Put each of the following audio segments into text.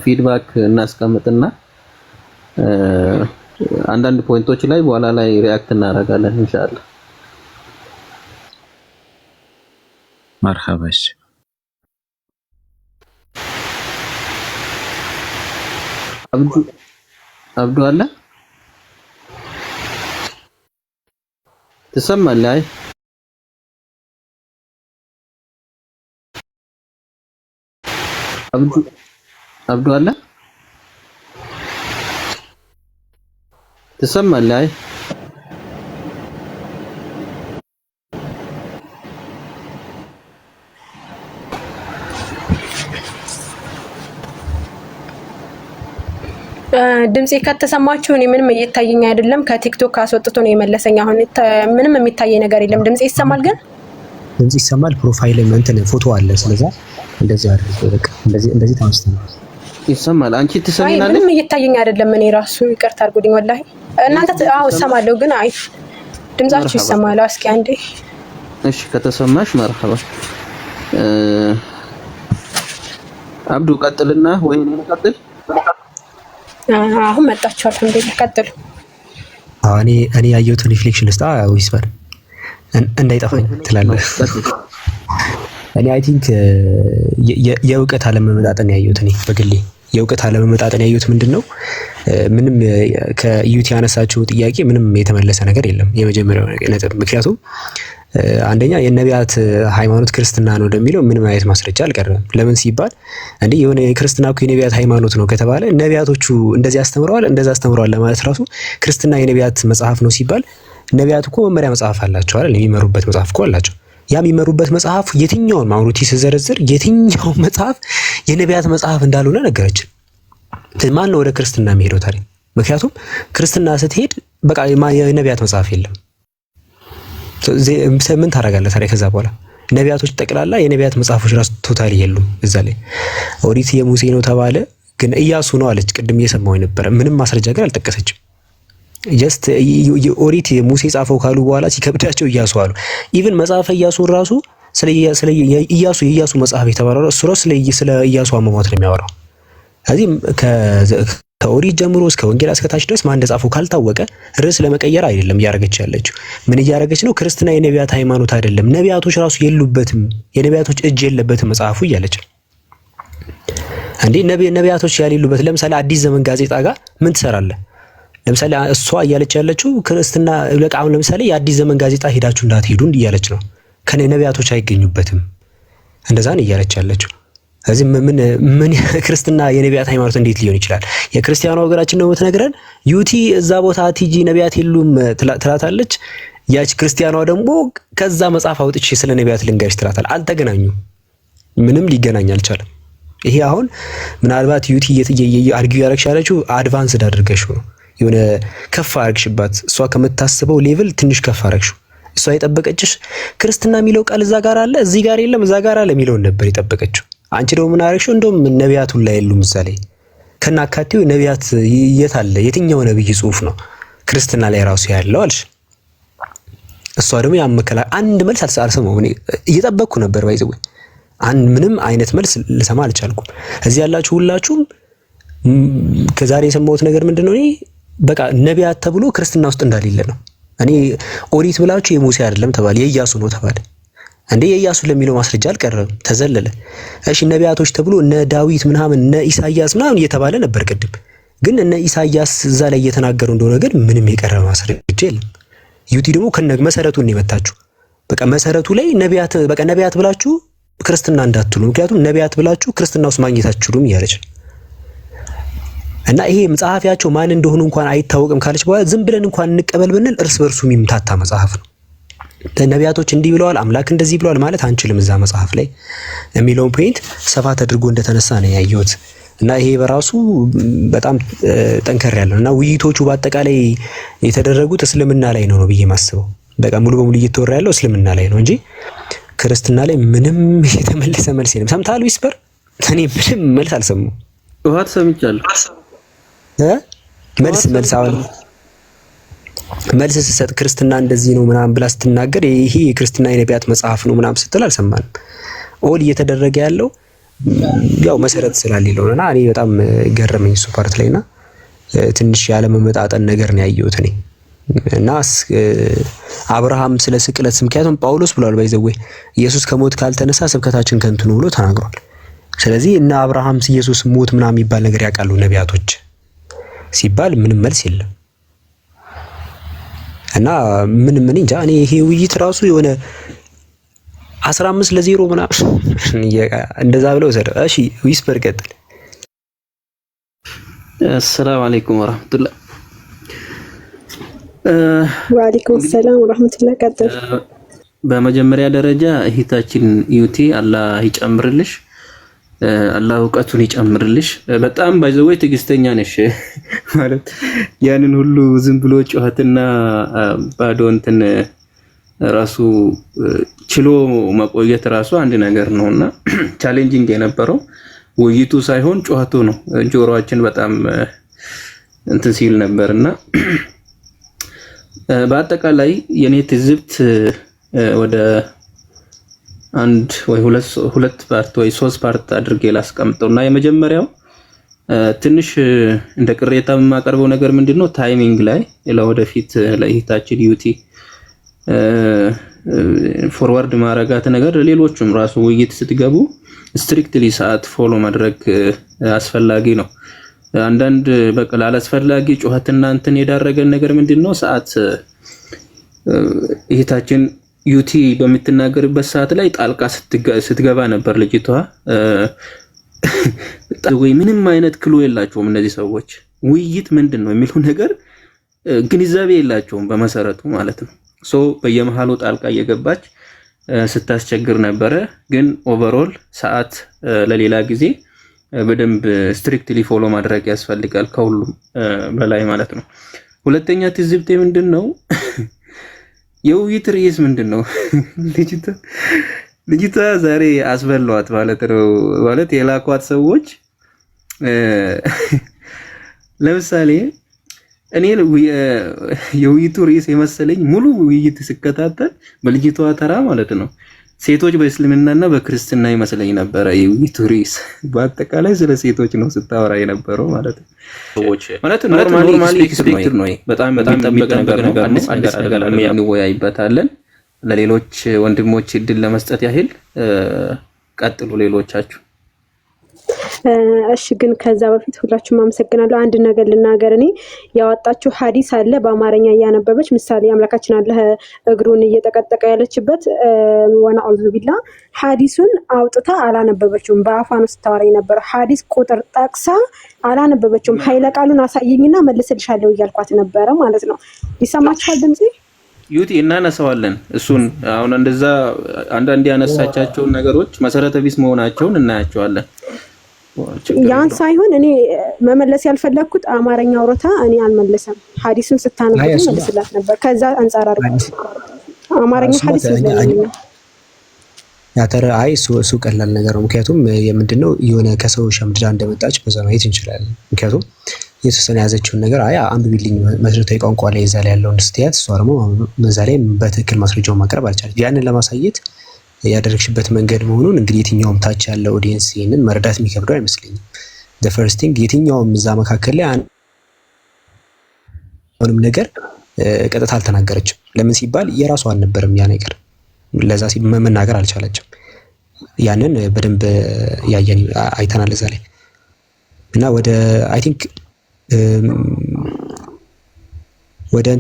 ፊድባክ እናስቀምጥና አንዳንድ ፖይንቶች ላይ በኋላ ላይ ሪአክት እናደርጋለን ኢንሻአላህ። መርሐባሽ አብዱ አለ ትሰማለህ? አብዱ አለ ትሰማለህ? ድምጼ ከተሰማችሁ እኔ ምንም እየታየኝ አይደለም። ከቲክቶክ አስወጥቶ ነው የመለሰኝ። አሁን ምንም የሚታየኝ ነገር የለም። ድምጼ ይሰማል? ግን ድምጽ ይሰማል። ፕሮፋይል እንትን ፎቶ አለ። ስለዚህ እንደዚህ አድርገው በቃ እንደዚህ ታውስተናል። ይሰማል? አንቺ ትሰሚናለሽ? ምንም እየታየኝ አይደለም። እኔ ራሱ ይቅርታ አድርጉልኝ ወላሂ። እናንተ እሰማለሁ ግን አይ ድምጻችሁ ይሰማል። እስኪ አንዴ እሺ፣ ከተሰማሽ መርሐባ። አብዱ ቀጥልና ወይ እኔ ልቀጥል? አሁን መጣችሁ። አልሐምዱሊላህ ቀጥሉ። እኔ ያየሁትን ሪፍሌክሽን እስታ ዊስፐር እንዳይጠፋኝ ትላለህ። እኔ አይ ቲንክ የእውቀት አለመመጣጠን ያየሁት እኔ በግሌ የእውቀት አለመመጣጠን ያየሁት ምንድነው? ምንም ከዩቲ ያነሳችው ጥያቄ ምንም የተመለሰ ነገር የለም። የመጀመሪያው ነጥብ ምክንያቱም አንደኛ የነቢያት ሃይማኖት ክርስትና ነው እንደሚለው ምንም አይነት ማስረጃ አልቀረበም። ለምን ሲባል እንዴ የሆነ ክርስትና እኮ የነቢያት ሃይማኖት ነው ከተባለ ነቢያቶቹ እንደዚህ አስተምረዋል ለማለት ራሱ ክርስትና የነቢያት መጽሐፍ ነው ሲባል ነቢያት እኮ መመሪያ መጽሐፍ አላቸው አይደል? የሚመሩበት መጽሐፍ እኮ አላቸው። ያ የሚመሩበት መጽሐፍ የትኛውን ማውሩቲ ሲዘረዝር የትኛው መጽሐፍ የነቢያት መጽሐፍ እንዳልሆነ ነገረችን። ማን ነው ወደ ክርስትና የሚሄደው ታዲያ? ምክንያቱም ክርስትና ስትሄድ በቃ የነቢያት መጽሐፍ የለም። ምን ታደርጋለህ ታዲያ? ከዛ በኋላ ነቢያቶች ጠቅላላ የነቢያት መጽሐፎች ራሱ ቶታሊ የሉም። እዛ ላይ ኦሪት የሙሴ ነው ተባለ፣ ግን ኢያሱ ነው አለች። ቅድም እየሰማሁ ነበር። ምንም ማስረጃ ግን አልጠቀሰችም። ጀስት ኦሪት ሙሴ ጻፈው ካሉ በኋላ ሲከብዳቸው ኢያሱ አሉ። ኢቭን መጽሐፈ ኢያሱ ራሱ ስለ የኢያሱ መጽሐፍ የተባለው እሱ ራሱ ስለ ኢያሱ አሟሟት ነው የሚያወራው። ስለዚህ ከኦሪት ጀምሮ እስከ ወንጌል እስከታች ድረስ ማን እንደጻፈው ካልታወቀ ርዕስ ለመቀየር አይደለም እያደረገች ያለችው። ምን እያደረገች ነው? ክርስትና የነቢያት ሃይማኖት አይደለም፣ ነቢያቶች ራሱ የሉበትም፣ የነቢያቶች እጅ የለበትም መጽሐፉ እያለች እንዴ። ነቢያቶች ያሌሉበት ለምሳሌ አዲስ ዘመን ጋዜጣ ጋር ምን ትሰራለህ? ለምሳሌ እሷ እያለች ያለችው ክርስትና ለቃም ለምሳሌ የአዲስ ዘመን ጋዜጣ ሄዳችሁ እንዳትሄዱ እያለች ነው። ከነቢያቶች አይገኙበትም፣ እንደዛ ነው እያለች ያለችው። ስለዚህ ምን ክርስትና የነቢያት ሃይማኖት እንዴት ሊሆን ይችላል? የክርስቲያኑ ወገናችን ነው የምትነግረን። ዩቲ እዛ ቦታ ቲጂ ነቢያት የሉም ትላታለች። ያች ክርስቲያኗ ደግሞ ከዛ መጽሐፍ አውጥቼ ስለ ነቢያት ልንገርሽ ትላታለች። አልተገናኙም፣ ምንም ሊገናኝ አልቻለም። ይሄ አሁን ምናልባት ዩቲ አርጊው ያረግሽ ያለችው አድቫንስድ አድርገሽው ነው፣ የሆነ ከፍ አርግሽባት። እሷ ከምታስበው ሌቭል ትንሽ ከፍ አርግሽው። እሷ የጠበቀችሽ ክርስትና የሚለው ቃል እዛ ጋር አለ፣ እዚህ ጋር የለም፣ እዛ ጋር አለ የሚለውን ነበር የጠበቀችው። አንቺ ደግሞ ምን አረግሽው? እንደውም ነቢያቱን ላይ የሉም እዛ ላይ ከናካቴው ነቢያት የት አለ? የትኛው ነብይ ጽሑፍ ነው ክርስትና ላይ ራሱ ያለው አልሽ። እሷ ደግሞ ያመከላ አንድ መልስ አልሰማሁም። እኔ እየጠበቅኩ ነበር ባይዘው ምንም አይነት መልስ ልሰማ አልቻልኩም። እዚህ ያላችሁ ሁላችሁም ከዛሬ የሰማሁት ነገር ምንድነው? እኔ በቃ ነቢያት ተብሎ ክርስትና ውስጥ እንዳሌለ ነው። እኔ ኦሪት ብላችሁ የሙሴ አይደለም ተባለ፣ የኢያሱ ነው ተባለ። እንዴ የኢያሱ ለሚለው ማስረጃ አልቀረም፣ ተዘለለ። እሺ ነቢያቶች ተብሎ እነ ዳዊት ምናምን እነ ኢሳይያስ ምናምን እየተባለ ነበር ቅድም። ግን እነ ኢሳይያስ እዛ ላይ እየተናገሩ እንደሆነ ግን ምንም የቀረበ ማስረጃ የለም። ዩቲ ደግሞ መሰረቱን ነው የመታችሁ። በቃ መሰረቱ ላይ ነቢያት ብላችሁ ክርስትና እንዳትሉ፣ ምክንያቱም ነቢያት ብላችሁ ክርስትና ውስጥ ማግኘት አትችሉም እያለች እና ይሄ መጽሐፊያቸው ማን እንደሆኑ እንኳን አይታወቅም ካለች በኋላ ዝም ብለን እንኳን እንቀበል ብንል እርስ በርሱ የሚምታታ መጽሐፍ ነው። ነቢያቶች እንዲህ ብለዋል፣ አምላክ እንደዚህ ብለዋል ማለት አንችልም እዛ መጽሐፍ ላይ የሚለውን ፖይንት ሰፋ ተደርጎ እንደተነሳ ነው ያየሁት። እና ይሄ በራሱ በጣም ጠንከር ያለ እና ውይይቶቹ በአጠቃላይ የተደረጉት እስልምና ላይ ነው ብዬ ማስበው። በቃ ሙሉ በሙሉ እየተወራ ያለው እስልምና ላይ ነው እንጂ ክርስትና ላይ ምንም የተመለሰ መልስ የለም። ሰምተሃል ዊስፐር? እኔ ምንም መልስ አልሰማሁም። ውሃት ሰምቻለሁ። መልስ አሁን መልስ ስትሰጥ ክርስትና እንደዚህ ነው ምናምን ብላ ስትናገር ይሄ የክርስትና የነቢያት መጽሐፍ ነው ምናምን ስትል አልሰማንም። ኦል እየተደረገ ያለው ያው መሰረት ስላሌለውና እኔ በጣም ገረመኝ እሱ ፓርት ላይና ትንሽ ያለ መመጣጠን ነገር ነው ያየሁት እኔ እና አብርሃም ስለ ስቅለት ምክንያቱም ጳውሎስ ብሏል ባይዘው ኢየሱስ ከሞት ካልተነሳ ስብከታችን ከንቱ ነው ብሎ ተናግሯል። ስለዚህ እና አብርሃም ኢየሱስ ሞት ምናምን የሚባል ነገር ያውቃሉ ነቢያቶች ሲባል ምንም መልስ የለም እና ምን እንጃ እኔ ይሄ ውይይት ራሱ የሆነ 15-0 ምናምን እንደዛ ብለው ዘረ እሺ ዊስፐር ቀጥል። አሰላሙ አለይኩም ወራህመቱላህ። ወአለይኩም ሰላም ወራህመቱላህ። ቀጥል። በመጀመሪያ ደረጃ እህታችን ዩቲ አላህ ይጨምርልሽ፣ አላህ እውቀቱን ይጨምርልሽ። በጣም ባይዘው ትዕግስተኛ ነሽ ማለት ያንን ሁሉ ዝም ብሎ ጩኸትና ባዶ እንትን ራሱ ችሎ መቆየት ራሱ አንድ ነገር ነውና ቻሌንጂንግ የነበረው ውይይቱ ሳይሆን ጩኸቱ ነው። ጆሮአችን በጣም እንትን ሲል ነበርና በአጠቃላይ የኔ ትዝብት ወደ አንድ ወይ ሁለት ፓርት ወይ 3 ፓርት አድርጌ ላስቀምጠውና የመጀመሪያው ትንሽ እንደ ቅሬታ የማቀርበው ነገር ምንድነው ታይሚንግ ላይ ለወደፊት ለእህታችን ዩቲ ፎርዋርድ ማረጋት ነገር ሌሎችም ራሱ ውይይት ስትገቡ ስትሪክትሊ ሰዓት ፎሎ ማድረግ አስፈላጊ ነው። አንዳንድ በቀላል አስፈላጊ ጩኸትና እንትን የዳረገን ነገር ምንድነው ሰዓት እህታችን ዩቲ በምትናገርበት ሰዓት ላይ ጣልቃ ስትገባ ነበር ልጅቷ። ወይ ምንም አይነት ክሉ የላቸውም እነዚህ ሰዎች ውይይት ምንድነው የሚለው ነገር ግንዛቤ የላቸውም በመሰረቱ ማለት ነው። ሶ በየመሃሉ ጣልቃ እየገባች ስታስቸግር ነበረ። ግን ኦቨርኦል ሰዓት ለሌላ ጊዜ በደንብ ስትሪክትሊ ፎሎ ማድረግ ያስፈልጋል ከሁሉም በላይ ማለት ነው። ሁለተኛ ትዝብቴ ምንድነው የውይይት ርዕስ ምንድነው? ልጅቷ ዛሬ አስበሏት ማለት ነው። ማለት የላኳት ሰዎች ለምሳሌ እኔ የውይይቱ ርዕስ የመሰለኝ ሙሉ ውይይት ስከታተል በልጅቷ ተራ ማለት ነው ሴቶች በእስልምናና በክርስትና ይመስለኝ ነበረ የውይይቱ ርዕስ። በአጠቃላይ ስለ ሴቶች ነው ስታወራ የነበረው ማለት ነው። ሰዎች ማለት ኖርማሊ ኤክስፔክትድ ነው። በጣም የሚጠበቅ ነገር ነው። አዲስ ነገር እንወያይበታለን። ለሌሎች ወንድሞች እድል ለመስጠት ያህል ቀጥሉ ሌሎቻችሁ። እሺ ግን ከዛ በፊት ሁላችሁም አመሰግናለሁ። አንድ ነገር ልናገር። እኔ ያወጣችሁ ሐዲስ አለ በአማርኛ እያነበበች ምሳሌ አምላካችን አላህ እግሩን እየተቀጠቀ ያለችበት ወነአውዙ ቢላ ሐዲሱን አውጥታ አላነበበችውም። በአፋን ውስጥ ታወራኝ ነበር። ሐዲስ ቁጥር ጠቅሳ አላነበበችውም። ኃይለ ቃሉን አሳየኝና መልስልሻለሁ እያልኳት ነበረ ማለት ነው። ይሰማችኋል ድምጼ? ዩቲ እናነሳዋለን እሱን። አሁን እንደዛ አንዳንድ ያነሳቻቸውን ነገሮች መሰረተ ቢስ መሆናቸውን እናያቸዋለን። ያን ሳይሆን እኔ መመለስ ያልፈለኩት አማርኛ አውሮታ እኔ አልመለሰም። ሐዲሱን ስታነብ መልስላት ነበር። ከዛ አንፃር አርጋት አማርኛ ሐዲስ ይዘልኝ ያተረ አይ እሱ ቀላል ነገር ነው። ምክንያቱም የምንድነው የሆነ ከሰው ሸምድዳ እንደመጣች በዛ ማየት እንችላለን። ምክንያቱም የተሰነ ያዘችውን ነገር አይ አንዱ ቢልኝ መሰረታዊ ቋንቋ ላይ እዛ ላይ ያለው እንድትያት እሷ ደግሞ በዛ ላይ በትክክል ማስረጃውን ማቅረብ አልቻለች። ያንን ለማሳየት ያደረግሽበት መንገድ መሆኑን እንግዲህ የትኛውም ታች ያለው ኦዲየንስ ይሄንን መረዳት የሚከብደው አይመስለኝም። the first thing የትኛውም እዛ መካከል ላይ አንዱም ነገር ቀጥታ አልተናገረችም። ለምን ሲባል የራሷ አልነበረም ያ ነገር። ለዛ መናገር አልቻለችም። ያንን በደንብ ያየን አይተናል እዛ ላይ እና ወደ አይ ቲንክ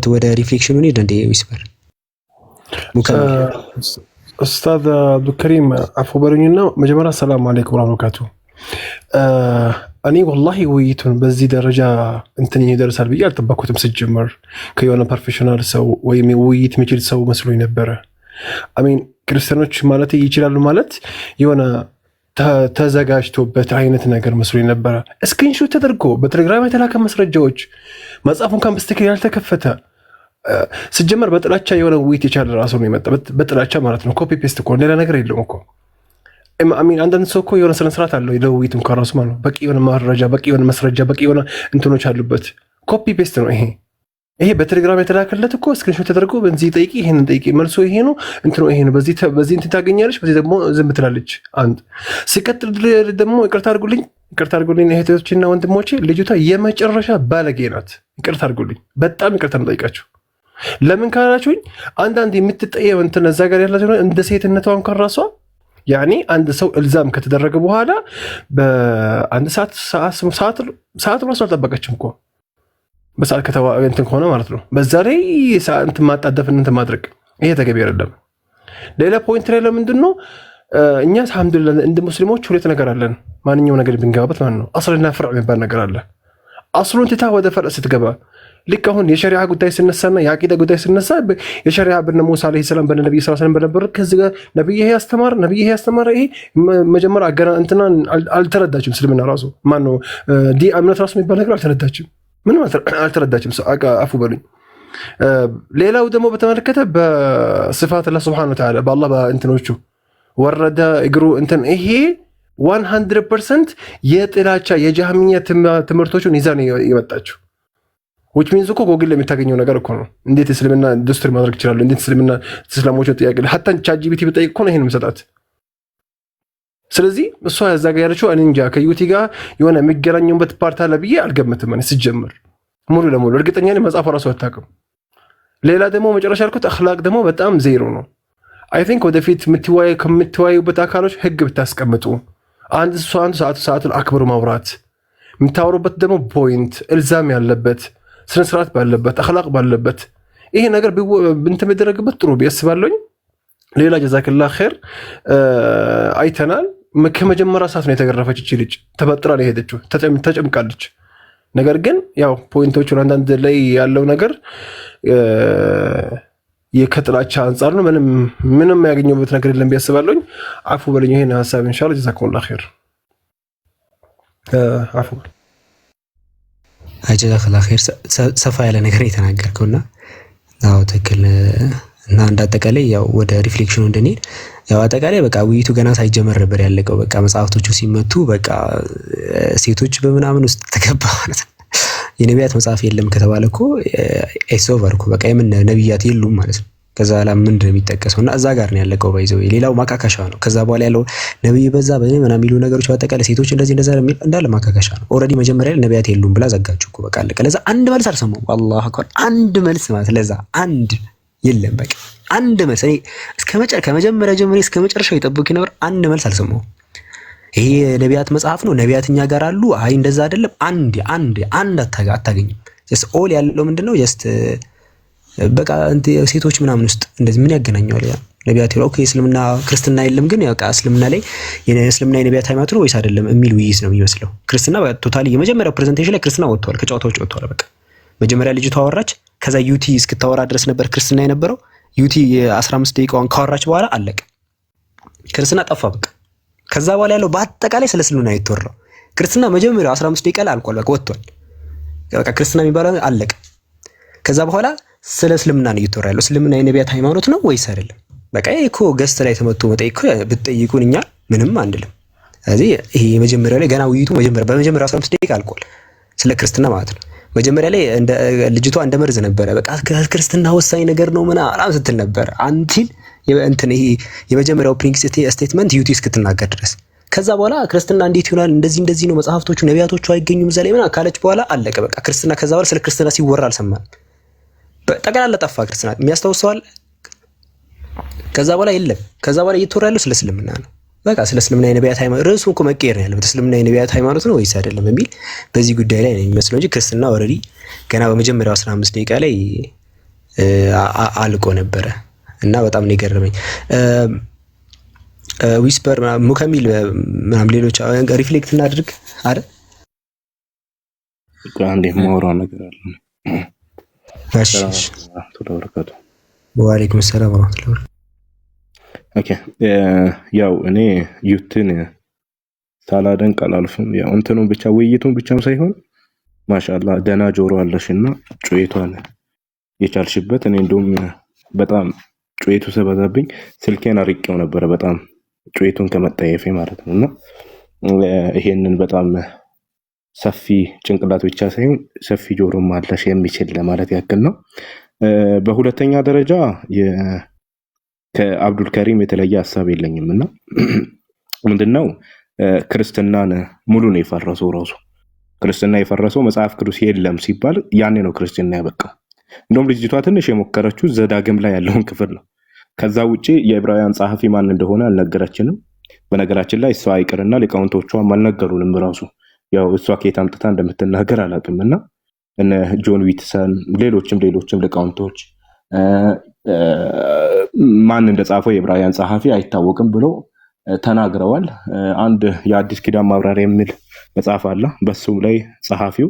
ወደ ሪፍሌክሽኑ ነው እንደ ዊስፐር ኡስታዝ አብዱልከሪም አፉ በሉኝና መጀመሪያ ሰላም አለይኩም ወራህመቱላሂ። እኔ ወላሂ ውይይቱን በዚህ ደረጃ እንትን ይደርሳል ብዬ አልጠበኩትም። ስጀመር ከየሆነ ፕሮፌሽናል ሰው ወይም ውይይት የሚችል ሰው መስሎኝ ነበረ። አሚን ክርስቲያኖች ማለት ይችላሉ ማለት የሆነ ተዘጋጅቶበት አይነት ነገር መስሎኝ ነበረ። ስክሪንሾት ተደርጎ በቴሌግራም የተላከ መስረጃዎች መጽሐፉን ካም በስተክል ያልተከፈተ ስጀመር በጥላቻ የሆነ ውይይት የቻለ ራሱ ነው የመጣ በጥላቻ ማለት ነው። ኮፒ ፔስት እኮ ሌላ ነገር የለውም እኮ። አሚን አንዳንድ ሰው እኮ የሆነ ስነ ስርዓት አለው ለውይይት እንኳን ራሱ ማለት ነው። በቂ የሆነ መረጃ፣ በቂ የሆነ መስረጃ፣ በቂ የሆነ እንትኖች አሉበት። ኮፒ ፔስት ነው ይሄ። ይሄ በቴሌግራም የተላከለት እኮ ስክሪንሾት ተደርጎ በዚህ ጠይቂ ይሄንን ጠይቂ መልሶ ይሄ ነው እንትኑ ይሄ ነው በዚህ እንትን ታገኛለች በዚህ ደግሞ ዝም ትላለች። አንድ ሲቀጥል ደግሞ ይቅርታ አድርጉልኝ እህቶችና ወንድሞቼ ልጅቷ የመጨረሻ ባለጌ ናት። ይቅርታ አድርጉልኝ፣ በጣም ይቅርታ ነው ጠይቃችሁ። ለምን ካላችሁኝ አንዳንድ የምትጠየው እንትን እዛ ጋር ያላችሁ እንደ ሴትነቷ እንኳን ራሷ ያኔ አንድ ሰው እልዛም ከተደረገ በኋላ በአንድ ሰዓት ራሱ አልጠበቀችም እኮ በሰዓት ከተዋ እንትን ከሆነ ማለት ነው። በዛ ላይ እንትን ማጣደፍ እንትን ማድረግ ይሄ ተገቢ አይደለም። ሌላ ፖይንት ላይ ለምንድን ነው እኛ አልሐምዱሊላህ እንደ ሙስሊሞች ሁለት ነገር አለን። ማንኛውም ነገር ብንገባበት ማለት ነው አስልና ፍርዕ የሚባል ነገር አለ። አስሉን ትታ ወደ ፍርዕ ስትገባ ልክ አሁን የሸሪዓ ጉዳይ ስነሳና የአቂዳ ጉዳይ ስነሳ የሸሪዓ በነ ሙሳ አለይሂ ሰላም በነ ነብዩ ሰለላሁ ዐለይሂ ወሰለም በነበረ ከዚህ ጋር ነብዩ ይሄ ያስተማረ ይሄ መጀመሪያ አገና እንትና አልተረዳችም። እስልምና ራሱ ማን ነው እምነት ራሱ የሚባል ነገር አልተረዳችም። ምንም አልተረዳችም። አፉ በሉኝ። ሌላው ደግሞ በተመለከተ በስፋት አላህ ሱብሓነሁ ወተዓላ በአላህ በእንትኖቹ ወረደ እግሩ እንትን ይሄ 100% የጥላቻ የጃህሚያ ትምህርቶቹን ይዛ ነው የመጣችው። which means እኮ ጎግል ለሚታገኘው ነገር እኮ ነው። እንዴት እስልምና ኢንዱስትሪ ማድረግ ይችላል? እንዴት እስልምና እስላሞች ጥያቄ ሀታ ቻትጂፒቲ ብጠይቅ እኮ ነው ይሄን መስጣት። ስለዚህ እሷ ያዛ ጋር ያለችው እኔ እንጃ ከዩቲ ጋር የሆነ የሚገናኙበት ፓርት አለ ብዬ አልገምትም። እኔ ሲጀምር ሙሉ ለሙሉ እርግጠኛ ነኝ መጽሐፍ ራሱ አታውቅም። ሌላ ደግሞ መጨረሻ ያልኩት አኽላቅ ደግሞ በጣም ዜሮ ነው። አይ ቲንክ ወደፊት ከምትወያዩበት አካሎች ህግ ብታስቀምጡ አንድ ሰዓቱን አክብሮ ማውራት የምታወሩበት ደግሞ ፖይንት እልዛም ያለበት ስነ ስርዓት ባለበት አኽላቅ ባለበት ይሄ ነገር እንትን ቢደረግበት ጥሩ ቢያስባለኝ። ሌላ ጀዛከላህ ኸይር አይተናል። ከመጀመሪያ ሰዓት ነው የተገረፈች እቺ ልጅ ተበጥራ ነው የሄደችው፣ ተጨምቃለች። ነገር ግን ያው ፖይንቶቹን አንዳንድ ላይ ያለው ነገር የከጥላቻ አንጻር ነው። ምንም ያገኘበት ነገር የለም ቢያስባለኝ። አፉ በለኝ ይሄን ሐሳብ ኢንሻአላህ ጀዛከላህ ኸይር አፉ ጀዛከላህ ኸይር። ሰፋ ያለ ነገር የተናገርከውና አዎ ትክክል። እና እንዳጠቃላይ ያው ወደ ሪፍሌክሽኑ እንድንሄድ ያው አጠቃላይ በቃ ውይይቱ ገና ሳይጀመር ነበር ያለቀው። በቃ መጽሐፍቶቹ ሲመቱ በቃ ሴቶች በምናምን ውስጥ ተገባ ማለት ነው። የነቢያት መጽሐፍ የለም ከተባለ እኮ ኤስ ኦቨር እኮ በቃ የምን ነቢያት የሉም ማለት ነው። ከዛ በኋላ ምንድን ነው የሚጠቀሰው? እና እዛ ጋር ነው ያለቀው። ባይዘው ሌላው ማካካሻ ነው። ከዛ በኋላ ያለው ነብይ በዛ ምናምን የሚሉ ነገሮች በአጠቃላይ ሴቶች እንደዚህ እንዳለ ማካካሻ ነው። ኦልሬዲ መጀመሪያ ላይ ነቢያት የሉም ብላ ዘጋችሁ እኮ በቃ አለቀ። ለዛ አንድ መልስ አልሰማሁም። አላህ አክበር አንድ መልስ ማለት ለዛ አንድ የለም በቃ አንድ መልስ። እኔ ከመጀመሪያ ጀምሬ እስከ መጨረሻው የጠበኩኝ ነበር። አንድ መልስ አልሰማሁም። ይሄ ነቢያት መጽሐፍ ነው፣ ነቢያት እኛ ጋር አሉ፣ አይ እንደዛ አይደለም። አንድ አታገኝም። ጀስት ኦል ያለው ምንድነው ጀስት በቃ ሴቶች ምናምን ውስጥ እንደዚህ ምን ያገናኘዋል? ያ ነቢያት ይላል። ኦኬ እስልምና ክርስትና የለም ግን ያው እስልምና ላይ የእስልምና የነቢያት ሃይማኖት ነው ወይስ አይደለም የሚል ውይይት ነው የሚመስለው። ክርስትና ቶታሊ የመጀመሪያው ፕሬዘንቴሽን ላይ ክርስትና ወጥቷል፣ ከጨዋታዎች ወጥቷል። በቃ መጀመሪያ ልጅቷ አወራች፣ ከዛ ዩቲ እስክታወራ ድረስ ነበር ክርስትና የነበረው። ዩቲ የ15 ደቂቃውን ካወራች በኋላ አለቀ፣ ክርስትና ጠፋ በቃ። ከዛ በኋላ ያለው በአጠቃላይ ስለ እስልምና የተወራው ክርስትና መጀመሪያው 15 ደቂቃ ላይ አልቋል፣ በቃ ወጥቷል። በቃ ክርስትና የሚባለው አለቀ። ከዛ በኋላ ስለ እስልምና ነው እየተወራ ያለው። እስልምና የነቢያት ሃይማኖት ነው ወይስ አይደለም? በቃ እኮ ገስት ላይ ተመቶ መጠይቅ ብትጠይቁን እኛ ምንም አንልም። ስለዚህ ይሄ የመጀመሪያው ላይ ገና ውይይቱ በመጀመሪያው 15 ደቂቃ አልቋል፣ ስለ ክርስትና ማለት ነው። መጀመሪያ ላይ ልጅቷ እንደ መርዝ ነበረ። በቃ ክርስትና ወሳኝ ነገር ነው ምናምን ስትል ነበር አንቲል እንትን ይሄ የመጀመሪያው ኦፕኒንግ ስቴትመንት ዩቲ እስክትናገር ድረስ። ከዛ በኋላ ክርስትና እንዴት ይሆናል እንደዚህ ነው መጽሐፍቶቹ ነቢያቶቹ አይገኙም እዛ ላይ ምናምን ካለች በኋላ አለቀ በቃ ክርስትና። ከዛ በኋላ ስለ ክርስትና ሲወራ አልሰማንም። ጠቅላላ ጠፋ ክርስትና የሚያስታውሰዋል። ከዛ በኋላ የለም። ከዛ በኋላ እየተወራ ያለው ስለ እስልምና ነው። በቃ ስለ እስልምና የነቢያት ሃይማኖት ርዕሱ እኮ መቀየር ነው ያለበት። እስልምና የነቢያት ሃይማኖት ነው ወይስ አይደለም የሚል በዚህ ጉዳይ ላይ ነው የሚመስለው እንጂ ክርስትና ኦልሬዲ ገና በመጀመሪያው 15 ደቂቃ ላይ አልቆ ነበረ እና በጣም ነው የገረመኝ። ዊስፐር ሙከሚል ምናምን ሌሎች ሪፍሌክት እናድርግ አይደል? አንዴ ማውራው ነገር አለ። እሺ ወአለይኩም ሰላም ወራህመቱላሂ ወበረካቱ። ኦኬ ያው እኔ ዩቲን ሳላደንቅ አላልፍም። ያው እንትኑን ብቻ ውይይቱን ብቻም ሳይሆን ማሻአላህ ደና ጆሮ አለሽና ጩኸቷን የቻልሽበት። እኔ እንደውም በጣም ጩኸቱ ሰበዛብኝ ስልኬን አርቄው ነበር በጣም ጩኸቱን ከመጣየፌ ማለት ነውና ይሄንን በጣም ሰፊ ጭንቅላት ብቻ ሳይሆን ሰፊ ጆሮም አለሽ የሚችል ለማለት ያክል ነው። በሁለተኛ ደረጃ ከአብዱል ከሪም የተለየ ሀሳብ የለኝም እና ምንድነው ክርስትናን ሙሉ ነው የፈረሰው። ራሱ ክርስትና የፈረሰው መጽሐፍ ቅዱስ የለም ሲባል ያኔ ነው ክርስትና ያበቃው። እንደውም ልጅቷ ትንሽ የሞከረችው ዘዳግም ላይ ያለውን ክፍል ነው። ከዛ ውጪ የዕብራውያን ጸሐፊ ማን እንደሆነ አልነገረችንም። በነገራችን ላይ እሷ አይቅርና ሊቃውንቶቿም አልነገሩንም። ራሱ ያው እሷ ከየት አምጥታ እንደምትናገር አላውቅምና እነ ጆን ዊትሰን ሌሎችም ሊቃውንቶች ማን እንደጻፈው የዕብራውያን ጸሐፊ አይታወቅም ብሎ ተናግረዋል። አንድ የአዲስ ኪዳን ማብራሪያ የሚል መጽሐፍ አለ። በሱም ላይ ጸሐፊው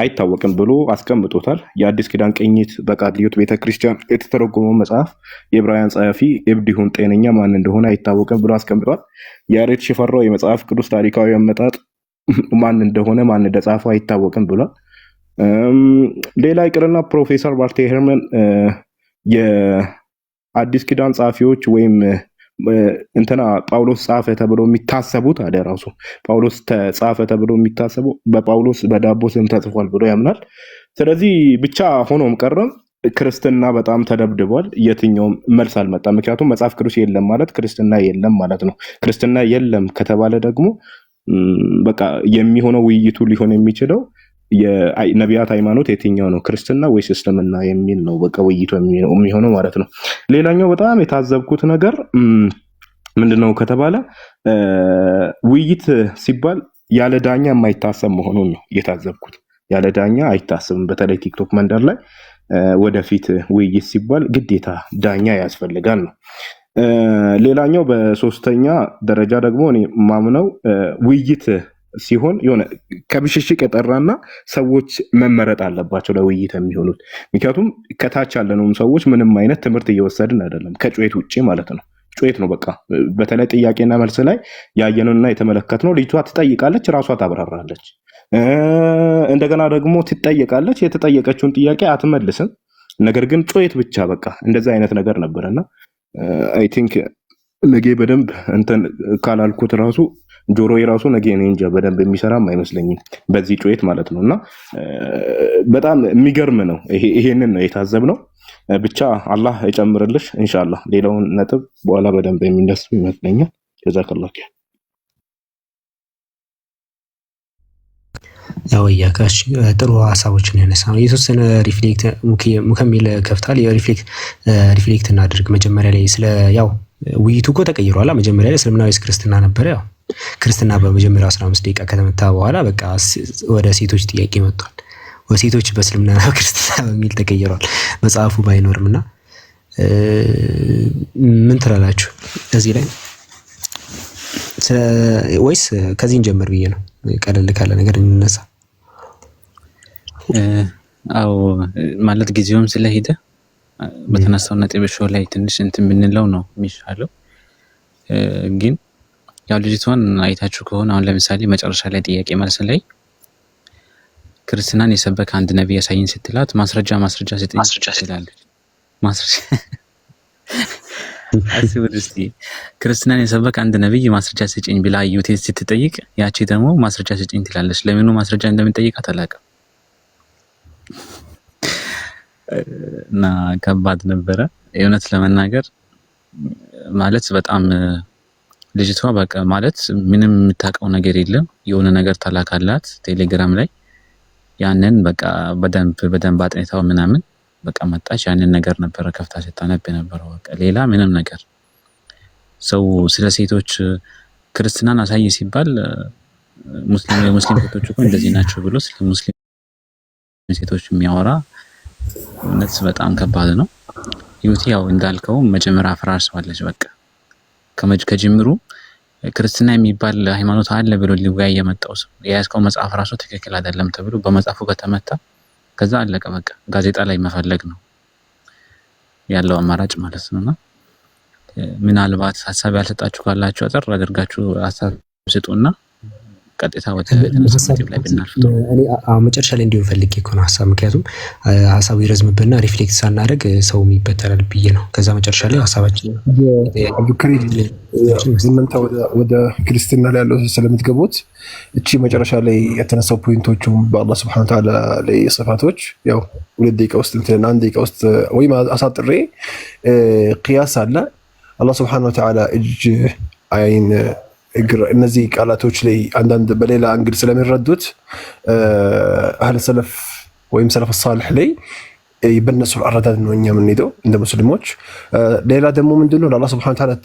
አይታወቅም ብሎ አስቀምጦታል። የአዲስ ኪዳን ቅኝት በቃልዮት ቤተክርስቲያን የተተረጎመው መጽሐፍ የዕብራውያን ጸሐፊ እብድ ይሁን ጤነኛ ማን እንደሆነ አይታወቅም ብሎ አስቀምጧል። ያሬድ ሽፈራው የመጽሐፍ ቅዱስ ታሪካዊ አመጣጥ ማን እንደሆነ ማን እንደጻፈው አይታወቅም ብሏል። ሌላ ይቅርና ፕሮፌሰር ባርቴ ሄርመን የአዲስ ኪዳን ጸሐፊዎች ወይም እንትና ጳውሎስ ጻፈ ተብሎ የሚታሰቡት አደ ራሱ ጳውሎስ ተጻፈ ተብሎ የሚታሰበው በጳውሎስ በዳቦ ስም ተጽፏል ብሎ ያምናል። ስለዚህ ብቻ ሆኖም ቀረም ክርስትና በጣም ተደብድቧል። የትኛውም መልስ አልመጣም። ምክንያቱም መጽሐፍ ቅዱስ የለም ማለት ክርስትና የለም ማለት ነው። ክርስትና የለም ከተባለ ደግሞ በቃ የሚሆነው ውይይቱ ሊሆን የሚችለው የነቢያት ሃይማኖት የትኛው ነው ክርስትና ወይስ እስልምና የሚል ነው። በቃ ውይይቱ የሚሆነው ማለት ነው። ሌላኛው በጣም የታዘብኩት ነገር ምንድነው ከተባለ ውይይት ሲባል ያለ ዳኛ የማይታሰብ መሆኑን ነው የታዘብኩት። ያለ ዳኛ አይታሰብም። በተለይ ቲክቶክ መንደር ላይ ወደፊት ውይይት ሲባል ግዴታ ዳኛ ያስፈልጋል ነው። ሌላኛው በሶስተኛ ደረጃ ደግሞ እኔ ማምነው ውይይት ሲሆን የሆነ ከብሽሽቅ የጠራና ሰዎች መመረጥ አለባቸው ለውይይት የሚሆኑት። ምክንያቱም ከታች ያለነውም ሰዎች ምንም አይነት ትምህርት እየወሰድን አይደለም ከጩኸት ውጪ ማለት ነው። ጩኸት ነው በቃ። በተለይ ጥያቄና መልስ ላይ ያየነውና የተመለከትነው ልጅቷ ትጠይቃለች፣ ራሷ ታብራራለች። እንደገና ደግሞ ትጠየቃለች፣ የተጠየቀችውን ጥያቄ አትመልስም። ነገር ግን ጩኸት ብቻ በቃ እንደዛ አይነት ነገር ነበርና አይ ቲንክ ነገ በደንብ እንትን ካላልኩት ራሱ ጆሮ የራሱ ነገ እኔ እንጃ በደንብ የሚሰራም አይመስለኝም በዚህ ጩኸት ማለት ነውና በጣም የሚገርም ነው። ይሄንን ነው የታዘብነው። ብቻ አላህ ይጨምርልሽ ኢንሻአላህ። ሌላውን ነጥብ በኋላ በደንብ የሚነሱ ይመስለኛል። ጀዛከላህ ኸይር። ያው ያካሽ ጥሩ ሀሳቦችን ያነሳው የተወሰነ ሪፍሌክት ሙከሚል ከፍታል። ሪፍሌክት እናድርግ መጀመሪያ ላይ ስለ ያው ውይይቱ እኮ ተቀይሯል። መጀመሪያ ላይ እስልምና ወይስ ክርስትና ነበር። ያው ክርስትና በመጀመሪያው 15 ደቂቃ ከተመታ በኋላ በቃ ወደ ሴቶች ጥያቄ መጥቷል። ወሴቶች በእስልምና ክርስትና በሚል ተቀይሯል መጽሐፉ ባይኖርምና ምን ትላላችሁ እዚህ ላይ? ወይስ ከዚህ እንጀምር ብዬ ነው ቀለል ካለ ነገር እንነሳ። አው ማለት ጊዜውም ስለሄደ በተነሳው ነጥብ ሾው ላይ ትንሽ እንትን ብንለው ነው የሚሻለው። ግን ያው ልጅቷን አይታችሁ ከሆነ አሁን ለምሳሌ መጨረሻ ላይ ጥያቄ መልስ ላይ ክርስትናን የሰበከ አንድ ነብይ ያሳየን ስትላት ማስረጃ ስጠኝ ትላለች። ማስረጃ አስቡት። ክርስትናን የሰበከ አንድ ነብይ ማስረጃ ስጠኝ ብላ ዩቲስ ስትጠይቅ ያቺ ደግሞ ማስረጃ ስጠኝ ትላለች። ለምኑ ማስረጃ እንደምትጠይቃት አላውቅም። እና ከባድ ነበረ የእውነት ለመናገር ማለት በጣም ልጅቷ በቃ ማለት ምንም የምታውቀው ነገር የለም። የሆነ ነገር ተላካላት ቴሌግራም ላይ ያንን በቃ በደንብ አጥንታው ምናምን በቃ መጣች። ያንን ነገር ነበረ ከፍታ ስታነብ የነበረው በቃ ሌላ ምንም ነገር። ሰው ስለ ሴቶች ክርስትናን አሳይ ሲባል ሙስሊም ሴቶች እኮ እንደዚህ ናቸው ብሎ ስለ ሙስሊም ሴቶች የሚያወራ እውነት በጣም ከባድ ነው። ዩቲ ያው እንዳልከው መጀመሪያ አፍራርሰዋለች በቃ ከጅምሩ ክርስትና የሚባል ሃይማኖት አለ ብሎ ሊወያይ የመጣው ሰው የያዝከው መጽሐፍ ራሱ ትክክል አይደለም ተብሎ በመጽሐፉ ከተመታ ከዛ አለቀ በቃ። ጋዜጣ ላይ መፈለግ ነው ያለው አማራጭ ማለት ነውና ምናልባት ሐሳብ ያልሰጣችሁ ካላችሁ አጠር አድርጋችሁ ሐሳብ ስጡና ቀጥታ ወደ ተነሳው ላይ ብናልፍ እኔ መጨረሻ ላይ እንዲሁ ፈልጌ እኮ ነው ሐሳብ ምክንያቱም ሐሳቡ ይረዝምብና ሪፍሌክት ሳናደርግ ሰው ይበተራል ብዬ ነው። ከዛ መጨረሻ ላይ ሐሳባችን አብዱልከሪም እናንተ ወደ ክርስትና ላይ ያለው ስለምትገቡት እቺ መጨረሻ ላይ የተነሳው ፖይንቶቹ በአላህ Subhanahu Wa Ta'ala ላይ ጽፋቶች ያው 2 ደቂቃ ውስጥ እንትን 1 ደቂቃ ውስጥ ወይ አሳጥሬ ቂያስ አለ አላህ Subhanahu Wa Ta'ala እጅ አይን እነዚህ ቃላቶች ላይ አንዳንድ በሌላ አንግል ስለሚረዱት አህለ ሰለፍ ወይም ሰለፍ ሷሊህ ላይ በእነሱ አረዳድ ነው እኛ የምንሄደው እንደ ሙስሊሞች። ሌላ ደግሞ ምንድነው ለአላህ Subhanahu Wa Ta'ala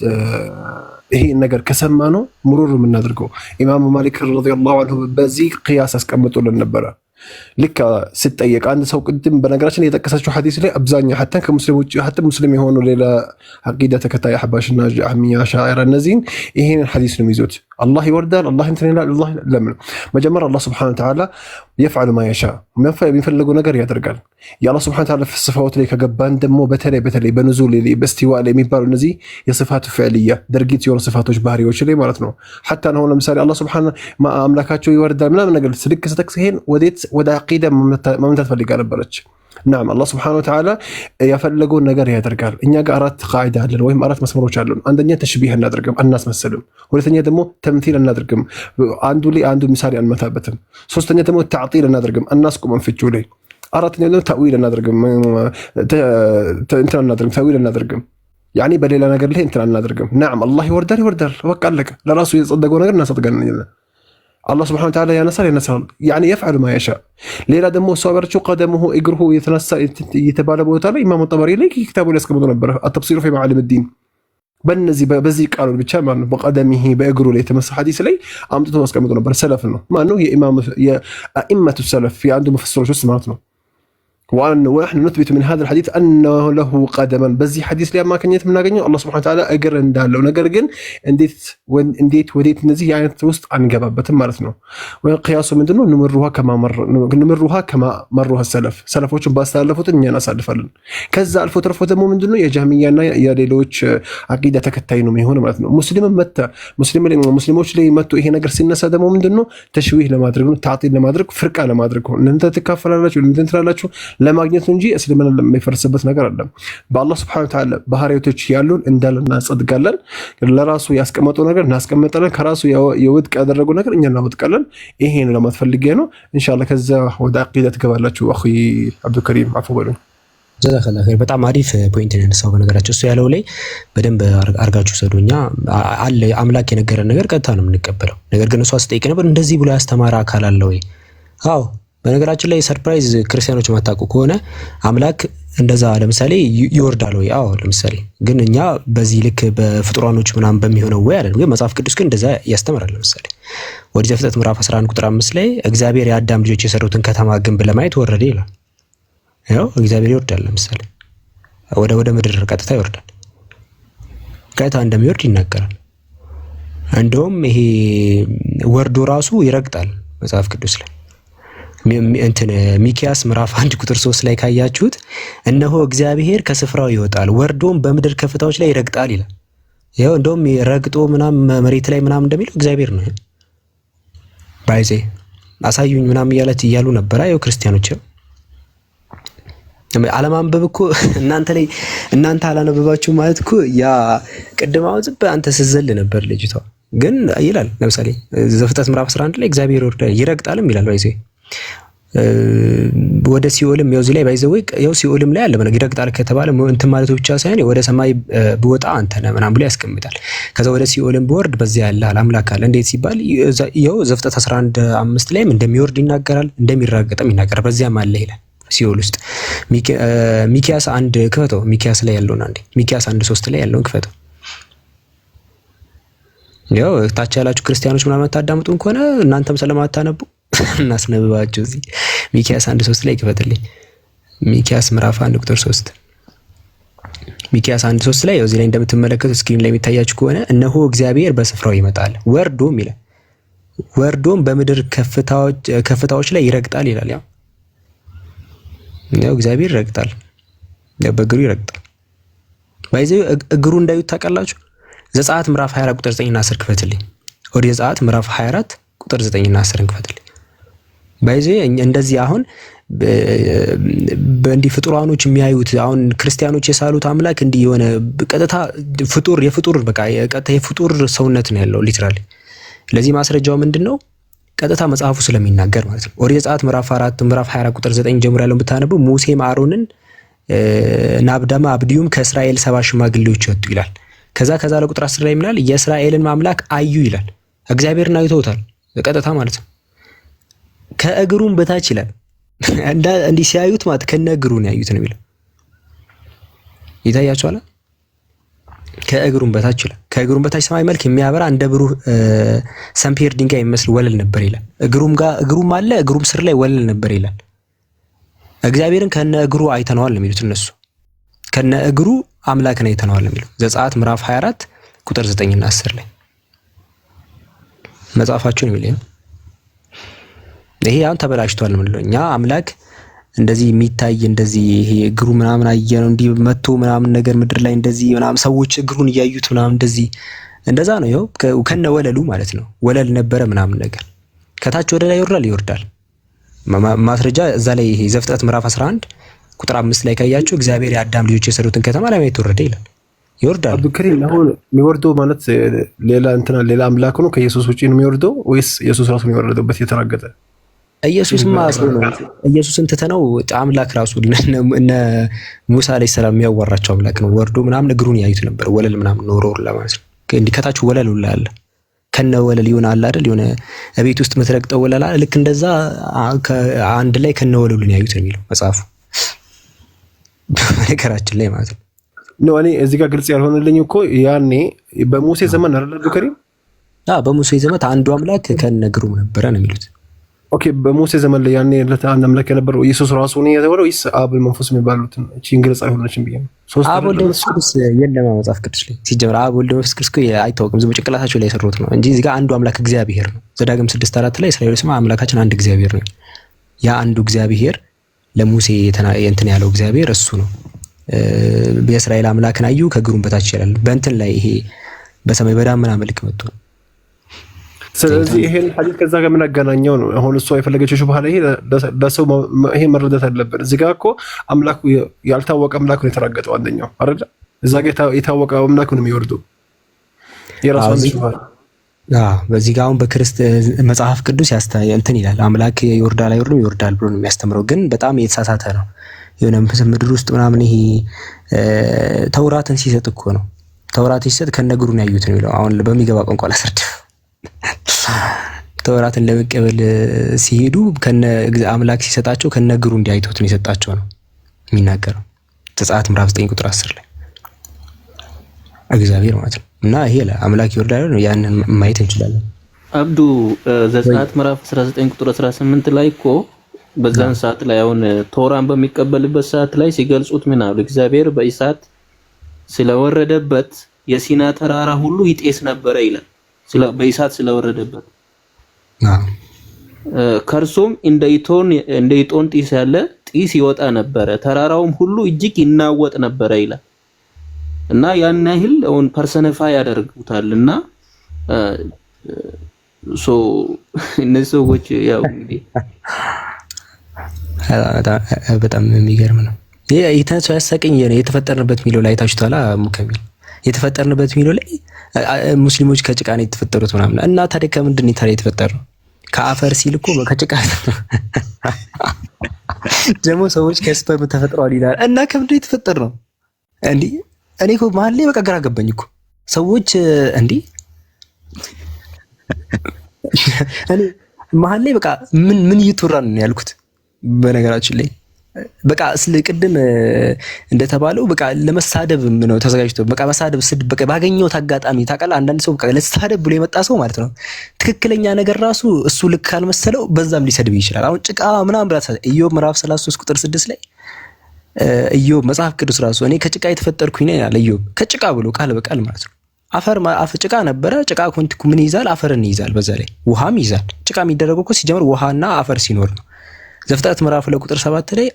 ይሄ ነገር ከሰማ ነው ምሩር የምናደርገው። ኢማም ማሊክ ረዲየላሁ ዐንሁ በዚህ ቂያስ አስቀምጦልን ነበረ። ልክ ሲጠየቅ አንድ ሰው ቅድም በነገራችን የጠቀሰችው ሐዲስ ላይ አብዛኛው ሐታ ከሙስሊም ውጪ ሐታ ሙስሊም የሆኑ ሌላ አቂዳ ተከታይ አህባሽና ጃህሚያ ሻኢራ እነዚህን ይሄን ሐዲስ ነው ይዞት አላህ ይወርዳል አላህ እንትን ይላል አላህ ለምን መጀመሪያ አላህ Subhanahu Wa Ta'ala يفعل ما يشاء የሚፈልገው ነገር ያደርጋል። የአላህ Subhanahu Wa Ta'ala ፍስፋዎት ላይ ከገባን ደግሞ በተለይ በኑዙል ላይ በስቲዋ ላይ የሚባሉ እነዚህ የስፋቱ ፍዕልያ ድርጊት የሆኑ ስፋቶች ባህሪዎች ላይ ማለት ነው። ሐታ ነው ለምሳሌ አላህ Subhanahu አምላካቸው ይወርዳል ምናምን ነገር ስልክ ስተክስ ይሄን ወደ አቂዳ መምታት ፈልጋ ነበረች። ናም አላህ Subhanahu Wa Ta'ala ያፈለገውን ነገር ያደርጋል። እኛ ጋር 4 ቃዒዳ አለን ወይም 4 መስመሮች አሉን። አንደኛ ተሽቢህ እናደርግም አናስመስልም። ሁለተኛ ደግሞ ተምሲል እናደርግም አንዱ ላይ አንዱ ምሳሌ አንመታበትም። ሶስተኛ ደግሞ ተዕጢል እናደርግም አናስቆመን ፍቹ ላይ። አራተኛ ደግሞ ተእዊል እናደርግም ተእዊል እናደርግም ያኒ በሌላ ነገር ላይ እንትን እናደርግም። ናም አላህ ይወርዳል በቃ አለቀ። ለራሱ የጸደቀው ነገር እናሰጥጋለን። الله سبحانه وتعالى ينسى يعني يفعل ما يشاء. ليلا دمو صابرچو قدمه اجره يتنسى يتبالى بوتاله امام الطبري لك كتابه اللي اسكمدو نبره التفسير في معالم الدين በእነዚህ በዚህ ቃሉ ብቻ ማለት ነው በቀደሚሂ በእግሩ ላይ የተመሰ ሐዲስ ላይ አምጥቶ አስቀምጦ ነበር። ሰለፍ ነው ማን ነው የኢማም የአኢመቱ ሰለፍ የአንዱ መፈስሮች ውስጥ ማለት ነው። ونحن نثبت من هذا الحديث انه له قدما በዚህ ሐዲስ ላይ ማከኘት የምናገኘው አላህ Subhanahu Wa Ta'ala እግር እንዳለው ነገር ግን እንዴት ወዴት እነዚህ አይነት ውስጥ አንገባበትም ማለት ነው። ወይ ቂያሱ ምንድነው ንምሩሃ ከማ መሩሃ ሰለፎችን ባስተላለፉት እኛ እናሳልፋለን። ከዛ አልፎ ተርፎ ደግሞ ምንድነው የጃህሚያና የሌሎች አቂዳ ተከታይ ነው የሚሆነው ማለት ነው። ሙስሊሞች ላይ መጥቶ ይሄ ነገር ሲነሳ ደግሞ ምንድነው ተሽዊህ ለማድረግ ነው ተዕጢል ለማድረግ ፍርቃ ለማድረግ ነው። እናንተ ተካፈላላችሁ እናንተ ትላላችሁ ለማግኘት እንጂ እስልምና ለማይፈርስበት ነገር አይደለም። በአላህ Subhanahu Wa Ta'ala ባህሪያቶች ያሉን እንዳለና እናጸድቃለን። ለራሱ ያስቀመጠው ነገር እናስቀምጣለን። ከራሱ የውድቅ ያደረገው ነገር እኛ እናወድቃለን። ይሄን ለማትፈልግ ነው ኢንሻአላህ። ከዛ ወደ አቂዳ ትገባላችሁ። አኺ አብዱልከሪም አፉ በሉኝ። ጀዛከላህ ኸይር። በጣም አሪፍ ፖይንት ነው ያነሳው። በነገራችን እሱ ያለው ላይ በደንብ አርጋችሁ ሰዶኛ አለ አምላክ የነገረን ነገር ቀጥታ ነው የምንቀበለው። ነገር ግን እሱ አስጠይቀ ነበር እንደዚህ ብሎ ያስተማረ አካል አለ ወይ? አዎ በነገራችን ላይ ሰርፕራይዝ ክርስቲያኖች ማታውቁ ከሆነ አምላክ እንደዛ ለምሳሌ ይወርዳል ወይ? አዎ ለምሳሌ ግን እኛ በዚህ ልክ በፍጡራኖች ምናምን በሚሆነው ወይ አይደለም። ግን መጽሐፍ ቅዱስ ግን እንደዛ ያስተምራል። ለምሳሌ ወደ ዘፍጥረት ምዕራፍ 11 ቁጥር 5 ላይ እግዚአብሔር የአዳም ልጆች የሰሩትን ከተማ ግንብ ለማየት ወረደ ይላል። ያው እግዚአብሔር ይወርዳል። ለምሳሌ ወደ ምድር ቀጥታ ይወርዳል። ቀጥታ እንደሚወርድ ይናገራል። እንደውም ይሄ ወርዶ ራሱ ይረግጣል መጽሐፍ ቅዱስ ላይ ሚኪያስ ምዕራፍ 1 ቁጥር 3 ላይ ካያችሁት እነሆ እግዚአብሔር ከስፍራው ይወጣል ወርዶም በምድር ከፍታዎች ላይ ይረግጣል ይላል። ያው እንደውም ረግጦ ምናም መሬት ላይ ምናም እንደሚለው እግዚአብሔር ነው። ባይዜ አሳዩኝ ምናም እያሉ ነበር። ያው ክርስቲያኖች አለማንበብ እኮ እናንተ አላነበባችሁ ማለት እኮ ያ ቅድማው ዝም አንተ ስዘል ነበር ልጅቷ ግን ይላል። ለምሳሌ ዘፍጥረት ምዕራፍ 11 ላይ እግዚአብሔር ይረግጣልም ይላል። ባይዜ ወደ ሲኦልም ያው እዚህ ላይ ባይዘው ያው ሲኦልም ላይ አለ በነገር ይረግጣል ከተባለ እንትን ማለት ብቻ ሳይሆን ወደ ሰማይ ብወጣ አንተ ነህ ምናምን ብሎ ያስቀምጣል። ከዛ ወደ ሲኦልም ብወርድ በዚያ ያለ አምላክ አለ። እንዴት ሲባል ያው ዘፍጥረት 11:5 ላይም እንደሚወርድ ይናገራል እንደሚራገጥም ይናገራል። በዚያም አለ ይላል ሲኦል ውስጥ። ሚኪያስ 1 ክፈተው። ሚኪያስ ላይ ያለውን አንዴ ሚኪያስ 1:3 ላይ ያለውን ክፈተው። ያው ታች ያላችሁ ክርስቲያኖች ምናምን ታዳምጡን ከሆነ እናንተም ስለማታነቡ እናስነብባችሁ። እዚህ ሚኪያስ 1:3 ላይ ክፈትልኝ። ሚኪያስ ምዕራፍ 1 ቁጥር 3 ሚኪያስ 1:3 ላይ እዚህ ላይ እንደምትመለከቱት ስክሪን ላይ የሚታያችሁ ከሆነ እነሆ እግዚአብሔር በስፍራው ይመጣል ወርዶም ይላል ወርዶም በምድር ከፍታዎች ላይ ይረግጣል ይላል። ያው እግዚአብሔር ይረግጣል በእግሩ ይረግጣል። ባይዘው እግሩ እንዳዩት ታውቃላችሁ። ዘጸአት ምዕራፍ 24 ቁጥር 9 እና 10 ክፈትልኝ። ወደ ዘጸአት ምዕራፍ 24 ቁጥር 9 እና 10 እንክፈትልኝ። ባይዜ እንደዚህ አሁን በእንዲህ ፍጡራኖች የሚያዩት አሁን ክርስቲያኖች የሳሉት አምላክ እንዲህ የሆነ ቀጥታ የፍጡር በቃ ቀጥታ የፍጡር ሰውነት ነው ያለው ሊትራሊ። ለዚህ ማስረጃው ምንድነው? ቀጥታ መጽሐፉ ስለሚናገር ማለት ነው። ኦሪት ዘጸአት ምዕራፍ 4 ምዕራፍ 24 ቁጥር 9 ጀምሮ ያለውን ብታነቡ ሙሴም አሮንን ናብዳማ አብዲዩም ከእስራኤል 70 ሽማግሌዎች ወጡ ይላል። ከዛ ለቁጥር 10 ላይ ይላል የእስራኤልን አምላክ አዩ ይላል። እግዚአብሔርን አይተውታል ቀጥታ ማለት ነው። ከእግሩም በታች ይላል እንዲህ ሲያዩት ማለት ከነ እግሩ ነው ያዩት ነው የሚለው። ይታያችኋል። ከእግሩም በታች ይላል። ከእግሩም በታች ሰማይ መልክ የሚያበራ እንደ ብሩህ ሰምፔር ድንጋይ የሚመስል ወለል ነበር ይላል። እግሩም አለ እግሩም ስር ላይ ወለል ነበር ይላል። እግዚአብሔርን ከነ እግሩ አይተነዋል ነው የሚሉት እነሱ። ከነ እግሩ አምላክን አይተነዋል ነው የሚለው ዘጸአት ምዕራፍ 24 ቁጥር 9 እና 10 ላይ መጽሐፋቸው ነው የሚለው። ይሄ አሁን ተበላሽቷል ምንለው እኛ አምላክ እንደዚህ የሚታይ እንደዚህ ይሄ እግሩ ምናምን አየነው እንዲህ መጥቶ ምናምን ነገር ምድር ላይ እንደዚህ ምናምን ሰዎች እግሩን እያዩት ምናምን እንደዚህ እንደዛ ነው። ይኸው ከነ ወለሉ ማለት ነው። ወለል ነበረ ምናምን ነገር ከታች ወደ ላይ ይወርዳል። ማስረጃ እዛ ላይ ይሄ ዘፍጥረት ምዕራፍ 11 ቁጥር 5 ላይ ካያችሁ እግዚአብሔር የአዳም ልጆች የሰሩትን ከተማ ለማየት ወረደ ይላል። ይወርዳል። አብዱከሪም አሁን የሚወርደው ማለት ሌላ አምላክ ነው ከኢየሱስ ውጪ ነው የሚወርደው ወይስ ኢየሱስ ራሱ ነው የወረደበት የተራገጠ? ኢየሱስማ ሰው ነው። ኢየሱስን ትተነው አምላክ ራሱ እነ ሙሳ አለይሂ ሰላም የሚያዋራቸው አምላክ ነው። ወርዶ ምናምን እግሩን ያዩት ነበር። ወለል ምናምን ኖሮ ለማለት ነው። እንዲህ ከታች ወለል ሁላ አለ። ከነ ወለል ይሆን አለ አይደል? የሆነ ቤት ውስጥ ምትረግጠው ወለል አለ። ልክ እንደዛ አንድ ላይ ከነ ወለሉን ያዩት ነው የሚለው መጽሐፉ ነገራችን ላይ ማለት ነው። ነው እኔ እዚህ ጋር ግልጽ ያልሆነልኝ እኮ ያኔ በሙሴ ዘመን አይደል አብዱከሪም? በሙሴ ዘመን አንዱ አምላክ ከነ እግሩ ነበረ ነው የሚሉት። ኦኬ በሙሴ ዘመን ላይ ያኔ ለታን አምላክ የነበረው ኢየሱስ ራሱ ነው የተባለው ወይስ አብ መንፈስ የሚባሉት? እቺ እንግሊዝ አይሆነችም ብዬ ነው። አብ ወልድ መንፈስ ቅዱስ የለም መጽሐፍ ቅዱስ ላይ ሲጀምር አብ ወልድ መንፈስ ቅዱስ አይታወቅም። ዝም ጭንቅላታቸው ላይ የሰሩት ነው እንጂ እዚህ ጋር አንዱ አምላክ እግዚአብሔር ነው። ዘዳግም 6:4 ላይ እስራኤል ስማ አምላካችን አንድ እግዚአብሔር ነው። ያ አንዱ እግዚአብሔር ለሙሴ እንትን ያለው እግዚአብሔር እሱ ነው። በእስራኤል አምላክን አዩ ከእግሩም በታች ይላል። በእንትን ላይ ይሄ በሰማይ በዳመና መልክ መጥቶ ስለዚህ ይሄን ሐዲስ ከዛ ጋር ምን አገናኘው ነው? አሁን እሷ የፈለገችው ሹብሃ ይሄ ለሰው ይሄ መረዳት አለበት። እዚህ ጋር እኮ አምላኩ ያልታወቀ አምላክ ነው የተራገጠው አንደኛው አይደል? እዛ ጋር የታወቀ አምላክ ነው የሚወርደው የራሱ ሹብሃ። በዚህ ጋር አሁን መጽሐፍ ቅዱስ እንትን ይላል አምላክ ይወርዳል አይወርድም ይወርዳል ብሎ ነው የሚያስተምረው። ግን በጣም የተሳሳተ ነው። የሆነ ምድር ውስጥ ምናምን ይሄ ተውራትን ሲሰጥ እኮ ነው። ተውራት ሲሰጥ ከነግሩ ነው ያዩት ነው የሚለው። አሁን በሚገባ ቋንቋ ላስረዳ። ተውራትን ለመቀበል ሲሄዱ አምላክ ሲሰጣቸው ከነግሩ እንዲያይቱት ነው የሰጣቸው ነው የሚናገረው ዘጸአት ምዕራፍ 9 ቁጥር 10 ላይ እግዚአብሔር ማለት ነው። እና ይሄ አምላክ ይወርዳል ነው ያንን ማየት እንችላለን። አብዱ ዘጸአት ምዕራፍ 19 ቁጥር 18 ላይ እኮ በዛን ሰዓት ላይ አሁን ቶራን በሚቀበልበት ሰዓት ላይ ሲገልጹት ምን አሉ? እግዚአብሔር በእሳት ስለወረደበት የሲና ተራራ ሁሉ ይጤስ ነበረ ይላል። በእሳት ስለወረደበት ከርሱም እንደ ኢቶን ጢስ ያለ ጢስ ይወጣ ነበረ፣ ተራራውም ሁሉ እጅግ ይናወጥ ነበረ ይላል። እና ያን ያህል አሁን ፐርሰነፋይ ያደርጉታልና እነዚህ ሰዎች ያው እንግዲህ በጣም የሚገርም ነው። ይሄ የተነሳው ያሳቀኝ የተፈጠርንበት ሚለው ላይ ታችኋላ ሙከሚል የተፈጠርንበት ሚለው ላይ ሙስሊሞች ከጭቃ ነው የተፈጠሩት ምናምን እና ታዲያ ከምንድን ነው ታዲያ የተፈጠረው? ከአፈር ሲል እኮ ከጭቃ ደግሞ ሰዎች ከስፐርም ተፈጥረዋል ይላል እና ከምንድን ነው የተፈጠርነው? እንዴ እኔ እኮ መሀል ላይ በቃ ግራ ገባኝ እኮ ሰዎች እንዴ እኔ መሀል ላይ በቃ ምን እየተወራ ነው ያልኩት። በነገራችን ላይ በቃ ቅድም እንደተባለው በቃ ለመሳደብ ነው ተዘጋጅቶ በቃ መሳደብ ስድ በቃ ባገኘው አጋጣሚ ታውቃለህ። አንዳንድ ሰው በቃ ለተሳደብ ብሎ የመጣ ሰው ማለት ነው ትክክለኛ ነገር ራሱ እሱ ልክ ካልመሰለው በዛም ሊሰድብ ይችላል። አሁን ጭቃ ምናምን ብላ ኢዮብ ምዕራፍ 33 ቁጥር 6 ላይ ኢዮብ መጽሐፍ ቅዱስ ራሱ እኔ ከጭቃ የተፈጠርኩኝ ነኝ ያለ ኢዮብ ከጭቃ ብሎ ቃል በቃል ማለት ነው። አፈር ጭቃ ነበረ። ጭቃ ኮንቲኩ ምን ይዛል? አፈርን ይዛል። በዛ ላይ ውሃም ይዛል። ጭቃ የሚደረገው እኮ ሲጀምር ውሃና አፈር ሲኖር ነው። ዘፍጥረት ምዕራፍ 2 ቁጥር 7 ላይ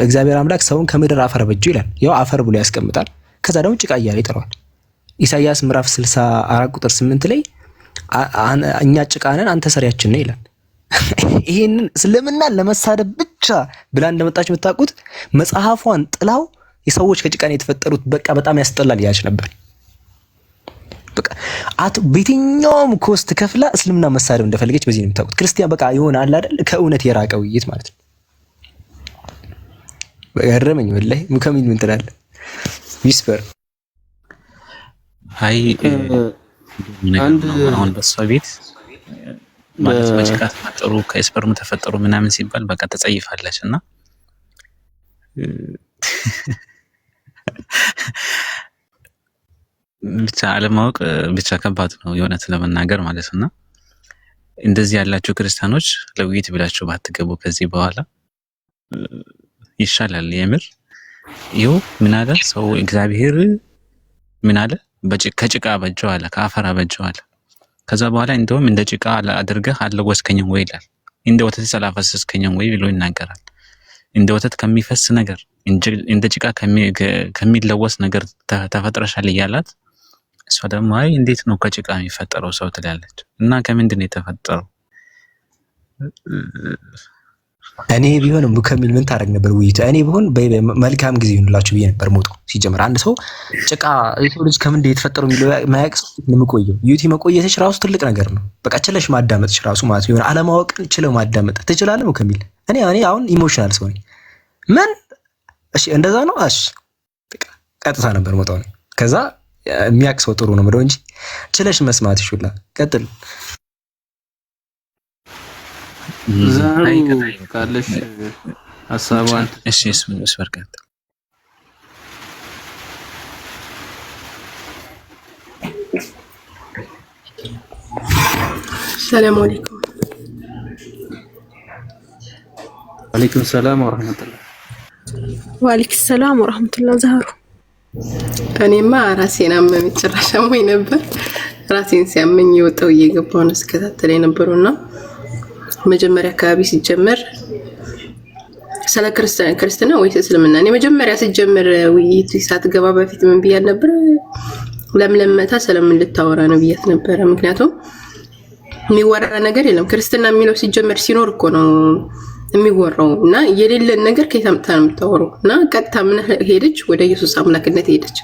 እግዚአብሔር አምላክ ሰውን ከምድር አፈር በጀ ይላል። ያው አፈር ብሎ ያስቀምጣል። ከዛ ደግሞ ጭቃ እያለ ይጠራዋል። ኢሳይያስ ምዕራፍ 64 ቁጥር 8 ላይ እኛ ጭቃነን አንተ ሰሪያችን ነህ ይላል። ይሄንን እስልምናን ለመሳደብ ብቻ ብላ እንደመጣች የምታውቁት መጽሐፏን ጥላው የሰዎች ከጭቃን የተፈጠሩት በቃ በጣም ያስጠላል ያች ነበር። በቃ በየትኛውም ኮስት ከፍላ እስልምና መሳደብ እንደፈለገች በዚህ ነው የምታውቁት። ክርስቲያን በቃ የሆነ አለ አይደል ከእውነት የራቀ ውይይት ማለት ነው። ገረመኝ ወላሂ ሙከሚል ምን ትላለህ? ዊስፐር አይ አንድ አሁን በሷ ቤት ማለት በጭቃ ተፈጠሩ ከስፐርም ተፈጠሩ ምናምን ሲባል በቃ ተጸይፋለች እና ብቻ አለማወቅ ብቻ ከባድ ነው የእውነት ለመናገር ማለት እና እንደዚህ ያላችሁ ክርስቲያኖች ለውይይት ብላችሁ ባትገቡ ከዚህ በኋላ ይሻላል። የምር ይኸው ምን አለ ሰው እግዚአብሔር ምን አለ ከጭቃ በጀው አለ ከአፈር በጀው አለ። ከዛ በኋላ እንደውም እንደ ጭቃ አድርገህ አለወስከኝ ወይ ይላል። እንደ ወተት ሰላፈስከኝ ወይ ብሎ ይናገራል። እንደ ወተት ከሚፈስ ነገር እንደ ጭቃ ከሚለወስ ነገር ተፈጥረሻል እያላት እሷ ደግሞ አይ እንዴት ነው ከጭቃ የሚፈጠረው ሰው ትላለች። እና ከምንድን ነው የተፈጠረው? እኔ ቢሆን ሙከሚል ምን ታረግ ነበር ውይይት? እኔ ቢሆን መልካም ጊዜ ይሁንላችሁ ብዬ ነበር ሞቶ ሲጀምር አንድ ሰው ጭቃ የሰው ልጅ ከምን የተፈጠረው የሚለው ማያቅስ ለምቆየው ዩቲ መቆየትሽ ራሱ ትልቅ ነገር ነው። በቃ ችለሽ ማዳመጥሽ ራሱ ማለት ነው። አለማወቅን ችለው ማዳመጥ ትችላለህ ሙከሚል። እኔ አሁን ኢሞሽናል ሰው ነኝ። ምን እሺ እንደዛ ነው። እሺ በቃ ቀጥታ ነበር ሞታው ነው። ከዛ የሚያቅ ሰው ጥሩ ነው ምለው እንጂ ችለሽ መስማት ይሹላ። ቀጥል ዛሩ ካለሽ ሐሳቧን እሺ ስወርቀት ሰላም አለይኩም ወአለይኩም ሰላም ወራህመቱላህ ወአለይኩም ሰላም ወራህመቱላህ። ዛሩ እኔማ ራሴን አመመኝ ጭራሽ አሞኝ ነበር። ራሴን ሲያመኝ ወጣው እየገባው ነው ስከታተል የነበረውና መጀመሪያ አካባቢ ሲጀመር ስለ ክርስትና ወይስ እስልምና እኔ መጀመሪያ ሲጀመር ውይይት ሳትገባ በፊት ምን ብያት ነበር? ለምለመታ ስለምን ልታወራ ነው ብያት ነበር። ምክንያቱም የሚወራ ነገር የለም። ክርስትና የሚለው ሲጀመር ሲኖር እኮ ነው የሚወራው እና የሌለን ነገር ከየታምጣ ነው የምታወራው? እና ቀጥታ ምን ሄደች? ወደ ኢየሱስ አምላክነት ሄደች።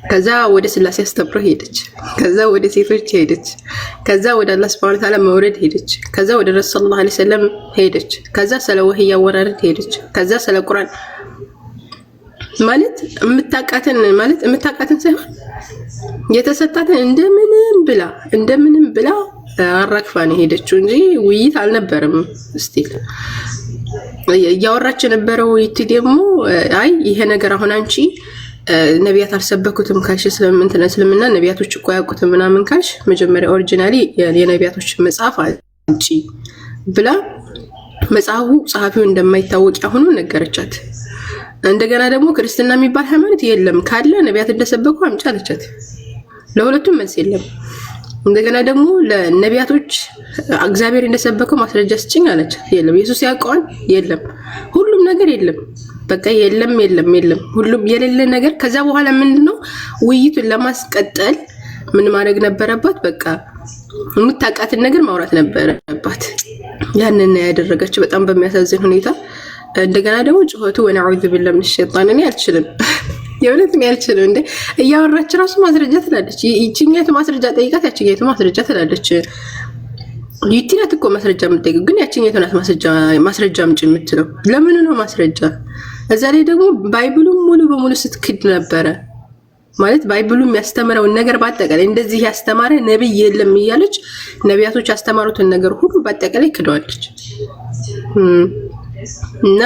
ከዛ ወደ ስላሴ አስተምሮ ሄደች። ከዛ ወደ ሴቶች ሄደች። ከዛ ወደ አላህ Subhanahu Wa Ta'ala መውረድ ሄደች። ከዛ ወደ ረሱል ሰለላሁ ዐለይሂ ወሰለም ሄደች። ከዛ ስለ ወህይ አወራረድ ሄደች። ከዛ ስለ ቁርአን ማለት የምታቃትን ሳይሆን የተሰጣትን እንደምንም ብላ አራክፋ ነው ሄደችው እንጂ ውይይት አልነበረም። ስቲል እያወራች የነበረው ውይይት ደግሞ አይ ይሄ ነገር አሁን አንቺ ነቢያት አልሰበኩትም ካልሽ እስልምና ነቢያቶች እኮ ያውቁትም ምናምን ካልሽ መጀመሪያ ኦሪጂናሊ የነቢያቶች መጽሐፍ አንቺ ብላ መጽሐፉ ጸሐፊው እንደማይታወቅ ያሁኑ ነገረቻት። እንደገና ደግሞ ክርስትና የሚባል ሃይማኖት የለም ካለ ነቢያት እንደሰበኩ አምጪ አለቻት። ለሁለቱም መልስ የለም። እንደገና ደግሞ ለነቢያቶች እግዚአብሔር እንደሰበከው ማስረጃ ስጭኝ አለቻት። የለም። ኢየሱስ ያውቀዋል? የለም። ሁሉም ነገር የለም። በቃ የለም ሁሉም የሌለ ነገር። ከዛ በኋላ ምንድነው ውይይቱን ለማስቀጠል ምን ማድረግ ነበረባት? በቃ የምታውቃትን ነገር ማውራት ነበረባት። ያንን ያደረገችው በጣም በሚያሳዝን ሁኔታ። እንደገና ደግሞ ጩኸቱ ወነዑዙ ቢላሂ ሚነሽ ሸይጣን እኔ አልችልም፣ የእውነት እኔ አልችልም። እንደ እያወራች ራሱ ማስረጃ ትላለች። ይቺኛቱ ማስረጃ ጠይቃት፣ ያቺኛቱ ማስረጃ ትላለች። ይቲናት እኮ ማስረጃ የምትጠይቀው ግን ያቺኛቱ ናት ማስረጃ አምጪ የምትለው። ለምን ነው ማስረጃ? እዛ ላይ ደግሞ ባይብሉም ሙሉ በሙሉ ስትክድ ነበረ ማለት ባይብሉ የሚያስተምረውን ነገር በአጠቃላይ እንደዚህ ያስተማረ ነብይ የለም እያለች ነቢያቶች ያስተማሩትን ነገር ሁሉ በአጠቃላይ ክደዋለች። እና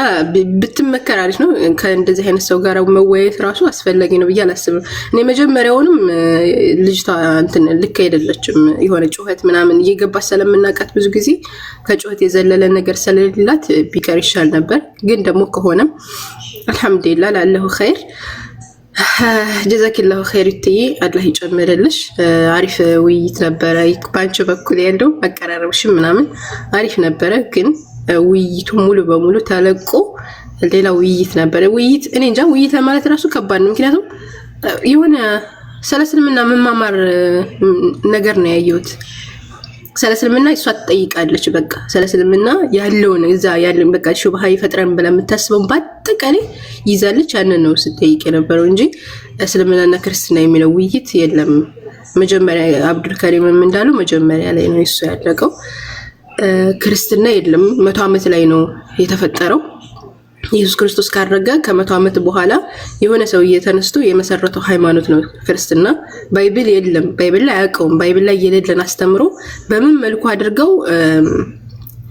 ብትመከር አለች ነው። ከእንደዚህ አይነት ሰው ጋር መወያየት ራሱ አስፈላጊ ነው ብዬ አላስብም። እኔ መጀመሪያውንም ልጅቷ ልክ አይደለችም። የሆነ ጩኸት ምናምን እየገባች ስለምናውቃት ብዙ ጊዜ ከጩኸት የዘለለ ነገር ስለሌላት ቢቀር ይሻል ነበር። ግን ደግሞ ከሆነም አልሐምዱሊላህ ላለሁ ኸይር ጀዛኪላሁ ኸይር ይትይ አላህ ይጨምርልሽ። አሪፍ ውይይት ነበረ። ባንቺ በኩል ያለው አቀራረብሽ ምናምን አሪፍ ነበረ። ግን ውይይቱ ሙሉ በሙሉ ተለቆ ሌላ ውይይት ነበረ። ውይይት እኔ እንጃ ውይይት ማለት ራሱ ከባድ ነው። ምክንያቱም የሆነ ስለ እስልምና መማማር ነገር ነው ያየሁት። ስለ እስልምና እሷ ትጠይቃለች። በቃ ስለ እስልምና ያለውን እዛ ያለን በቃ ሹብሃ ይፈጥረን ብላ የምታስበው በአጠቃላይ ይዛለች። ያንን ነው ስትጠይቅ የነበረው እንጂ እስልምናና ክርስትና የሚለው ውይይት የለም። መጀመሪያ አብዱል ከሪምም እንዳለው መጀመሪያ ላይ ነው እሱ ያለቀው። ክርስትና የለም 100 ዓመት ላይ ነው የተፈጠረው። ኢየሱስ ክርስቶስ ካረገ ከ100 ዓመት በኋላ የሆነ ሰው እየተነስቶ የመሰረተው ሃይማኖት ነው ክርስትና። ባይብል የለም፣ ባይብል ላይ አያውቀውም። ባይብል ላይ የሌለን አስተምሮ በምን መልኩ አድርገው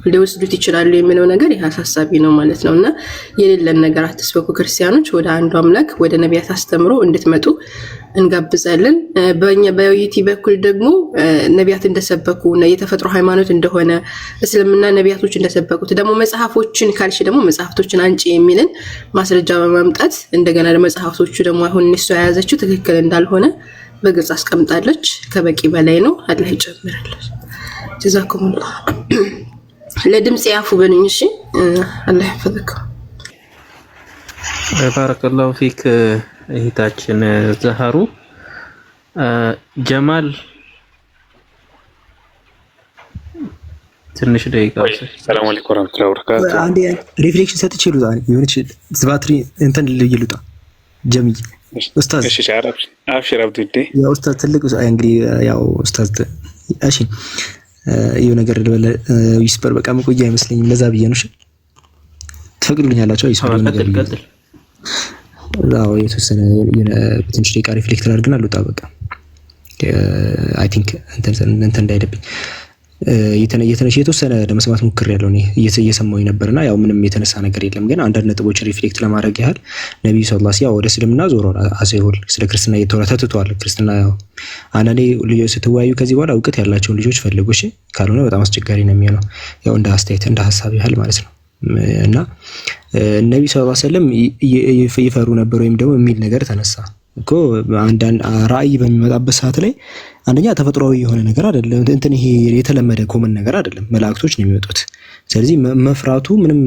ሊወስዱት ይችላሉ የሚለው ነገር ይህ አሳሳቢ ነው ማለት ነው። እና የሌለን ነገር አትስበኩ ክርስቲያኖች፣ ወደ አንዱ አምላክ ወደ ነቢያት አስተምሮ እንድትመጡ እንጋብዛለን። በእኛ በዩቲ በኩል ደግሞ ነቢያት እንደሰበኩ እና የተፈጥሮ ሃይማኖት እንደሆነ እስልምና ነቢያቶች እንደሰበኩት ደግሞ መጽሐፎችን ካልሽ ደግሞ መጽሐፍቶችን አንጪ የሚልን ማስረጃ በማምጣት እንደገና ለመጽሐፍቶቹ ደግሞ አሁን እሷ የያዘችው ትክክል እንዳልሆነ በግልጽ አስቀምጣለች። ከበቂ በላይ ነው። አላህ ይጨምራለች። ጀዛኩሙላህ። ለድምጽ ያፉ በሉኝ። እሺ አላህ ይፈዘከው። ባረከላሁ ፊክ እህታችን ዘሃሩ። ጀማል ትንሽ ደቂቃ። ሰላም አለይኩም ወራህመቱላሂ ወበረካቱ። አንዴ ሪፍሌክሽን ሰጥቼ ልውጣ፣ የሆነች ባትሪ እንትን ልይልውጣ። ጀሚል ኡስታዝ። እሺ አብሽር አብዱዴ። ያው ኡስታዝ ትልቅ እንግዲህ ያው ኡስታዝ እሺ ይሄው ነገር ለበለ ይስፐር በቃ መቆያ አይመስለኝም። ለዛ ብዬ ነው። እሺ ትፈቅዱልኛላችሁ? ይስፐር ነገር ዛው የተወሰነ ትንሽ ደቂቃ ሪፍሌክት አድርገናል። ልውጣ በቃ አይ ቲንክ እንትን እንዳይደብኝ የተወሰነ ለመስማት ሞክሬያለሁ። እኔ እየሰማሁኝ ነበርና ያው ምንም የተነሳ ነገር የለም፣ ግን አንዳንድ ነጥቦች ሪፍሌክት ለማድረግ ያህል ነብዩ ሰለላሁ ዐለይሂ ወሰለም ወደ እስልምና ዞሯል። አሰይሁል ስለ ክርስትና እየተወራተቷል። ክርስትና ያው አንዳንዴ ልጆች ስትወያዩ ከዚህ በኋላ እውቀት ያላቸውን ልጆች ፈልጉ። እሺ ካልሆነ በጣም አስቸጋሪ ነው የሚሆነው። ያው እንደ አስተያየት እንደ ሐሳብ ያህል ማለት ነው። እና ነብዩ ሰለላሁ ዐለይሂ ወሰለም ይፈሩ ነበር ወይም ደግሞ የሚል ነገር ተነሳ እኮ አንዳንድ ራእይ በሚመጣበት ሰዓት ላይ አንደኛ ተፈጥሯዊ የሆነ ነገር አይደለም። እንትን ይሄ የተለመደ ኮመን ነገር አይደለም። መላእክቶች ነው የሚወጡት። ስለዚህ መፍራቱ ምንም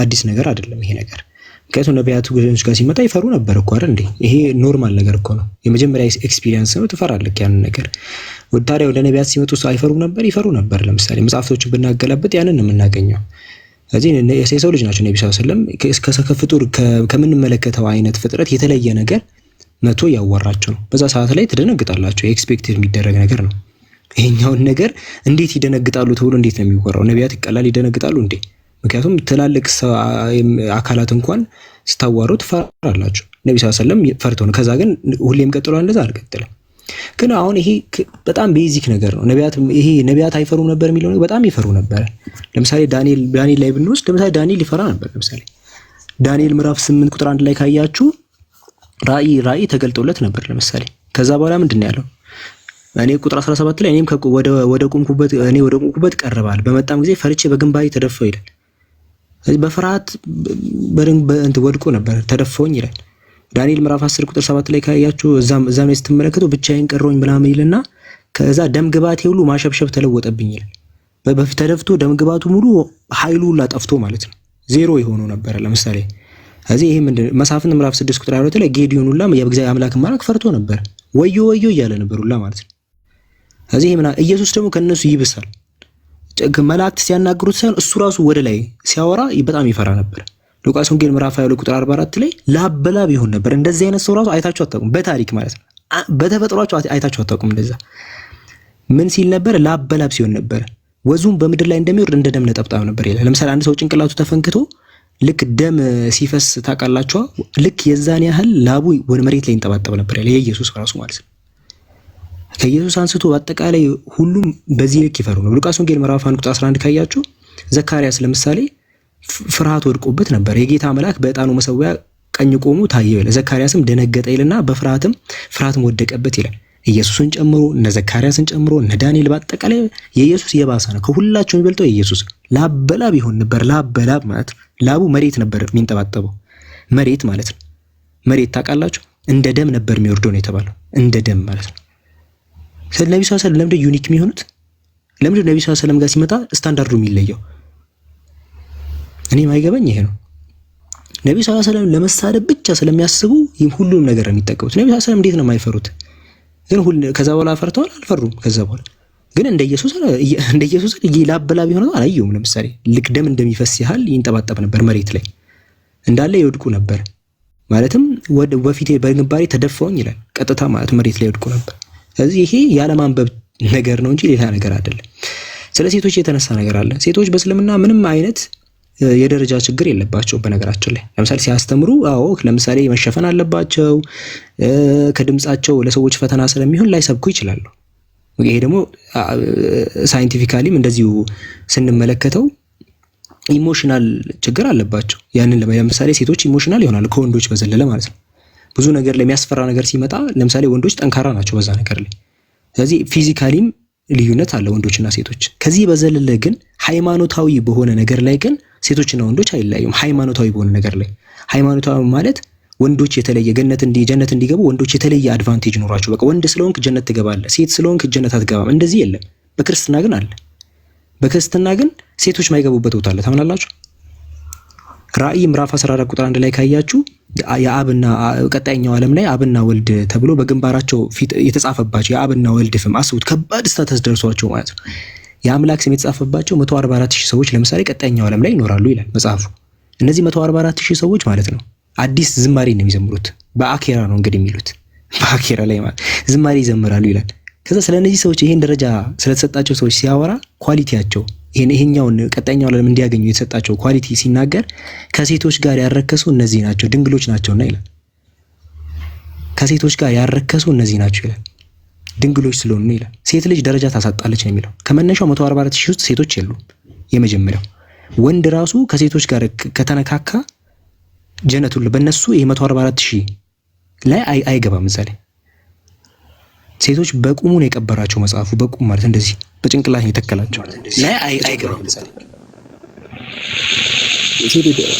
አዲስ ነገር አይደለም ይሄ ነገር። ምክንያቱም ነቢያቱ ጋር ሲመጣ ይፈሩ ነበር እኮ አይደል እንዴ? ይሄ ኖርማል ነገር እኮ ነው። የመጀመሪያ ኤክስፒሪየንስ ነው። ትፈራለህ ያንን ነገር። ታዲያ ወደ ነቢያት ሲመጡ አይፈሩም ነበር? ይፈሩ ነበር። ለምሳሌ መጽሐፍቶችን ብናገላብጥ ያንን ነው የምናገኘው። ስለዚህ የሰው ልጅ ናቸው ነብዩ ሰለላሁ ዐለይሂ ወሰለም ከፍጡር ከምንመለከተው አይነት ፍጥረት የተለየ ነገር መቶ ያወራቸው ነው። በዛ ሰዓት ላይ ትደነግጣላችሁ። ኤክስፔክትድ የሚደረግ ነገር ነው። ይሄኛውን ነገር እንዴት ይደነግጣሉ ተብሎ እንዴት ነው የሚወራው? ነቢያት ይቀላል ይደነግጣሉ እንዴ? ምክንያቱም ትላልቅ አካላት እንኳን ስታዋሩ ትፈራላችሁ። ነብዩ ሰለላሁ ዐለይሂ ወሰለም ፈርተው ነው። ከዛ ግን ሁሌም ቀጥሏል፣ እንደዛ አልቀጥለም። ግን አሁን ይሄ በጣም ቤዚክ ነገር ነው። ነቢያት አይፈሩም ነበር የሚለው ነገር በጣም ይፈሩ ነበር። ለምሳሌ ዳንኤል ላይ ብንወስድ ለምሳሌ ዳንኤል ይፈራ ነበር። ለምሳሌ ዳንኤል ምዕራፍ 8 ቁጥር 1 ላይ ካያችሁ ራእይ ተገልጦለት ነበር። ለምሳሌ ከዛ በኋላ ምንድነው ያለው? እኔ ቁጥር 17 ላይ እኔም ወደ ቆምኩበት ቀርባል፣ በመጣም ጊዜ ፈርቼ በግንባሬ ተደፋው ይላል። ስለዚህ በፍርሃት ወድቆ ነበር ተደፋውኝ ይላል። ዳንኤል ምዕራፍ 10 ቁጥር 7 ላይ ካያችሁ እዛም ላይ ስትመለከቱ ብቻዬን ቀረውኝ ምናምን ይልና ከዛ ደም ግባቴ ሁሉ ማሸብሸብ ተለወጠብኝ ይላል። በፊት ተደፍቶ ደም ግባቱ ሙሉ ኃይሉ ሁሉ ጠፍቶ ማለት ነው ዜሮ የሆነው ነበር። ለምሳሌ እዚህ ይሄ ምንድነው? መሳፍንት ምዕራፍ 6 ቁጥር 22 ላይ ጌዲዮን ሁላ የእግዚአብሔር አምላክ ማለክ ፈርቶ ነበር። ወዮ እያለ ነበር ሁላ ማለት ነው። እዚህ ኢየሱስ ደግሞ ከነሱ ይብሳል። መላእክት ሲያናግሩት ሳይሆን እሱ ራሱ ወደ ላይ ሲያወራ በጣም ይፈራ ነበር። ሉቃስ ወንጌል ምዕራፍ 22 ቁጥር 44 ላይ ላበላብ ይሆን ነበር። እንደዚህ አይነት ሰው ራሱ አይታችሁ አታውቁም፣ በታሪክ ማለት ነው። በተፈጥሯችሁ አይታችሁ አታውቁም። እንደዛ ምን ሲል ነበር? ላበላብ ሲሆን ነበር። ወዙም በምድር ላይ እንደሚወርድ እንደ ደም ነጠብጣብ ነበር ይላል። ለምሳሌ አንድ ሰው ጭንቅላቱ ተፈንክቶ ልክ ደም ሲፈስ ታውቃላችሁ፣ ልክ የዛን ያህል ላቡ ወደ መሬት ላይ ይንጠባጠብ ነበር ያለ የኢየሱስ ራሱ ማለት ነው። ከኢየሱስ አንስቶ በአጠቃላይ ሁሉም በዚህ ልክ ይፈሩ ነው። ሉቃስ ወንጌል ምዕራፍ 1 ቁጥር 11 ካያችሁ ዘካርያስ ለምሳሌ ፍርሃት ወድቆበት ነበር። የጌታ መልአክ በዕጣኑ መሰዊያ ቀኝ ቆሞ ታየው ይላል። ዘካርያስም ደነገጠ ይልና ፍርሃትም ወደቀበት ይላል። ኢየሱስን ጨምሮ እነ ዘካርያስን ጨምሮ እነ ዳንኤል በአጠቃላይ የኢየሱስ የባሰ ነው። ከሁላቸው የሚበልጠው የኢየሱስ ላበላብ ይሆን ነበር። ላበላብ ማለት ላቡ መሬት ነበር የሚንጠባጠበው፣ መሬት ማለት ነው። መሬት ታውቃላችሁ እንደ ደም ነበር የሚወርደው ነው የተባለው፣ እንደ ደም ማለት ነው። ስለዚህ ነብዩ ሰለላሁ ዐለይሂ ወሰለም ለምንድን ዩኒክ የሚሆኑት? ለምንድን ነብዩ ሰለላሁ ዐለይሂ ወሰለም ጋር ሲመጣ ስታንዳርዱ የሚለየው? እኔ ማይገባኝ ይሄ ነው። ነብዩ ሰለላሁ ዐለይሂ ወሰለም ለመሳደብ ብቻ ስለሚያስቡ ሁሉንም ነገር ነው የሚጠቀሙት። ነብዩ ሰለላሁ ዐለይሂ ወሰለም እንዴት ነው የማይፈሩት? ግን ከዛ በኋላ ፈርተዋል አልፈሩም። ከዛ በኋላ ግን እንደ ኢየሱስ ላበላብ ቢሆን አላየሁም። ለምሳሌ ልክ ደም እንደሚፈስ ያህል ይንጠባጠብ ነበር መሬት ላይ እንዳለ ይወድቁ ነበር። ማለትም በፊቴ በግንባሬ ተደፋውኝ ይላል። ቀጥታ ማለት መሬት ላይ ይወድቁ ነበር። ስለዚህ ይሄ ያለማንበብ ነገር ነው እንጂ ሌላ ነገር አይደለም። ስለ ሴቶች የተነሳ ነገር አለ። ሴቶች በእስልምና ምንም አይነት የደረጃ ችግር የለባቸው። በነገራችን ላይ ለምሳሌ ሲያስተምሩ ለምሳሌ መሸፈን አለባቸው። ከድምጻቸው ለሰዎች ፈተና ስለሚሆን ላይሰብኩ ይችላሉ። ይሄ ደግሞ ሳይንቲፊካሊም እንደዚሁ ስንመለከተው ኢሞሽናል ችግር አለባቸው። ያንን ለምሳሌ ሴቶች ኢሞሽናል ይሆናሉ ከወንዶች በዘለለ ማለት ነው። ብዙ ነገር ለሚያስፈራ ነገር ሲመጣ ለምሳሌ ወንዶች ጠንካራ ናቸው በዛ ነገር ላይ። ስለዚህ ፊዚካሊም ልዩነት አለ ወንዶችና ሴቶች። ከዚህ በዘለለ ግን ሃይማኖታዊ በሆነ ነገር ላይ ግን ሴቶችና ወንዶች አይለያዩም። ሃይማኖታዊ በሆነ ነገር ላይ ሃይማኖታዊ ማለት ወንዶች የተለየ ጀነት እንዲገቡ ወንዶች የተለየ አድቫንቴጅ ኖራቸው፣ በቃ ወንድ ስለሆንክ ጀነት ትገባለህ፣ ሴት ስለሆንክ ጀነት አትገባም፣ እንደዚህ የለም። በክርስትና ግን አለ። በክርስትና ግን ሴቶች ማይገቡበት ቦታ አለ። ታምናላችሁ? ራእይ ምዕራፍ 14 ቁጥር 1 ላይ ካያችሁ የአብና ቀጣይኛው ዓለም ላይ አብና ወልድ ተብሎ በግንባራቸው ፊት የተጻፈባቸው የአብና ወልድ ፍም አስቡት፣ ከባድ ስታተስ ደርሷቸው ማለት ነው። የአምላክ ስም የተጻፈባቸው 144,000 ሰዎች ለምሳሌ ቀጣይኛው ዓለም ላይ ይኖራሉ ይላል መጽሐፉ። እነዚህ 144,000 ሰዎች ማለት ነው አዲስ ዝማሬ ነው የሚዘምሩት። በአኬራ ነው እንግዲህ የሚሉት፣ በአኬራ ላይ ማለት ዝማሬ ይዘምራሉ ይላል። ከዛ ስለ እነዚህ ሰዎች ይሄን ደረጃ ስለተሰጣቸው ሰዎች ሲያወራ ኳሊቲያቸው ይሄኛውን ቀጣይኛው ዓለም እንዲያገኙ የተሰጣቸው ኳሊቲ ሲናገር ከሴቶች ጋር ያረከሱ እነዚህ ናቸው ድንግሎች ናቸውና ይላል። ከሴቶች ጋር ያረከሱ እነዚህ ናቸው ይላል፣ ድንግሎች ስለሆኑ ይላል። ሴት ልጅ ደረጃ ታሳጣለች ነው የሚለው። ከመነሻው 144,000 ውስጥ ሴቶች የሉም። የመጀመሪያው ወንድ ራሱ ከሴቶች ጋር ከተነካካ ጀነቱን በእነሱ ይሄ 144,000 ላይ አይገባም። ምሳሌ ሴቶች በቁሙ ነው የቀበራቸው መጽሐፉ። በቁም ማለት እንደዚህ በጭንቅላት ነው የተከላቸው ላይ አይገባም። ምሳሌ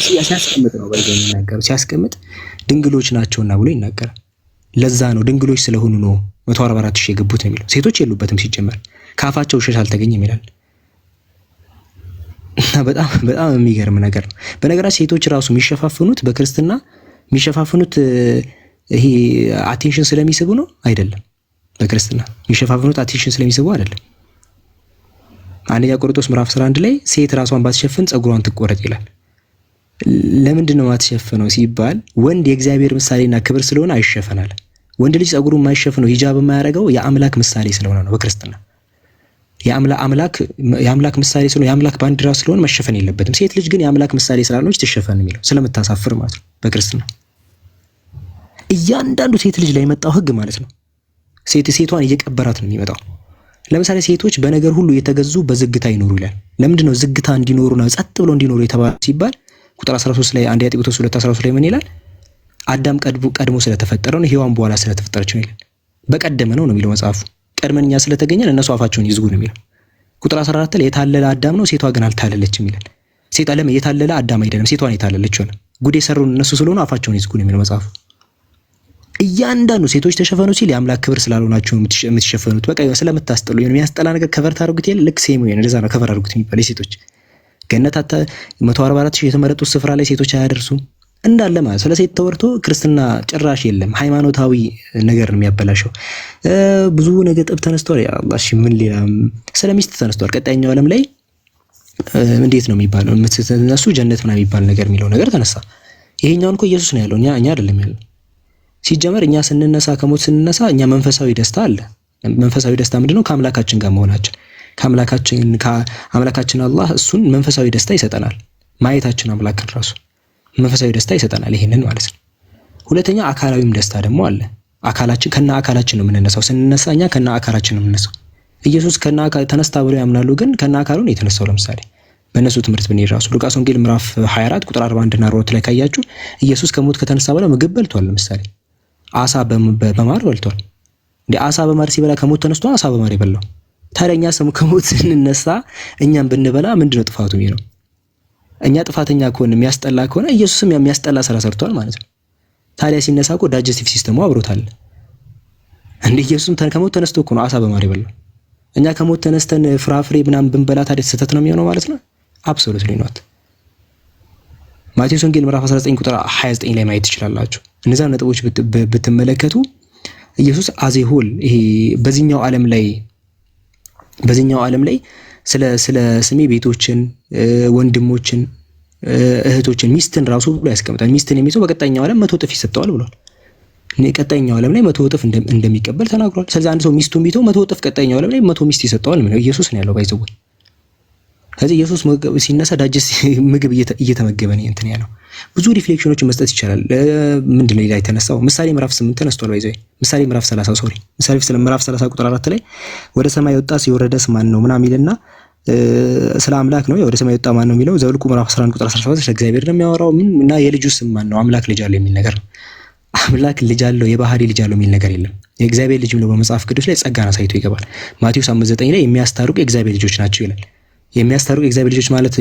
ሲያስቀምጥ ነው በዚህ የሚናገረው። ሲያስቀምጥ ድንግሎች ናቸውና ብሎ ይናገራል። ለዛ ነው ድንግሎች ስለሆኑ ነው 144,000 የገቡት ነው የሚለው። ሴቶች የሉበትም ሲጀመር፣ ካፋቸው ውሸት አልተገኘም ይላል። በጣም በጣም የሚገርም ነገር ነው። በነገራችን ሴቶች ራሱ የሚሸፋፍኑት በክርስትና የሚሸፋፍኑት ይሄ አቴንሽን ስለሚስቡ ነው አይደለም። በክርስትና የሚሸፋፍኑት አቴንሽን ስለሚስቡ አይደለም። አንደኛ ቆሮንቶስ ምዕራፍ 11 ላይ ሴት ራሷን ባትሸፍን ጸጉሯን ትቆረጥ ይላል። ለምንድን ነው ማትሸፍነው ሲባል ወንድ የእግዚአብሔር ምሳሌና ክብር ስለሆነ አይሸፈናል። ወንድ ልጅ ጸጉሩን የማይሸፍነው ሂጃብ የማያደርገው የአምላክ ምሳሌ ስለሆነ ነው። በክርስትና የአምላክ ምሳሌ ስለሆነ የአምላክ ባንዲራ ስለሆነ መሸፈን የለበትም። ሴት ልጅ ግን የአምላክ ምሳሌ ስላልሆነች ትሸፈን የሚለው ስለምታሳፍር ማለት ነው። በክርስትና እያንዳንዱ ሴት ልጅ ላይ የመጣው ህግ ማለት ነው ሴቷን እየቀበራት ነው የሚመጣው። ለምሳሌ ሴቶች በነገር ሁሉ የተገዙ በዝግታ ይኖሩ ይላል። ለምንድን ነው ዝግታ እንዲኖሩና ጸጥ ብሎ እንዲኖሩ የተባለ ሲባል ቁጥር 13 ላይ አንደኛ ጢሞቴዎስ 2:13 ላይ ምን ይላል? አዳም ቀድሞ ስለተፈጠረ ነው፣ ሔዋን በኋላ ስለተፈጠረች ነው ይላል። በቀደመ ነው የሚለው መጽሐፉ። ቀድመን እኛ ስለተገኘን እነሱ አፋቸውን ይዝጉ ነው የሚለው። ቁጥር 14 ላይ የታለለ አዳም ነው፣ ሴቷ ግን አልታለለችም ይላል። ሴት ዓለም የታለለ አዳም አይደለም፣ ሴቷን የታለለች ሆነ። ጉድ የሰሩን እነሱ ስለሆኑ አፋቸውን ይዝጉ ነው የሚለው መጽሐፉ። እያንዳንዱ ሴቶች ተሸፈኑ ሲል የአምላክ ክብር ስላልሆናችሁ የምትሸፈኑት በቃ ስለምታስጠሉ የሚያስጠላ ነገር ከቨር ታደርጉት የለ ልክ ሴም ይሆን እንደዛ ነው ከቨር አድርጉት የሚባል የሴቶች ገነት 144,000 የተመረጡት ስፍራ ላይ ሴቶች አያደርሱም እንዳለ ማለት። ስለ ሴት ተወርቶ ክርስትና ጭራሽ የለም። ሃይማኖታዊ ነገር ነው የሚያበላሸው። ብዙ ነገር ጥብ ተነስቷል። ያ አላህ እሺ ምን ሌላ ስለ ሚስት ተነስቷል። ቀጣይኛው ዓለም ላይ እንዴት ነው የሚባለው? እነሱ ጀነት ምናምን የሚባል ነገር የሚለው ነገር ተነሳ። ይሄኛውን እኮ ኢየሱስ ነው ያለው፣ እኛ አይደለም ያለው። ሲጀመር እኛ ስንነሳ ከሞት ስንነሳ እኛ መንፈሳዊ ደስታ አለ። መንፈሳዊ ደስታ ምንድነው? ከአምላካችን ጋር መሆናችን ከአምላካችን አላህ እሱን መንፈሳዊ ደስታ ይሰጠናል። ማየታችን አምላክን ራሱ መንፈሳዊ ደስታ ይሰጠናል። ይሄንን ማለት ነው። ሁለተኛ አካላዊም ደስታ ደግሞ አለ። ከና አካላችን ነው የምንነሳው። ስንነሳ እኛ ከና አካላችን ነው የምንነሳው። ኢየሱስ ከና አካል ተነስታ ብለው ያምናሉ፣ ግን ከና አካሉ ነው የተነሳው። ለምሳሌ በእነሱ ትምህርት ብንሄድ ራሱ ሉቃስ ወንጌል ምዕራፍ 24 ቁጥር 41 እና 42 ላይ ካያችሁ ኢየሱስ ከሞት ከተነሳ በኋላ ምግብ በልቷል። ለምሳሌ አሳ በማር በልቷል። እንደ አሳ በማር ሲበላ ከሞት ተነስቶ አሳ በማር ይበላው። ታዲያ እኛ ከሞት ስንነሳ እኛም ብንበላ ምንድነው ጥፋቱ? ነው እኛ ጥፋተኛ ከሆነ የሚያስጠላ ከሆነ ኢየሱስም የሚያስጠላ ስራ ሰርቷል ማለት ነው። ታዲያ ሲነሳ እኮ ዳይጀስቲቭ ሲስተሙ አብሮታል። እንደ ኢየሱስም ከሞት ተነስቶ እኮ ነው አሳ በማር ይበላው። እኛ ከሞት ተነስተን ፍራፍሬ ምናምን ብንበላ ታዲያ ስህተት ነው የሚሆነው ማለት ነው? አብሶሉትሊ ኖት። ማቴዎስ ወንጌል ምዕራፍ 19 ቁጥር 29 ላይ ማየት ትችላላችሁ። እነዛ ነጥቦች ብትመለከቱ ኢየሱስ አዜሆል ይሄ በዚህኛው ዓለም ላይ ስለ ስሜ ቤቶችን፣ ወንድሞችን፣ እህቶችን፣ ሚስትን ራሱ ብሎ ያስቀምጣል። ሚስትን የሚይዘው በቀጣይኛው ዓለም 100 እጥፍ ይሰጠዋል ብሏል። ቀጣይኛው ዓለም ላይ 100 እጥፍ እንደሚቀበል ተናግሯል። ስለዚህ አንድ ሰው ሚስቱን ቢተው 100 እጥፍ ቀጣይኛው ዓለም ላይ 100 ሚስት ይሰጠዋል ነው ኢየሱስ ነው ያለው ባይዘው። ስለዚህ ኢየሱስ ሲነሳ ዳጀስ ምግብ እየተመገበ ነው እንትን ያለው። ብዙ ሪፍሌክሽኖችን መስጠት ይቻላል። ምንድነው ላይ የተነሳው? ምሳሌ ምዕራፍ 8 ተነስቷል ባይዘው። ምሳሌ ምዕራፍ 30 ምሳሌ ምዕራፍ 30 ቁጥር 4 ላይ ወደ ሰማይ ወጣ ሲወረደስ ማን ነው ምናምን ይልና ስለ አምላክ ነው ወደ ሰማይ ወጣ ማን ነው የሚለው። ዘኍልቍ ምዕራፍ 11 ቁጥር 17 ስለ እግዚአብሔር ነው የሚያወራው እና የልጁ ስም ማን ነው? አምላክ ልጅ አለው የሚል ነገር ነው። አምላክ ልጅ አለው የባህሪ ልጅ አለው የሚል ነገር የለም። የእግዚአብሔር ልጅ ብሎ በመጽሐፍ ቅዱስ ላይ ጸጋን አሳይቶ ይገባል። ማቴዎስ 5:9 ላይ የሚያስታርቁ የእግዚአብሔር ልጆች ናቸው ይላል። የሚያስታርቁ የእግዚአብሔር ልጆች ማለት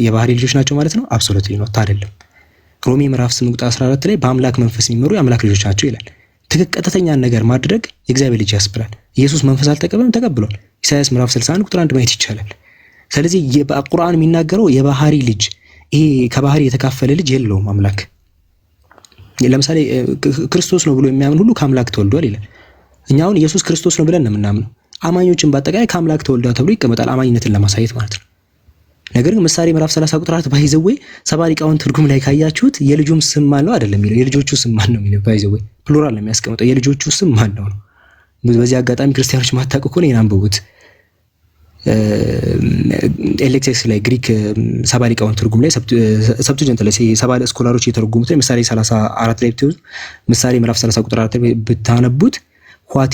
የባህሪ ልጆች ናቸው ማለት ነው? አብሶሉትሊ ነው አይደለም። ሮሜ ምዕራፍ 8 ቁጥር 14 ላይ በአምላክ መንፈስ የሚመሩ የአምላክ ልጆች ናቸው ይላል። ቀጥተኛን ነገር ማድረግ የእግዚአብሔር ልጅ ያስብላል። ኢየሱስ መንፈስ አልተቀበለም፣ ተቀብሏል። ኢሳይያስ ምዕራፍ 61 ቁጥር 1 ማየት ይቻላል። ስለዚህ በቁርአን የሚናገረው የባህሪ ልጅ ይሄ ከባህሪ የተካፈለ ልጅ የለውም አምላክ። ለምሳሌ ክርስቶስ ነው ብሎ የሚያምን ሁሉ ከአምላክ ተወልዷል ይላል። እኛ አሁን ኢየሱስ ክርስቶስ ነው ብለን ነው የምናምነው። አማኞችን በአጠቃላይ ከአምላክ ተወልዷል ተብሎ ይቀመጣል፣ አማኝነትን ለማሳየት ማለት ነው። ነገር ግን ምሳሌ ምዕራፍ 30 ቁጥር 4 ባይዘው ሰባ ሊቃውንት ትርጉም ላይ ካያችሁት የልጁም ስም ማን ነው አይደለም የሚለው የልጆቹ ስም ማን ነው የሚለው ባይዘው ፕሉራል ነው የሚያስቀምጠው። የልጆቹ ስም ማን ነው ነው። በዚህ አጋጣሚ ክርስቲያኖች ማታውቁ ከሆነ ይሄን አንብቡት። ኤሌክትሪክስ ላይ ግሪክ ሰባ ሊቃውንት ትርጉም ላይ ሰብቱጀንት ላይ ሰባ ስኮላሮች የተረጉሙት ምሳሌ 34 ላይ ብትይዙ ምሳሌ ምዕራፍ 30 ቁጥር 4 ላይ ብታነቡት what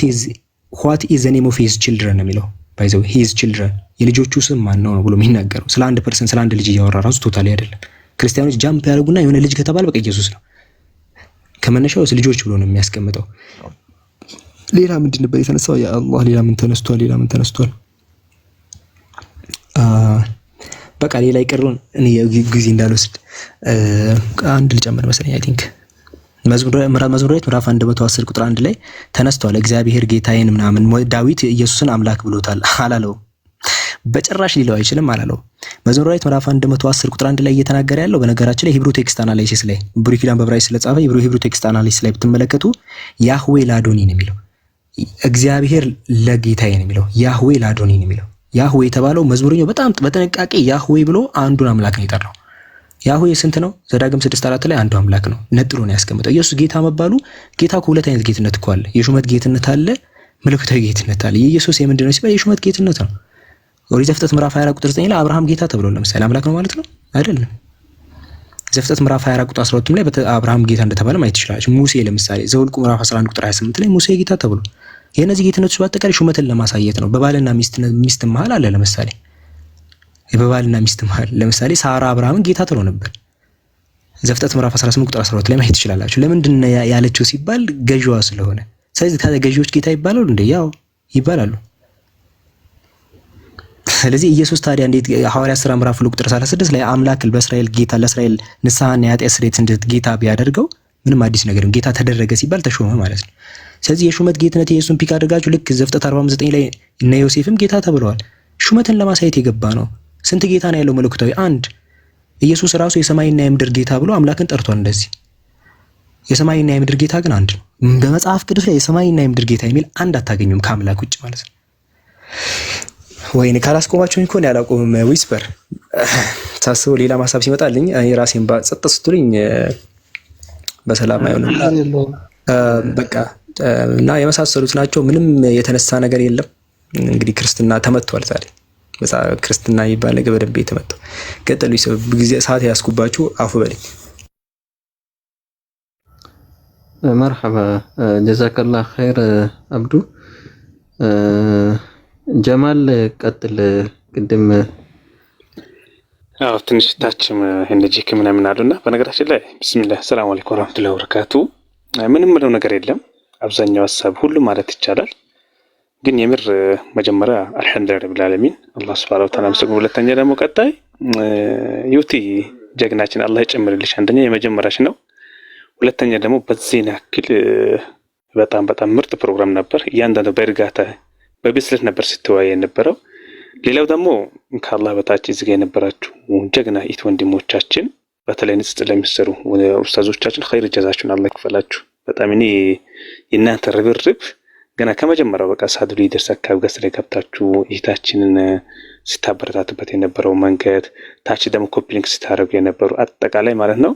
is the name of his children ነው የሚለው ባይዘው his children የልጆቹ ስም ማን ነው ብሎ የሚናገረው ስለ አንድ ፐርሰን ስለ አንድ ልጅ እያወራ ራሱ ቶታሊ አይደለም። ክርስቲያኖች ጃምፕ ያደርጉና የሆነ ልጅ ከተባለ በቃ ኢየሱስ ነው ከመነሻው ልጆች ብሎ ነው የሚያስቀምጠው። ሌላ ምንድን ነበር የተነሳው? ያ አላህ ሌላ ምን ተነስቷል? በቃ ሌላ ይቀርውን እኔ ጊዜ እንዳልወስድ አንድ ልጨምር መሰለኝ። አይ ቲንክ መዝሙረ ምዕራፍ 110 ቁጥር 1 ላይ ተነስቷል። እግዚአብሔር ጌታዬን ምናምን ዳዊት ኢየሱስን አምላክ ብሎታል አላለው። በጭራሽ ሊለው አይችልም አላለው። መዝሙረ ምዕራፍ 110 ቁጥር 1 ላይ እየተናገረ ያለው በነገራችን ላይ ሂብሩ ቴክስት አናላይሲስ ላይ ብሉይ ኪዳን በዕብራይስጥ ስለጻፈ ሂብሩ ቴክስት አናላይሲስ ላይ ብትመለከቱ ያህዌ ላዶኒ ነው የሚለው። እግዚአብሔር ለጌታዬ ነው የሚለው። ያህዌ ላዶኒ ነው የሚለው። ያህዌ የተባለው መዝሙረኛው በጣም በጥንቃቄ ያህዌ ብሎ አንዱን አምላክ ነው የጠራው። ያህዌ ስንት ነው? ዘዳግም 6:4 ላይ አንዱ አምላክ ነው ነጥሎ ነው ያስቀመጠው። ኢየሱስ ጌታ መባሉ ጌታ እኮ ሁለት አይነት ጌትነት እኮ አለ። የሹመት ጌትነት አለ፣ መለኮታዊ ጌትነት አለ። የኢየሱስ የምንድነው ሲባል የሹመት ጌትነት ነው። ኦሪት ዘፍጥረት ምዕራፍ 24 ቁጥር 9 ላይ አብርሃም ጌታ ተብሎ ለምሳሌ አምላክ ነው ማለት ነው አይደለም። ዘፍጥረት ምዕራፍ 24 ቁጥር 12 ላይ አብርሃም ጌታ እንደተባለ ማየት ይችላል። ሙሴ ለምሳሌ ዘኍልቍ ምዕራፍ 11 ቁጥር 28 ላይ ሙሴ ጌታ ተብሎ የነዚህ ጌትነቶች በአጠቃላይ ሹመትን ለማሳየት ነው። በባልና ሚስት መሃል አለ። ለምሳሌ በባልና ሚስት መሃል ለምሳሌ ሳራ አብርሃምን ጌታ ተብሎ ነበር። ዘፍጥረት ምዕራፍ 18 ቁጥር 12 ላይ ማየት ትችላላችሁ። ለምንድን ነው ያለችው ሲባል ገዢዋ ስለሆነ። ስለዚህ ታዲያ ገዢዎች ጌታ ይባላሉ እንዴ? ያው ይባላሉ። ስለዚህ ኢየሱስ ታዲያ እንዴት ሐዋርያት ሥራ ምዕራፍ 2 ቁጥር 36 ላይ አምላክ በእስራኤል ጌታ ለእስራኤል ንስሐና የኃጢአት ስርየት እንዴት ጌታ ቢያደርገው ምንም አዲስ ነገርም ጌታ ተደረገ ሲባል ተሾመ ማለት ነው። ስለዚህ የሹመት ጌትነት የኢየሱስን ፒክ አድርጋችሁ ልክ ዘፍጥረት 49 ላይ እነ ዮሴፍም ጌታ ተብለዋል። ሹመትን ለማሳየት የገባ ነው። ስንት ጌታ ነው ያለው መለኮታዊ? አንድ። ኢየሱስ ራሱ የሰማይና የምድር ጌታ ብሎ አምላክን ጠርቷል። እንደዚህ የሰማይና የምድር ጌታ ግን አንድ ነው። በመጽሐፍ ቅዱስ ላይ የሰማይና የምድር ጌታ የሚል አንድ አታገኙም ከአምላክ ውጭ ማለት ነው። ወይኔ ካላስቆማችሁኝ እኮ ነው ያላቆምም። ዊስፐር ታስቦ ሌላ ማሳብ ሲመጣልኝ እኔ ራሴን ጸጥ ስትሉኝ በሰላም አይሆንም። በቃ እና የመሳሰሉት ናቸው። ምንም የተነሳ ነገር የለም። እንግዲህ ክርስትና ተመቷል። ዛሬ ክርስትና ይባል ነገር በደንብ የተመታው ቀጠሉ። ጊዜ ሰዓት ያስኩባችሁ አፉ በለኝ። መርሐባ ጀዛከላህ ኸይር አብዱ። ጀማል ቀጥል። ቅድም አዎ ትንሽ ታችም እንደጂክ ምናምን አሉና በነገራችን ላይ ቢስሚላህ ሰላም አለይኩም ወራህመቱላሂ ወበረካቱ። ምንም ምለው ነገር የለም። አብዛኛው ሐሳብ ሁሉ ማለት ይቻላል። ግን የምር መጀመሪያ አልሐምዱሊላህ ረብል ዓለሚን አላህ ሱብሓነሁ ወተዓላ መስገን። ሁለተኛ ደግሞ ቀጣይ ዩቲ ጀግናችን አላህ ይጨምርልሽ። አንደኛ የመጀመሪያሽ ነው። ሁለተኛ ደግሞ በዚህ ያክል በጣም ምርጥ ፕሮግራም ነበር። እያንዳንዱ በእርጋታ በብስለት ነበር ስትወያይ የነበረው። ሌላው ደግሞ ከአላህ በታች እዚህ የነበራችሁ ጀግና ኢት ወንድሞቻችን በተለይ ንጽጽር ለሚሰሩ ኡስታዞቻችን ኸይር ጀዛችሁን አላህ ይክፈላችሁ። በጣም እኔ የእናንተ ርብርብ ገና ከመጀመሪያው በቃ ሳድሉ ይደርስ አካባቢ ጋር ስለገብታችሁ እህታችንን ስታበረታቱበት የነበረው መንገድ ታች ደግሞ ኮፒሊንግ ስታደርጉ የነበሩ አጠቃላይ ማለት ነው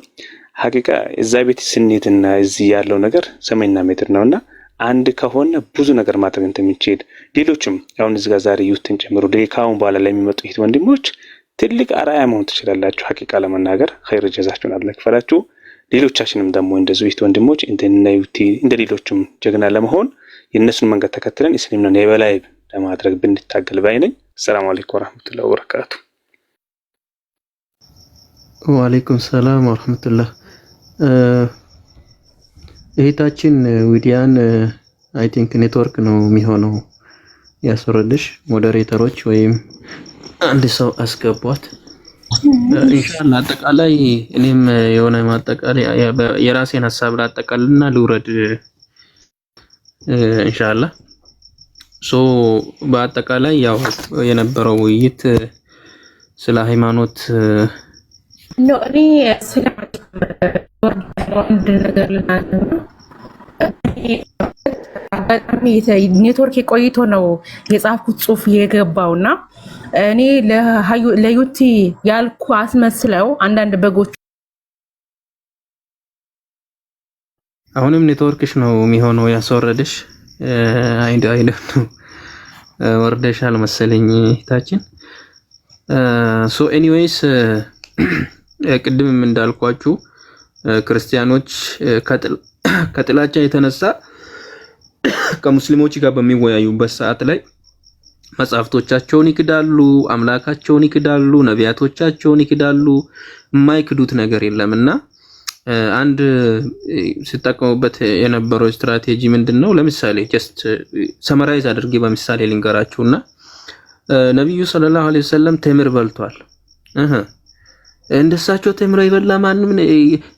ሀቂቃ እዛ ቤት ስንሄድና እዚህ ያለው ነገር ሰማይና ምድር ነውና አንድ ከሆነ ብዙ ነገር ማድረግ እንደምንችል ሌሎችም አሁን እዚህ ጋር ዛሬ ዩትን ጨምሮ ለካውን በኋላ ለሚመጡ እህት ወንድሞች ትልቅ አርአያ መሆን ትችላላችሁ። ሀቂቃ ለመናገር ኸይር ጀዛችሁን አላህ ይክፈላችሁ። ሌሎቻችንም ደግሞ እንደዚህ እህት ወንድሞች እንደነ ዩቲ እንደ ሌሎችም ጀግና ለመሆን የእነሱን መንገድ ተከትለን እስልምናን የበላይ ለማድረግ ብንታገል ባይ ነኝ። ሰላም አለይኩም ወራህመቱላሂ ወበረካቱ። ወአለይኩም ሰላም ወራህመቱላህ። እህታችን ዊዲያን አይ ቲንክ ኔትወርክ ነው የሚሆነው ያስወረድሽ። ሞዴሬተሮች ወይም አንድ ሰው አስገቧት ኢንሻአላህ። አጠቃላይ እኔም የሆነ ማጠቃላይ የራሴን ሐሳብ ላጠቃልና ልውረድ ኢንሻአላህ። በአጠቃላይ ያው የነበረው ውይይት ስለ ሃይማኖት ነው። እኔ ስለ አንድ ነገር ልናገር ነው። አጋጣሚ ኔትወርክ ቆይቶ ነው የጻፍኩት ጽሁፍ የገባውና እኔ ለዩቲ ያልኩ አስመስለው አንዳንድ በጎች አሁንም ኔትወርክሽ ነው የሚሆነው ያስወረደሽ። አይደለም ወርደሻል መሰለኝ እህታችን። ኤኒዌይስ ቅድምም እንዳልኳችሁ ክርስቲያኖች ከጥላቻ የተነሳ ከሙስሊሞች ጋር በሚወያዩበት ሰዓት ላይ መጽሐፍቶቻቸውን ይክዳሉ፣ አምላካቸውን ይክዳሉ፣ ነቢያቶቻቸውን ይክዳሉ። የማይክዱት ነገር የለምና አንድ ሲጠቀሙበት የነበረው ስትራቴጂ ምንድነው? ለምሳሌ ጀስት ሰመራይዝ አድርጌ በምሳሌ ልንገራችሁና ነብዩ ሰለላሁ ዐለይሂ ወሰለም ተምር በልቷል። እንደሳቸው ተምር የበላ ማንም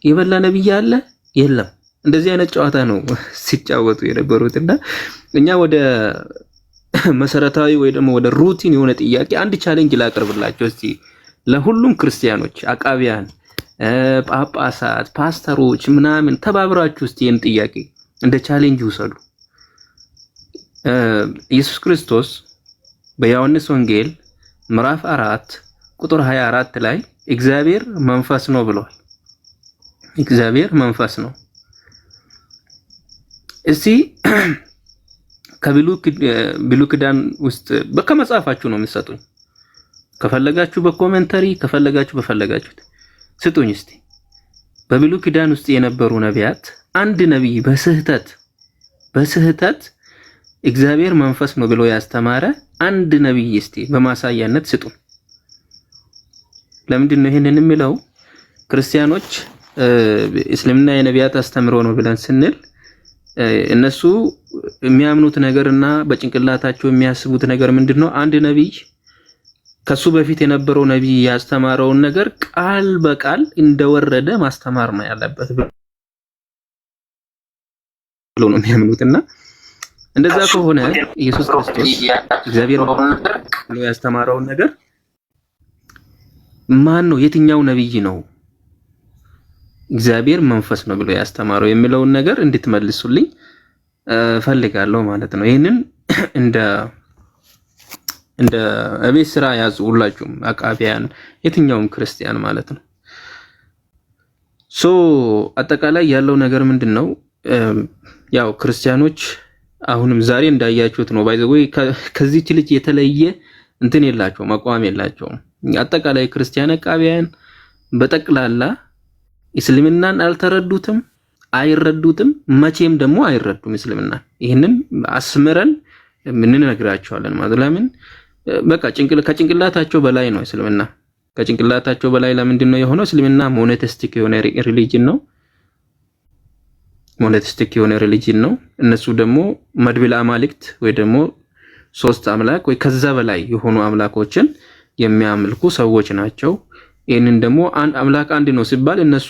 የበላ ነብይ አለ? የለም። እንደዚህ አይነት ጨዋታ ነው ሲጫወቱ የነበሩትና እኛ ወደ መሰረታዊ ወይ ደግሞ ወደ ሩቲን የሆነ ጥያቄ አንድ ቻሌንጅ ላቀርብላችሁ እስቲ ለሁሉም ክርስቲያኖች አቃቢያን ጳጳሳት ፓስተሮች ምናምን ተባብራችሁ እስቲ ይህን ጥያቄ እንደ ቻሌንጅ ውሰዱ። ኢየሱስ ክርስቶስ በዮሐንስ ወንጌል ምዕራፍ 4 ቁጥር 24 ላይ እግዚአብሔር መንፈስ ነው ብሏል። እግዚአብሔር መንፈስ ነው። እስቲ ከብሉይ ኪዳን ውስጥ በከመጻፋችሁ ነው የምትሰጡኝ። ከፈለጋችሁ በኮሜንተሪ ከፈለጋችሁ በፈለጋችሁት ስጡኝ እስቲ። በብሉይ ኪዳን ውስጥ የነበሩ ነቢያት አንድ ነቢይ በስህተት እግዚአብሔር መንፈስ ነው ብሎ ያስተማረ አንድ ነቢይ እስቲ በማሳያነት ስጡን። ለምንድን ነው ይሄንን የሚለው? ክርስቲያኖች እስልምና የነቢያት አስተምሮ ነው ብለን ስንል እነሱ የሚያምኑት ነገርና በጭንቅላታቸው የሚያስቡት ነገር ምንድነው? አንድ ነቢይ ከሱ በፊት የነበረው ነቢይ ያስተማረውን ነገር ቃል በቃል እንደወረደ ማስተማር ነው ያለበት ብሎ ነው የሚያምኑትና እንደዛ ከሆነ ኢየሱስ ክርስቶስ እግዚአብሔር ብሎ ያስተማረውን ነገር ማን ነው? የትኛው ነቢይ ነው እግዚአብሔር መንፈስ ነው ብሎ ያስተማረው የሚለውን ነገር እንድትመልሱልኝ ፈልጋለሁ ማለት ነው። ይሄንን እንደ እቤት ስራ ያዙ ሁላችሁም አቃቢያን፣ የትኛውም ክርስቲያን ማለት ነው። አጠቃላይ ያለው ነገር ምንድነው? ያው ክርስቲያኖች አሁንም ዛሬ እንዳያችሁት ነው። ባይ ዘ ወይ ከዚህች ልጅ የተለየ እንትን የላቸውም፣ አቋም የላቸውም። አጠቃላይ ክርስቲያን አቃቢያን በጠቅላላ እስልምናን አልተረዱትም፣ አይረዱትም፣ መቼም ደግሞ አይረዱም እስልምናን። ይህንን አስምረን እንነግራቸዋለን ማለት ለምን በቃ ከጭንቅላታቸው በላይ ነው እስልምና። ከጭንቅላታቸው በላይ ለምንድን ነው የሆነው? እስልምና ሞኖቴስቲክ የሆነ ሪሊጅን ነው። ሞኖቴስቲክ የሆነ ሪሊጅን ነው። እነሱ ደግሞ መድብል አማልክት ወይ ደግሞ ሶስት አምላክ ወይ ከዛ በላይ የሆኑ አምላኮችን የሚያመልኩ ሰዎች ናቸው። ይህንን ደግሞ አንድ አምላክ አንድ ነው ሲባል እነሱ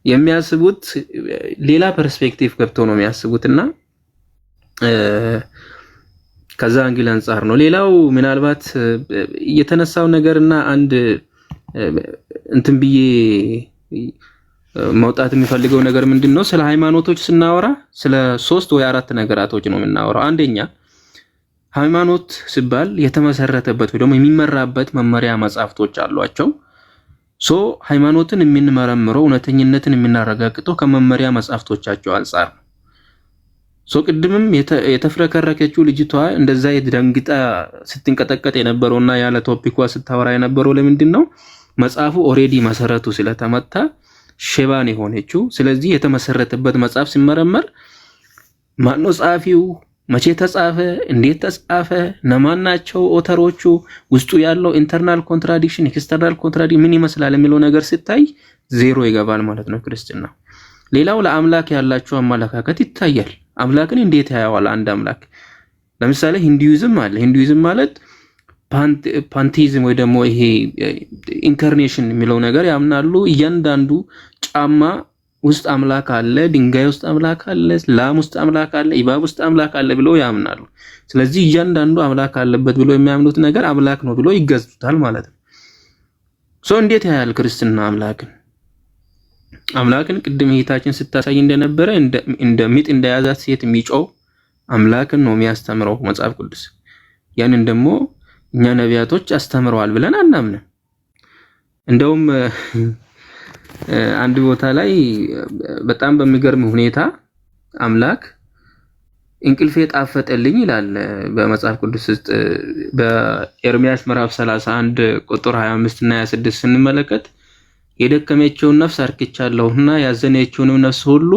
የሚያስቡት ሌላ ፐርስፔክቲቭ ገብቶ ነው የሚያስቡትና ከዛ አንግል አንፃር ነው። ሌላው ምናልባት የተነሳው ነገርና አንድ እንትን ብዬ መውጣት የሚፈልገው ነገር ምንድነው? ስለ ሃይማኖቶች ስናወራ ስለ 3 ወይ 4 ነገራቶች ነው የምናወራው። አንደኛ ሃይማኖት ሲባል የተመሰረተበት ወይ ደግሞ የሚመራበት መመሪያ መጻሕፍቶች አሏቸው። ሃይማኖትን የምንመረምረው እውነተኝነትን የምናረጋግጠው ከመመሪያ መጻሕፍቶቻቸው አንፃር ነው። ቅድምም የተፍረከረከችው ልጅቷ እንደዛ የደንግጣ ስትንቀጠቀጥ የነበረውና ያለ ቶፒኳ ስታወራ የነበረው ለምንድን ነው? መጽሐፉ ኦሬዲ መሰረቱ ስለተመታ ሼባን የሆነችው። ስለዚህ የተመሰረተበት መጽሐፍ ሲመረመር ማነው ጸሐፊው፣ መቼ ተጻፈ፣ እንዴት ተጻፈ፣ እነማን ናቸው ኦተሮቹ፣ ውስጡ ያለው ኢንተርናል ኮንትራዲክሽን ኤክስተርናል ኮንትራዲክሽን ምን ይመስላል የሚለው ነገር ሲታይ ዜሮ ይገባል ማለት ነው ክርስትና። ሌላው ለአምላክ ያላቸው አመለካከት ይታያል። አምላክን እንዴት ያያዋል አንድ አምላክ? ለምሳሌ ሂንዱይዝም አለ። ሂንዱይዝም ማለት ፓንቲዝም ወይ ደግሞ ይሄ ኢንካርኔሽን የሚለው ነገር ያምናሉ። እያንዳንዱ ጫማ ውስጥ አምላክ አለ፣ ድንጋይ ውስጥ አምላክ አለ፣ ላም ውስጥ አምላክ አለ፣ እባብ ውስጥ አምላክ አለ ብለው ያምናሉ። ስለዚህ እያንዳንዱ አምላክ አለበት ብለው የሚያምኑት ነገር አምላክ ነው ብለው ይገዙታል ማለት ነው። እንዴት ያያል ክርስትና አምላክን? አምላክን ቅድም እህታችን ስታሳይ እንደነበረ እንደ ምጥ እንደያዛት ሴት የሚጮው አምላክን ነው የሚያስተምረው መጽሐፍ ቅዱስ። ያንን ደግሞ እኛ ነቢያቶች አስተምረዋል ብለን አናምንም። እንደውም አንድ ቦታ ላይ በጣም በሚገርም ሁኔታ አምላክ እንቅልፌ ጣፈጠልኝ ይላል በመጽሐፍ ቅዱስ ውስጥ በኤርሚያስ ምዕራፍ 31 ቁጥር 25 እና 26 ስንመለከት የደከመችውን ነፍስ አርክቻለሁና ያዘነችውንም ነፍስ ሁሉ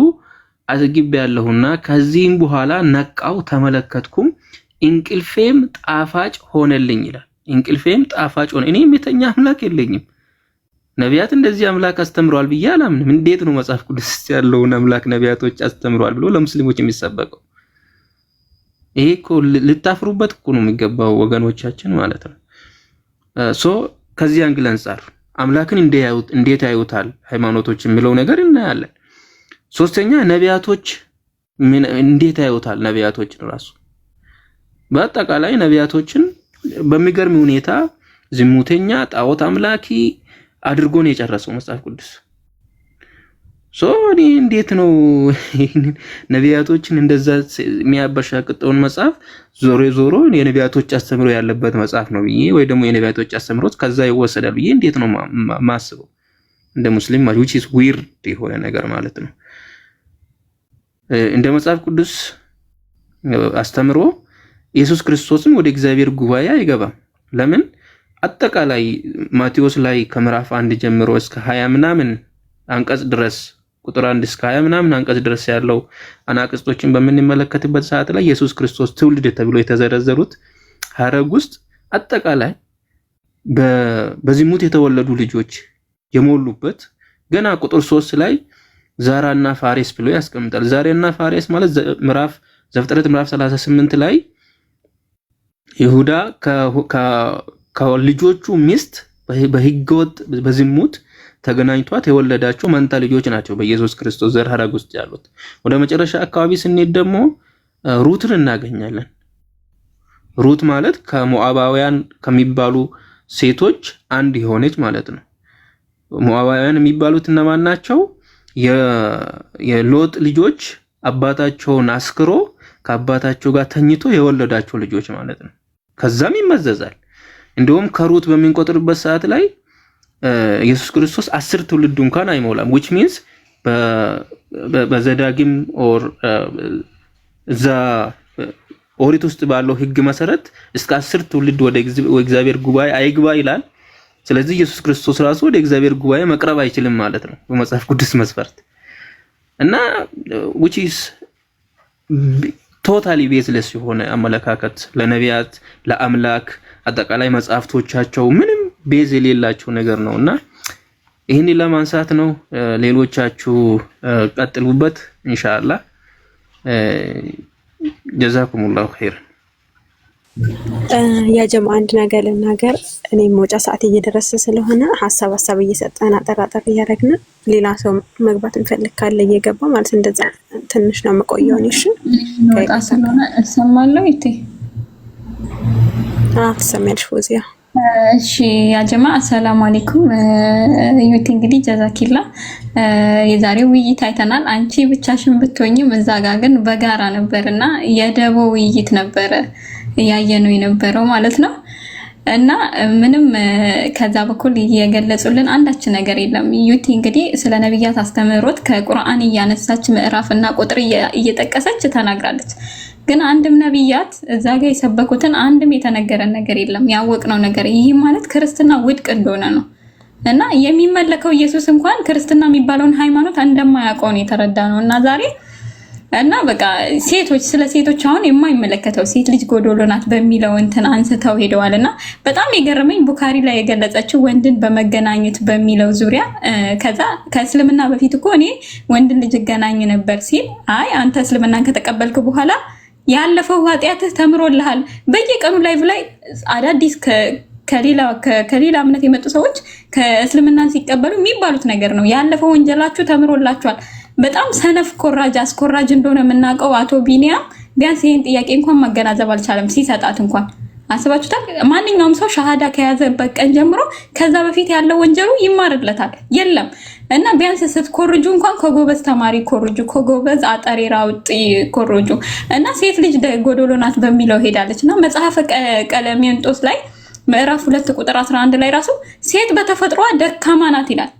አስግቤያለሁና ከዚህም በኋላ ነቃው ተመለከትኩም እንቅልፌም ጣፋጭ ሆነልኝ ይላል። እንቅልፌም ጣፋጭ ሆነ። እኔም የተኛ አምላክ የለኝም። ነቢያት እንደዚህ አምላክ አስተምረዋል ብዬ አላምንም። እንዴት ነው መጽሐፍ ቅዱስ ያለውን አምላክ ነቢያቶች አስተምረዋል ብሎ ለሙስሊሞች የሚሰበከው? ይሄ እኮ ልታፍሩበት እኮ ነው የሚገባው ወገኖቻችን ማለት ነው። ከዚህ አንግል አንፃር አምላክን እንዴት ያዩታል ሃይማኖቶች የሚለው ነገር እናያለን። ሶስተኛ ነቢያቶች እንዴት ያዩታል? ነቢያቶችን ራሱ በአጠቃላይ ነቢያቶችን በሚገርም ሁኔታ ዝሙተኛ፣ ጣዖት አምላኪ አድርጎ ነው የጨረሰው መጽሐፍ ቅዱስ። እኔ እንዴት ነው ነቢያቶችን እንደዛ የሚያበሻቅጠውን መጽሐፍ ዞሮ የነቢያቶች አስተምሮ ያለበት መጽሐፍ ነው ብዬ ወይ ደግሞ የነቢያቶች አስተምሮት ከዛ ይወሰዳል ብዬ እንዴት ነው ማስበው? እንደ ሙስሊም which is weird የሆነ ነገር ማለት ነው። እንደ መጽሐፍ ቅዱስ አስተምሮ ኢየሱስ ክርስቶስም ወደ እግዚአብሔር ጉባኤ አይገባም። ለምን? አጠቃላይ ማቴዎስ ላይ ከምዕራፍ 1 ጀምሮ እስከ 20 ምናምን አንቀጽ ድረስ ቁጥር 1 እስከ 20 ምናምን አንቀጽ ድረስ ያለው አናቅጾችን በምንመለከትበት ሰዓት ላይ ኢየሱስ ክርስቶስ ትውልድ ተብሎ የተዘረዘሩት ሐረግ ውስጥ አጠቃላይ በዝሙት የተወለዱ ልጆች የሞሉበት ገና ቁጥር 3 ላይ ዛራና ፋሬስ ብሎ ያስቀምጣል። ዛራና ፋሬስ ማለት ዘፍጥረት ምዕራፍ 38 ላይ ይሁዳ ከልጆቹ ሚስት በህገወጥ በዝሙት ተገናኝቷት የወለዳቸው መንታ ልጆች ናቸው በኢየሱስ ክርስቶስ ዘር ሐረግ ውስጥ ያሉት። ወደ መጨረሻ አካባቢ ስንሄድ ደግሞ ሩትን እናገኛለን። ሩት ማለት ከሞዓባውያን ከሚባሉ ሴቶች አንድ የሆነች ማለት ነው። ሞዓባውያን የሚባሉት እነማን ናቸው? የሎጥ ልጆች አባታቸውን አስክሮ ከአባታቸው ጋር ተኝቶ የወለዳቸው ልጆች ማለት ነው። ከዛም ይመዘዛል። እንደውም ከሩት በሚንቆጥርበት ሰዓት ላይ ኢየሱስ ክርስቶስ 10 ትውልድ እንኳን አይሞላም። which means በዘዳግም ኦር እዛ ኦሪት ውስጥ ባለው ህግ መሰረት እስከ 10 ትውልድ ወደ እግዚአብሔር ጉባኤ አይግባ ይላል። ስለዚህ ኢየሱስ ክርስቶስ ራሱ ወደ እግዚአብሔር ጉባኤ መቅረብ አይችልም ማለት ነው በመጽሐፍ ቅዱስ መስፈርት እና which is ቶታሊ ቤዝለስ የሆነ አመለካከት ለነቢያት ለአምላክ አጠቃላይ መጽሐፍቶቻቸው ምንም ቤዝ የሌላቸው ነገር ነውና ይሄን ለማንሳት ነው። ሌሎቻችሁ ቀጥሉበት ኢንሻአላህ። ጀዛኩሙላሁ ኸይር። ያ ጀማ አንድ ነገር ልናገር። እኔ መውጫ ሰዓት እየደረሰ ስለሆነ ሀሳብ እየሰጠን አጠራጠር እያደረግን ሌላ ሰው መግባት እንፈልግ ካለ እየገባ ማለት እንደዛ ትንሽ ነው መቆየው። እሺ ወጣ ስለሆነ እሰማለሁ። ይቴ ትሰሚያለሽ ፎዚያ? እሺ ያጀማ አሰላሙ አለይኩም። ዩቲ እንግዲህ ጀዛኪላ የዛሬው ውይይት አይተናል። አንቺ ብቻሽን ብትሆኝም እዛ ጋር ግን በጋራ ነበርና የደቦ ውይይት ነበረ ያየነው የነበረው ማለት ነው። እና ምንም ከዛ በኩል የገለጹልን አንዳች ነገር የለም። ዩቲ እንግዲህ ስለ ነብያት አስተምህሮት ከቁርአን እያነሳች ምዕራፍና ቁጥር እየጠቀሰች ተናግራለች። ግን አንድም ነብያት እዛ ጋር የሰበኩትን አንድም የተነገረን ነገር የለም፣ ያወቅነው ነገር። ይህ ማለት ክርስትና ውድቅ እንደሆነ ነው። እና የሚመለከው ኢየሱስ እንኳን ክርስትና የሚባለውን ሃይማኖት እንደማያውቀው ነው የተረዳነው። እና ዛሬ እና በቃ ሴቶች ስለ ሴቶች አሁን የማይመለከተው ሴት ልጅ ጎዶሎ ናት በሚለው እንትን አንስተው ሄደዋልና በጣም የገረመኝ ቡካሪ ላይ የገለጸችው ወንድን በመገናኘት በሚለው ዙሪያ ከዛ ከእስልምና በፊት እኮ እኔ ወንድን ልጅ እገናኝ ነበር ሲል አይ አንተ እስልምናን ከተቀበልክ በኋላ ያለፈው ኃጢአትህ ተምሮልሃል። በየቀኑ ላይቭ ላይ አዳዲስ ከሌላ እምነት የመጡ ሰዎች ከእስልምናን ሲቀበሉ የሚባሉት ነገር ነው። ያለፈው ወንጀላችሁ ተምሮላችኋል። በጣም ሰነፍ ኮራጅ አስኮራጅ እንደሆነ የምናውቀው አቶ ቢኒያም ቢያንስ ይሄን ጥያቄ እንኳን ማገናዘብ አልቻለም። ሲሰጣት እንኳን አስባችሁታል? ማንኛውም ሰው ሻሃዳ ከያዘበት ቀን ጀምሮ ከዛ በፊት ያለው ወንጀሉ ይማርለታል የለም። እና ቢያንስ ስትኮርጁ እንኳን ከጎበዝ ተማሪ ኮርጁ፣ ከጎበዝ አጠሬራ ውጥ ኮርጁ። እና ሴት ልጅ ጎዶሎ ናት በሚለው ሄዳለች። እና መጽሐፈ ቀለሜንጦስ ላይ ምዕራፍ 2 ቁጥር 11 ላይ ራሱ ሴት በተፈጥሯ ደካማ ናት ይላል።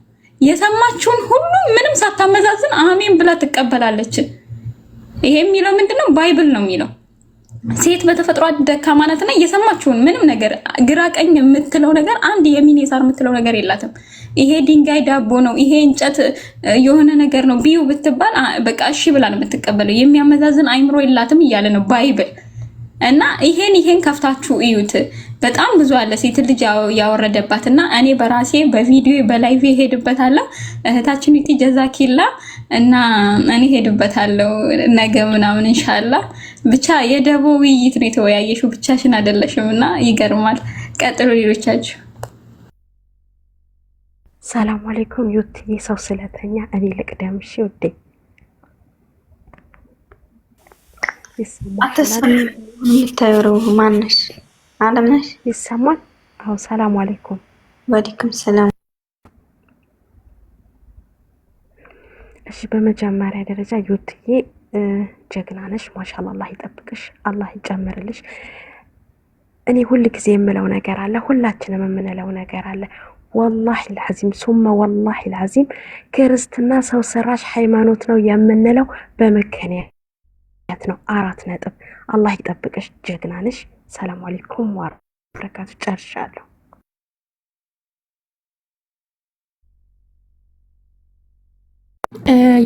የሰማችውን ሁሉ ምንም ሳታመዛዝን አሜን ብላ ትቀበላለች። ይሄ የሚለው ምንድነው? ባይብል ነው የሚለው። ሴት በተፈጥሯ ደካማ ናትና የሰማችውን ምንም ነገር ግራ ቀኝ የምትለው ነገር አንድ የሚን የሳር የምትለው ነገር የላትም። ይሄ ድንጋይ ዳቦ ነው፣ ይሄ እንጨት የሆነ ነገር ነው ቢዩ ብትባል በቃ እሺ ብላ ነው የምትቀበለው። የሚያመዛዝን አይምሮ የላትም እያለ ነው ባይብል። እና ይሄን ከፍታችሁ እዩት። በጣም ብዙ አለ ሴት ልጅ ያወረደባትና እኔ በራሴ በቪዲዮ በላይቭ ሄድበታለሁ። እህታችን ዩቲ ጀዛኪላ እና እኔ ሄድበታለሁ ነገ ምናምን ኢንሻአላህ። ብቻ የደቦ ውይይት ነው የተወያየሽው፣ ብቻሽን አይደለሽም እና ይገርማል። ቀጥሎ ሌሎቻችሁ። ሰላም አለይኩም ዩቲ ሰው ስለተኛ እኔ ልቅደምሽ ውዴ። አትሰማም የምታወሩ ማነሽ? አለም ነሽ? ይሰማል? አዎ። ሰላም አለይኩም። ወአለይኩም ሰላም። እሺ በመጀመሪያ ደረጃ ዩቲዬ ጀግና ነሽ፣ ማሻአላህ። አላህ ይጠብቅሽ፣ አላህ ይጨምርልሽ። እኔ ሁሉ ጊዜ የምለው ነገር አለ፣ ሁላችንም የምንለው ነገር አለ። ወላሂ العظيم ሱመ ወላሂ العظيم ክርስትና ሰው ሰራሽ ሃይማኖት ነው የምንለው በምክንያት ነው። 4 ነጥብ። አላህ ይጠብቅሽ፣ ጀግና ነሽ። ሰላም አለይኩም ወበረካቱ። ጨርሻለሁ።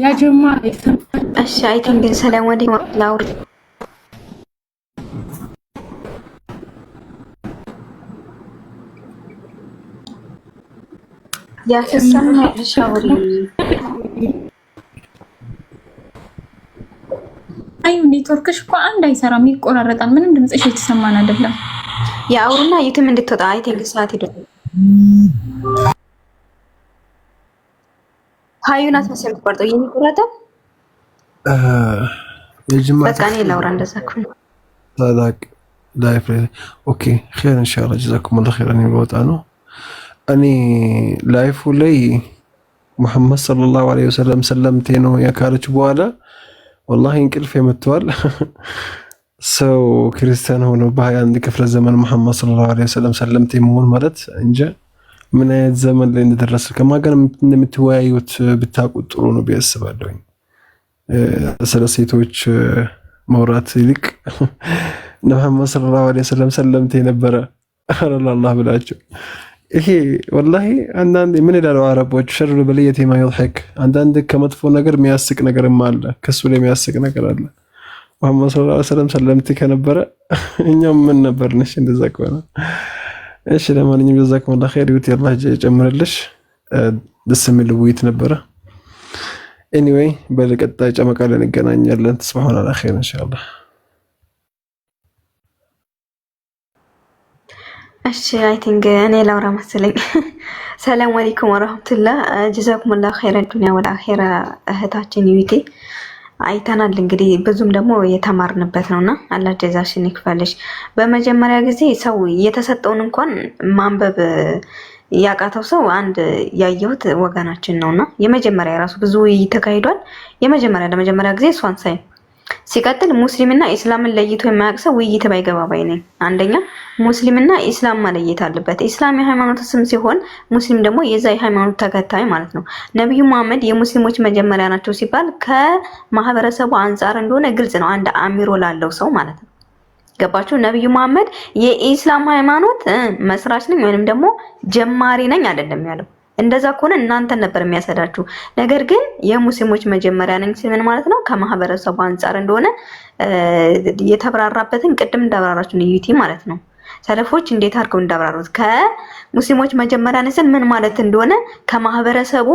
ያ ጀማ እሺ አይ ቲንክ ሰላም አለይኩም ላውሪ ያ ተሰማ ሻውሪ አዩ ኔትወርክሽ እኮ አንድ አይሰራም፣ ይቆራረጣል። ምንም ድምጽሽ የተሰማን አይደለም። ያውሩና የትም እንድትወጣ አይ ቲንክ ሰዓት ይደል ሃዩናት መሰል ቆርጠው የሚቆራረጥ የጅማ በቃ እኔ ላውራ እንደዛ ከሆነ ታላቅ ላይፍ ኦኬ خير ان شاء الله جزاكم الله خير። እኔ ወጣ ነው እኔ ላይፉ ላይ ሙሐመድ ሰለላሁ ዐለይሂ ወሰለም ሰለምቴ ነው ያካለች በኋላ والله እንቅልፍ የመተዋል። ሰው ክርስቲያን ሆኖ በ21 ክፍለ ዘመን ሙሐመድ ሰለላሁ ዐለይሂ ወሰለም ሰለምቴ መሆን ማለት እንጂ ምን አይነት ዘመን ላይ እንደደረሰ ከማጋን እንደምትወያዩት ብታውቁት ጥሩ ነው ቢያስባለሁኝ። ስለ ሴቶች መውራት ይልቅ ሙሐመድ ሰለላሁ ዐለይሂ ወሰለም ሰለምቴ ነበረ አላህ ብላችሁ ይሄ ወላሂ አንዳንድ ምን ይላሉ አረቦች ሸር በለየት ማ ይضحك አንዳንድ ከመጥፎ ነገር የሚያስቅ ነገርም አለ፣ ከሱ ላይ የሚያስቅ ነገር አለ። ሙሐመድ ሰለላሁ ዐለይሂ ወሰለም ሰለምቴ ከነበረ እኛም ምን ነበርነሽ? እንደዛ ከሆነ እሺ ለማንኛውም ጀዛኩም ኸይር ዩቲ አላህ ይጨምርልሽ። ደስ የሚል ውይይት ነበረ። ኤኒዌይ በቀጣይ ጨመቃ ላይ እንገናኛለን። ተስፋሁን አላ ኸይር ኢንሻአላህ። እሺ አይ ቲንክ እኔ ላውራ መሰለኝ። ሰላም አለይኩም ወራህመቱላህ ጀዛኩሙላህ ኸይረ ዱንያ ወል አኺራ። እህታችን ዩቲ አይተናል። እንግዲህ ብዙም ደግሞ የተማርንበት ነውና አላህ ጀዛሽን ይክፈልሽ። በመጀመሪያ ጊዜ ሰው የተሰጠውን እንኳን ማንበብ ያቃተው ሰው አንድ ያየሁት ወገናችን ነውና የመጀመሪያ ራሱ ብዙ ተካሂዷል። ለመጀመሪያ ጊዜ እሷን ሳይ ሲቀጥል ሙስሊምና ኢስላምን ለይቶ የማያውቅ ሰው ውይይት ባይገባ ባይ ነኝ። አንደኛ ሙስሊምና ኢስላም መለየት አለበት። ኢስላም የሃይማኖት ስም ሲሆን ሙስሊም ደግሞ የዛ የሃይማኖት ተከታይ ማለት ነው። ነብዩ መሐመድ የሙስሊሞች መጀመሪያ ናቸው ሲባል ከማህበረሰቡ አንፃር እንደሆነ ግልጽ ነው። አንድ አሚሮ ላለው ሰው ማለት ነው። ገባችሁ? ነብዩ መሐመድ የኢስላም ሃይማኖት መስራች ነኝ ወይንም ደግሞ ጀማሪ ነኝ አይደለም ያለው። እንደዛ ከሆነ እናንተን ነበር የሚያሰዳችሁ። ነገር ግን የሙስሊሞች መጀመሪያ ነኝ ሲል ምን ማለት ነው? ከማህበረሰቡ አንፃር እንደሆነ የተብራራበትን ቅድም እንዳብራራችሁ ነው ዩቲ ማለት ነው። ሰለፎች እንዴት አድርገው እንዳብራሩት ከሙስሊሞች መጀመሪያ ነኝ ሲል ምን ማለት እንደሆነ ከማህበረሰቡ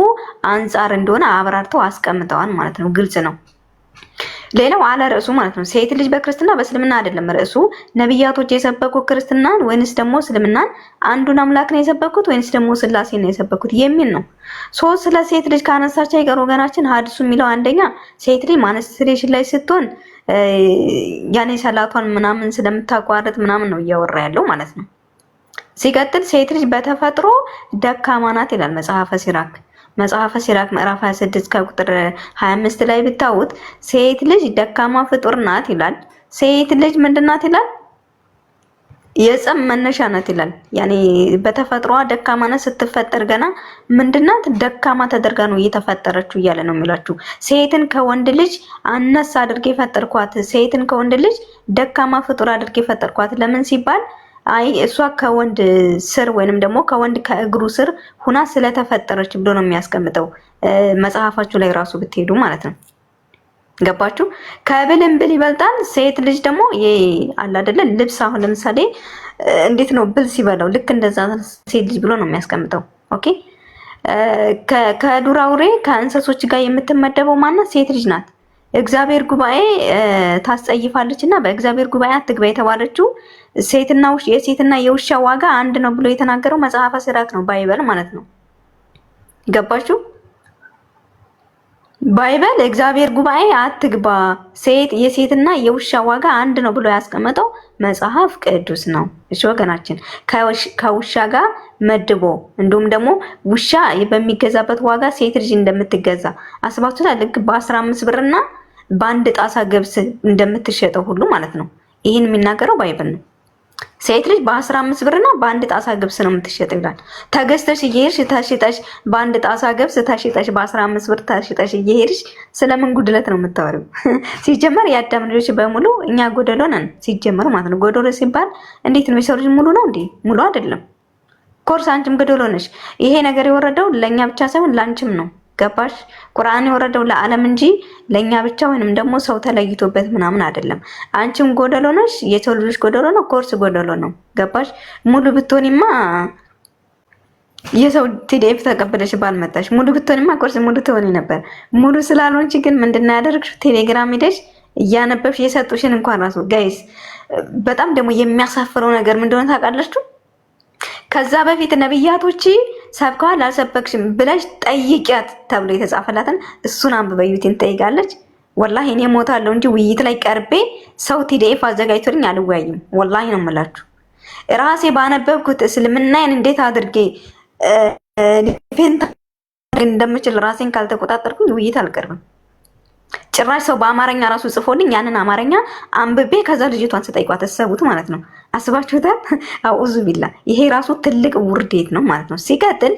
አንፃር እንደሆነ አብራርተው አስቀምጠዋል ማለት ነው። ግልጽ ነው። ሌላው አለ ርዕሱ ማለት ነው። ሴት ልጅ በክርስትና በእስልምና አይደለም ርዕሱ። ነብያቶች የሰበኩት ክርስትናን ወይንስ ደግሞ እስልምናን አንዱን አምላክ ነው የሰበኩት ወይንስ ደግሞ ስላሴ ነው የሰበኩት የሚል ነው። ስለ ሴት ልጅ ካነሳቸው የቀር ወገናችን ሀዲሱ የሚለው አንደኛ ሴት ልጅ ማንስትሬሽን ላይ ስትሆን ያኔ ሰላቷን ምናምን ስለምታቋርጥ ምናምን ነው እያወራ ያለው ማለት ነው። ሲቀጥል ሴት ልጅ በተፈጥሮ ደካማ ናት ይላል መጽሐፈ ሲራክ ምዕራፍ 26 ከቁጥር 25 ላይ ብታዩት ሴት ልጅ ደካማ ፍጡር ናት ይላል። ሴት ልጅ ምንድናት ይላል? የጸም መነሻ ናት ይላል። ያኔ በተፈጥሯ ደካማ ናት። ስትፈጠር ገና ምንድናት? ደካማ ተደርጋ ነው እየተፈጠረችው እያለ ነው የሚላችሁ። ሴትን ከወንድ ልጅ አነስ አድርጌ ፈጠርኳት፣ ሴትን ከወንድ ልጅ ደካማ ፍጡር አድርጌ ፈጠርኳት ለምን ሲባል አይ እሷ ከወንድ ስር ወይንም ደግሞ ከወንድ ከእግሩ ስር ሁና ስለተፈጠረች ብሎ ነው የሚያስቀምጠው መጽሐፋችሁ ላይ ራሱ ብትሄዱ ማለት ነው። ገባችሁ? ከብልም ብል ይበልጣል። ሴት ልጅ ደግሞ አለ አይደለ ልብስ አሁን ለምሳሌ እንዴት ነው ብል ሲበላው ልክ እንደዛ ሴት ልጅ ብሎ ነው የሚያስቀምጠው። ኦኬ ከዱር አውሬ ከእንስሶች ጋር የምትመደበው ማናት? ሴት ልጅ ናት። እግዚአብሔር ጉባኤ ታስጸይፋለች እና በእግዚአብሔር ጉባኤ አትግባ የተባለችው የሴትና የውሻ ዋጋ አንድ ነው ብሎ የተናገረው መጽሐፈ ሲራክ ነው፣ ባይበል ማለት ነው። ገባችሁ? ባይበል እግዚአብሔር ጉባኤ አትግባ የሴትና የውሻ ዋጋ አንድ ነው ብሎ ያስቀመጠው መጽሐፍ ቅዱስ ነው። እሺ ወገናችን ከውሻ ጋር መድቦ እንዲሁም ደግሞ ውሻ በሚገዛበት ዋጋ ሴት ልጅ እንደምትገዛ አስባችሁታል? ልክ በ15 ብርና በአንድ ጣሳ ገብስ እንደምትሸጠው ሁሉ ማለት ነው። ይህን የሚናገረው ባይብል ነው። ሴት ልጅ በ15 ብርና በአንድ ጣሳ ገብስ ነው የምትሸጥ ይላል። ተገዝተሽ እየሄድሽ ተሽጠሽ በአንድ ጣሳ ገብስ ተሽጠሽ በ15 ብር ተሽጠሽ እየሄድሽ ስለምን ጉድለት ነው የምታወሪው? ሲጀመር የአዳም ልጆች በሙሉ እኛ ጎደሎ ነን ሲጀመር ማለት ነው። ጎደሎ ሲባል እንዴት ነው? የሰው ልጅ ሙሉ ነው እንዴ? ሙሉ አይደለም። ኮርስ አንቺም ጎደሎ ነሽ። ይሄ ነገር የወረደው ለኛ ብቻ ሳይሆን ላንቺም ነው። ገባሽ? ቁርአን የወረደው ለዓለም እንጂ ለኛ ብቻ ወይንም ደግሞ ሰው ተለይቶበት ምናምን አይደለም። አንቺም ጎደሎ ነሽ፣ የሰው ልጅ ጎደሎ ነው፣ ኮርስ ጎደሎ ነው። ገባሽ? ሙሉ ብትሆኒማ የሰው ቲዲኤፍ ተቀበለሽ ባልመጣሽ። ሙሉ ብትሆኒማ ኮርስ ሙሉ ትሆኒ ነበር። ሙሉ ስላልሆንሽ ግን ምንድነው ያደረግሽ? ቴሌግራም ሄደሽ እያነበብሽ የሰጡሽን እንኳን ራሱ ጋይስ፣ በጣም ደግሞ የሚያሳፍረው ነገር ምን እንደሆነ ታውቃላችሁ? ከዛ በፊት ነብያቶች ሰብከዋል አልሰበክሽም ብለሽ ጠይቂያት ተብሎ የተጻፈላትን እሱን አንብበዩትን ጠይቃለች። ወላሂ እኔ ሞታለሁ እንጂ ውይይት ላይ ቀርቤ ሰው ቲዲኤፍ አዘጋጅቶልኝ አልወያይም። ወላሂ ነው የምላችሁ። ራሴ ባነበብኩት እስልምናዬን እንዴት አድርጌ ዲፌንድ እንደምችል ራሴን ካልተቆጣጠርኩኝ ውይይት አልቀርብም። ጭራሽ ሰው በአማርኛ ራሱ ጽፎልኝ ያንን አማርኛ አንብቤ ከዛ ልጅቷን ስጠይቋት ተሰቡት ማለት ነው። አስባችሁታል? አውዙ ቢላ። ይሄ ራሱ ትልቅ ውርዴት ነው ማለት ነው። ሲቀጥል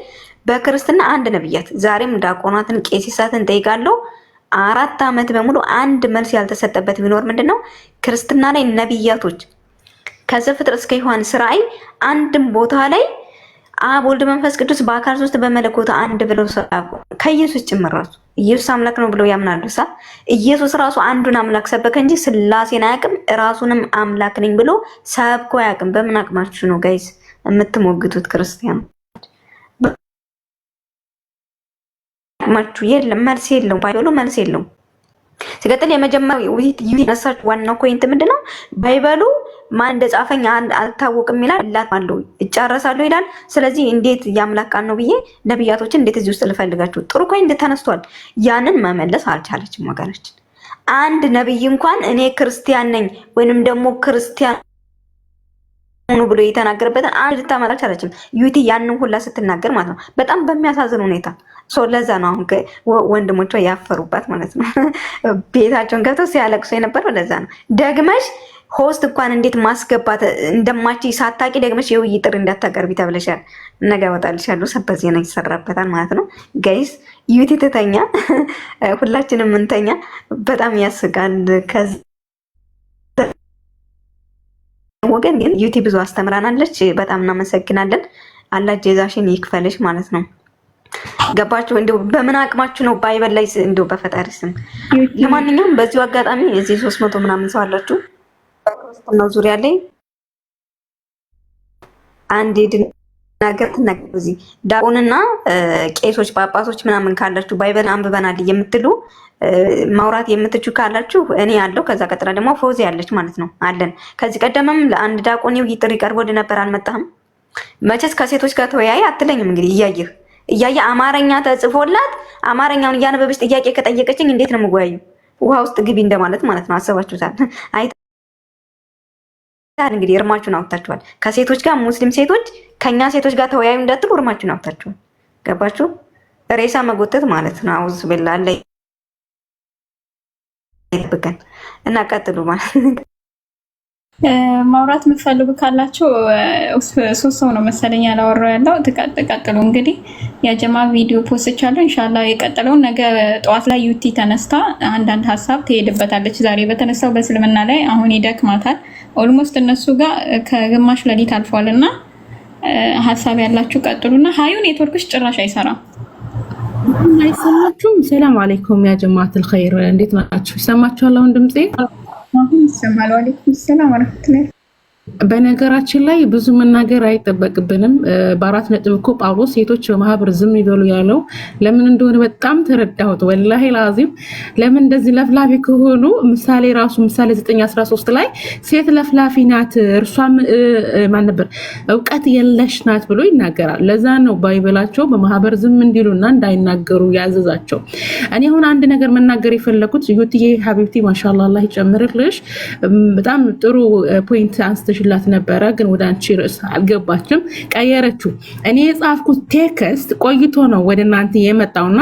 በክርስትና አንድ ነብያት ዛሬም ዲያቆናትን ቄሲሳትን ጠይቃለሁ 4 ዓመት በሙሉ አንድ መልስ ያልተሰጠበት ቢኖር ምንድነው? ክርስትና ላይ ነብያቶች ከዘፍጥረት እስከ ዮሐንስ ራእይ አንድም ቦታ ላይ አብ ወልድ መንፈስ ቅዱስ በአካል ሶስት በመለኮት አንድ ብለው ከኢየሱስ ጭምር ራሱ ኢየሱስ አምላክ ነው ብለው ያምናሉ። ኢየሱስ ራሱ አንዱን አምላክ ሰበከ እንጂ ስላሴን አያውቅም። ራሱንም አምላክ ነኝ ብሎ ሰብኮ አያውቅም። በምን አቅማችሁ ነው ጋይስ የምትሞግቱት? ክርስቲያኑ አቅማችሁ የለም፣ መልስ የለውም። ባይበሉ መልስ የለውም። ሲቀጥል የመጀመሪያው ይነሳች ዋናው ፖይንት ምንድነው? ባይበሉ ማን እንደጻፈኝ አልታወቅም ይላል። እላታለሁ እጨረሳለሁ ይላል። ስለዚህ እንዴት ያምላክ ቃል ነው ብዬ ነብያቶችን እንዴት እዚህ ውስጥ ልፈልጋችሁ? ጥሩ ፖይንት ተነስቷል። ያንን መመለስ አልቻለችም ወገናችን። አንድ ነብይ እንኳን እኔ ክርስቲያን ነኝ ወይንም ደግሞ ክርስቲያን ሆኖ ብሎ የተናገረበትን አንድ ልታመጣች አለችም። ዩቲ ያንን ሁላ ስትናገር ማለት ነው በጣም በሚያሳዝን ሁኔታ ለዛ ነው አሁን ወንድሞቿ ያፈሩባት ማለት ነው። ቤታቸውን ገብተው ሲያለቅሱ የነበረው ለዛ ነው። ደግመሽ ሆስት እንኳን እንዴት ማስገባት እንደማች ሳታቂ ደግመሽ የውይይት ጥሪ እንዳታቀርቢ ተብለሻል። ነገ እወጣልሻለሁ። ሰበር ዜና ይሰራበታል ማለት ነው። ጋይስ ዩቲ ትተኛ፣ ሁላችንም እንተኛ። በጣም ያስጋል። ከዛ ወገን ግን ዩቲ ብዙ አስተምራናለች። በጣም እናመሰግናለን። አላህ ጀዛሽን ይክፈልሽ ማለት ነው። ገባችሁ? እንደው በምን አቅማችሁ ነው ባይበል ላይ እንደው በፈጣሪ ስም። ለማንኛውም በዚሁ አጋጣሚ እዚህ 300 ምናምን ሰው አላችሁ በክርስትና ዙሪያ ላይ አንድ ነገር ተናገሩ። እዚህ ዳቆንና ቄሶች ጳጳሶች ምናምን ካላችሁ ባይበል አንብበናል የምትሉ ማውራት የምትችሉ ካላችሁ እኔ ያለው ከዛ ቀጥላ ደግሞ ፎዚ ያለች ማለት ነው አለን። ከዚህ ቀደምም ለአንድ ዳቆን ጥሪ ቀርቦልህ ነበር አልመጣህም። መቼስ ከሴቶች ጋር ተወያይ አትለኝም። እንግዲህ እያየ አማርኛ ተጽፎላት አማርኛውን እያነበበች ጥያቄ ከጠየቀችኝ እንዴት ነው የምወያዩ? ውሃ ውስጥ ግቢ እንደማለት ማለት ነው። አሰባችሁታል? እንግዲህ እርማችሁን አውጥታችኋል። ከሴቶች ጋር ሙስሊም ሴቶች ከኛ ሴቶች ጋር ተወያዩ እንዳትሉ እርማችሁን አውጥታችኋል። ገባችሁ? ሬሳ መጎተት ማለት ነው። አውዝ ቢላህ ይጠብቀን እና ቀጥሉ ማለት ነው። ማውራት የምትፈልጉ ካላችሁ 3 ሰው ነው መሰለኝ ያላወራው ያለው። ተቀጥሉ እንግዲህ የጀማ ቪዲዮ ፖስት አለው ኢንሻአላህ። የቀጠለውን ነገ ጠዋት ላይ ዩቲ ተነስታ አንዳንድ ሀሳብ ትሄድበታለች። ዛሬ በተነሳው በእስልምና ላይ አሁን ይደክማታል። ኦልሞስት እነሱ ጋር ከግማሽ ሌሊት አልፏልና ሀሳብ ያላችሁ ቀጥሉና። ሀዩ ኔትወርክሽ ጭራሽ አይሰራም። አይሰማችሁም? ሰላም አለይኩም ያ ጀማዓተል ኸይር እንዴት ናችሁ? ይሰማችኋል አሁን ድምጼ? አሁን ይሰማል። ወአለይኩም ሰላም ወራህመቱላሂ። በነገራችን ላይ ብዙ መናገር አይጠበቅብንም። በአራት ነጥብ እኮ ጳውሎስ ሴቶች በማህበር ዝም ይበሉ ያለው ለምን እንደሆነ በጣም ተረዳሁት። ወላሂ ላዚም ለምን እንደዚህ ለፍላፊ ከሆኑ ምሳሌ 9:13 ላይ ሴት ለፍላፊ ናት እርሷም ማን ነበር እውቀት የለሽ ናት ብሎ ይናገራል። ለዛ ነው ባይበላቸው በማህበር ዝም እንዲሉና እንዳይናገሩ ያዘዛቸው። እኔ አሁን አንድ ነገር መናገር የፈለኩት ዩቲዬ ሀቢብቲ ማሻአላህ አላህ ይጨምርልሽ። በጣም ጥሩ ፖይንት አንስተሽ ላት ነበረ ግን ወደ አንቺ ርዕስ አልገባችም፣ ቀየረችው። እኔ የጻፍኩት ቴክስት ቆይቶ ነው ወደ እናንተ የመጣውና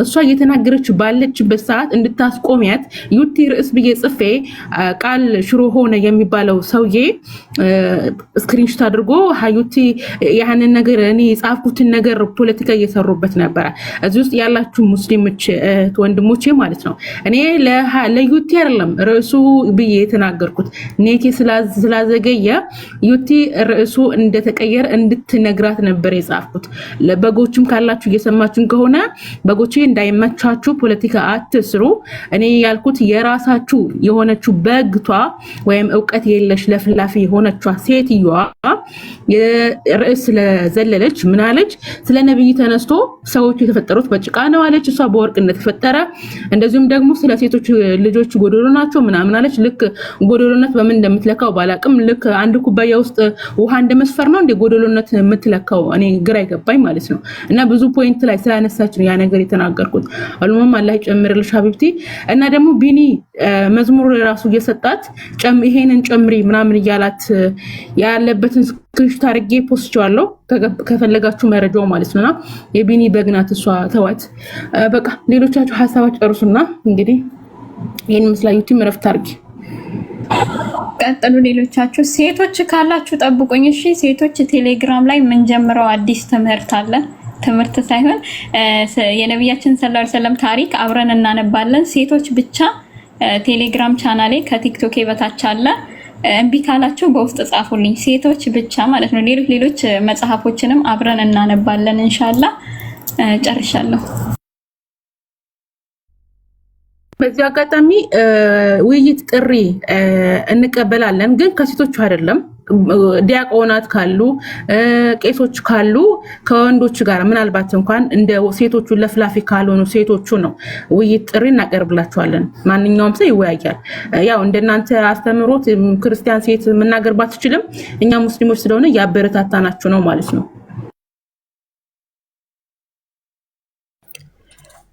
እሷ እየተናገረች ባለችበት ሰዓት እንድታስቆሚያት ዩቲ ርዕስ ብዬ ጽፌ ቃል ሽሮ ሆነ የሚባለው ሰውዬ ስክሪንሾት አድርጎ ሀዩቲ ያንን ነገር እኔ የጻፍኩትን ነገር ፖለቲካ እየሰሩበት ነበረ። እዚህ ውስጥ ያላችሁ ሙስሊሞች ወንድሞቼ ማለት ነው። እኔ ለዩቲ አይደለም ርዕሱ ብዬ የተናገርኩት ኔቴ ስላዘገየ ዩቲ ርዕሱ እንደተቀየረ እንድትነግራት ነበር የጻፍኩት። ለበጎችም ካላችሁ እየሰማችሁን ከሆነ በጎቼ እንዳይመቻችሁ ፖለቲካ አትስሩ። እኔ ያልኩት የራሳችሁ የሆነችው በግቷ ወይም እውቀት የለሽ ለፍላፊ የሆነችዋ ሴትዮዋ ርዕስ ስለዘለለች ምን አለች? ስለ ነብይ ተነስቶ ሰዎች የተፈጠሩት በጭቃ ነው አለች። እሷ በወርቅ እንደተፈጠረ እንደዚሁም ደግሞ ስለ ሴቶች ልጆች ጎዶሎ ናቸው ምናምን አለች። ልክ ጎዶሎነት በምን እንደምትለካው ባላቅም ልክ አንድ ኩባያ ውስጥ ውሃ እንደመስፈር ነው እንደ ጎዶሎነት የምትለካው እኔ ግራ ይገባኝ ማለት ነው። እና ብዙ ፖይንት ላይ ስላነሳች ነው ያ ነገር የተናገርኩት። አልሞም አላህ ይጨምርልሽ ሀቢብቲ። እና ደግሞ ቢኒ መዝሙር ራሱ እየሰጣት ይሄንን ጨምሪ ምናምን እያላት ያለበትን ስክሪንሾት አድርጌ ፖስቼዋለሁ ከፈለጋችሁ መረጃው ማለት ነውና የቢኒ በግናት እሷ ተዋት። በቃ ሌሎቻችሁ ሐሳባችሁ ጨርሱና እንግዲህ ይሄን መስላዩቲ መረፍት አድርጊ ቀጥሉ። ሌሎቻችሁ ሴቶች ካላችሁ ጠብቁኝ እሺ። ሴቶች ቴሌግራም ላይ ምን ጀምረው አዲስ ትምህርት አለ። ትምህርት ሳይሆን የነብያችን ሰለላሁ ዐለይሂ ወሰለም ታሪክ አብረን እናነባለን። ሴቶች ብቻ ቴሌግራም ቻናሌ ከቲክቶክ በታች አለ። እምቢ ካላችሁ በውስጥ ጻፉልኝ። ሴቶች ብቻ ማለት ነው። ሌሎች መጽሐፎችንም አብረን እናነባለን ኢንሻአላህ። ጨርሻለሁ። በዚህ አጋጣሚ ውይይት ጥሪ እንቀበላለን፣ ግን ከሴቶቹ አይደለም። ዲያቆናት ካሉ ቄሶች ካሉ ከወንዶች ጋር ምናልባት እንኳን እንደ ሴቶቹ ለፍላፊ ካልሆኑ ሴቶቹ ነው ውይይት ጥሪ እናቀርብላቸዋለን። ማንኛውም ሰው ይወያያል። ያው እንደናንተ አስተምሮት ክርስቲያን ሴት መናገር ባትችልም እኛ ሙስሊሞች ስለሆነ ያበረታታናችሁ ነው ማለት ነው።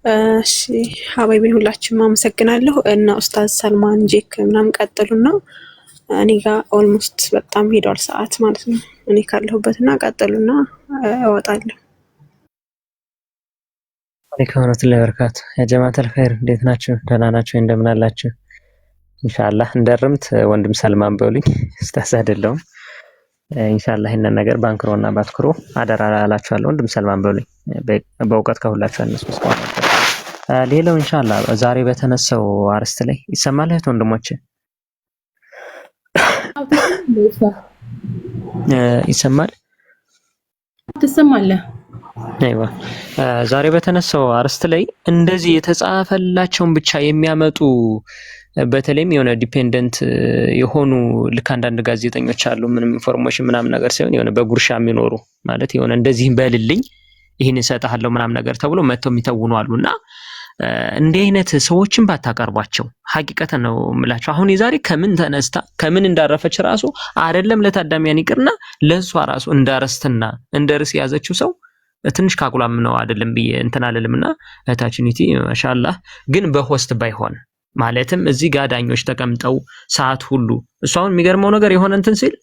እሺ ሀባይቢን ሁላችሁም አመሰግናለሁ። እና ኡስታዝ ሰልማን ጄክ ምናምን ቀጥሉና እኔ ጋር ኦልሞስት በጣም ሄዷል ሰዓት ማለት ነው። እኔ ካለሁበትና ቀጥሉና እወጣለሁ። አለይኩም ወራህመቱላሂ ወበረካቱ። ያ ጀማዓተል ኸይር እንዴት ናችሁ? ደህና ናችሁ? እንደምን አላችሁ? ኢንሻአላህ እንደርምት ወንድም ሰልማን በሉኝ። ኡስታዝ አይደለሁም። ኢንሻአላህ ይሄንን ነገር ባንክሮና ባትክሮ አደራ እላችኋለሁ። ወንድም ሰልማን በሉኝ። በእውቀት ከሁላችሁ አነስኩ። ሌላው ኢንሻአላህ ዛሬ በተነሳው አርስት ላይ ይሰማል እህት ወንድሞቼ? ይሰማል? ትሰማለህ? አይዋ ዛሬ በተነሳው አርስት ላይ እንደዚህ የተጻፈላቸውን ብቻ የሚያመጡ በተለይም የሆነ ዲፔንደንት የሆኑ ልክ አንዳንድ ጋዜጠኞች አሉ ምንም ኢንፎርሜሽን ምናምን ነገር ሳይሆን የሆነ በጉርሻ የሚኖሩ ማለት የሆነ እንደዚህ በልልኝ ይሄን እሰጥሃለሁ ምናምን ነገር ተብሎ መተው የሚተውኑ አሉና እንዲህ አይነት ሰዎችን ባታቀርቧቸው ሐቂቀተ ነው የምላቸው። አሁን የዛሬ ከምን ተነስታ ከምን እንዳረፈች ራሱ አይደለም ለታዳሚያን ይቅርና ለሷ ራሱ እንዳረስትና እንደርስ ያዘችው ሰው ትንሽ ካቁላም ነው አይደለም ብዬ እንትን አለልምና እህታችኒቲ ማሻአላህ ግን በሆስት ባይሆን ማለትም እዚህ ጋር ዳኞች ተቀምጠው ሰዓት ሁሉ እሷውን የሚገርመው ነገር የሆነ እንትን ሲል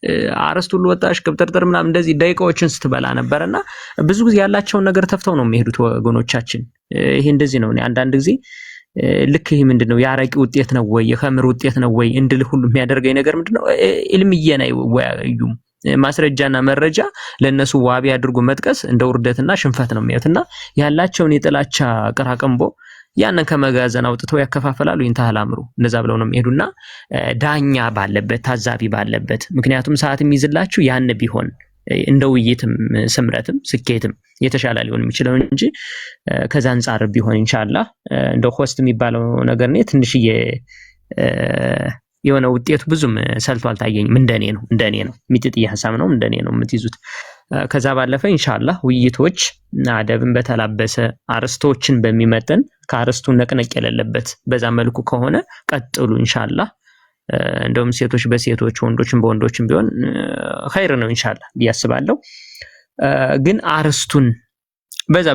አረስት ሁሉ ወጣሽ ቅብጥርጥር ምናምን እንደዚህ ደቂቃዎችን ስትበላ ነበርና ብዙ ጊዜ ያላቸውን ነገር ተፍተው ነው የሚሄዱት ወገኖቻችን። ይሄ እንደዚህ ነው። አንዳንድ ጊዜ ልክ ይሄ ምንድነው ያረቂ ውጤት ነው ወይ የኸምር ውጤት ነው ወይ እንድል ሁሉ የሚያደርገኝ ነገር ምንድነው ኢልምየና ይወያዩም ማስረጃና መረጃ ለነሱ ዋቢ አድርጎ መጥቀስ እንደ ውርደትና ሽንፈት ነው የሚያዩትና ያላቸውን የጥላቻ ቅራቅንቦ ያንን ከመጋዘን አውጥተው ያከፋፈላሉ። ይንታላምሩ እንደዛ ብለው ነው የሚሄዱና ዳኛ ባለበት ታዛቢ ባለበት ምክንያቱም ሰዓት የሚይዝላችሁ ያን ቢሆን እንደ ውይይትም ስምረትም ስኬትም የተሻለ ሊሆን የሚችለው እንጂ ከዛ አንፃር ቢሆን ኢንሻአላህ እንደ ሆስት የሚባለው ነገር ነው ትንሽዬ የሆነ ውጤቱ ብዙም ሰልቶ አልታየኝም። እንደኔ ነው የሚጥጥይ ሐሳብ ነው እንደኔ ነው የምትይዙት። ከዛ ባለፈ ኢንሻአላህ ውይይቶች አደብን በተላበሰ አርስቶችን በሚመጥን ከአርስቱ ነቅነቅ የሌለበት በዛ መልኩ ከሆነ ቀጥሉ ኢንሻአላህ። እንደውም ሴቶች በሴቶች ወንዶችን በወንዶችን ቢሆን ኸይር ነው ኢንሻአላህ ያስባለሁ። ግን አርስቱን